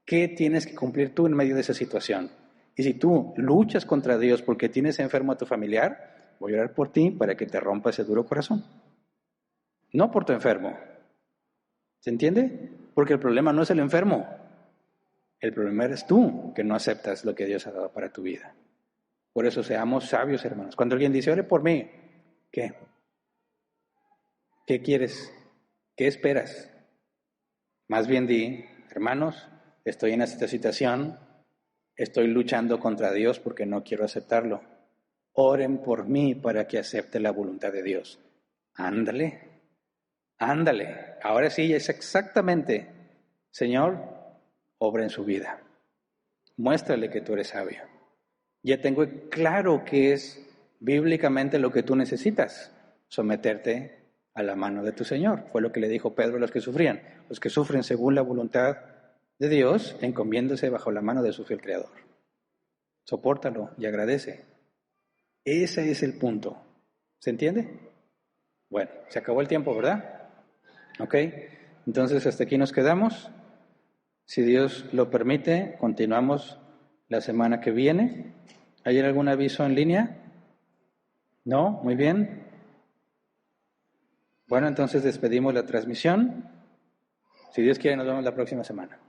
qué tienes que cumplir tú en medio de esa situación. Y si tú luchas contra Dios porque tienes enfermo a tu familiar, voy a orar por ti para que te rompa ese duro corazón. No por tu enfermo. ¿Se entiende? Porque el problema no es el enfermo. El problema eres tú, que no aceptas lo que Dios ha dado para tu vida. Por eso seamos sabios, hermanos. Cuando alguien dice, ore por mí, ¿qué? ¿Qué quieres? ¿Qué esperas? Más bien di, hermanos, estoy en esta situación, estoy luchando contra Dios porque no quiero aceptarlo. Oren por mí para que acepte la voluntad de Dios. Ándale, ándale. Ahora sí, es exactamente, Señor, obra en su vida. Muéstrale que tú eres sabio. Ya tengo claro que es bíblicamente lo que tú necesitas, someterte a la mano de tu Señor. Fue lo que le dijo Pedro a los que sufrían. Los que sufren según la voluntad de Dios, encomiéndose bajo la mano de su fiel Creador. Sopórtalo y agradece. Ese es el punto. ¿Se entiende? Bueno, se acabó el tiempo, ¿verdad? Ok, entonces hasta aquí nos quedamos. Si Dios lo permite, continuamos la semana que viene. ¿Hay algún aviso en línea? ¿No? Muy bien. Bueno, entonces despedimos la transmisión. Si Dios quiere, nos vemos la próxima semana.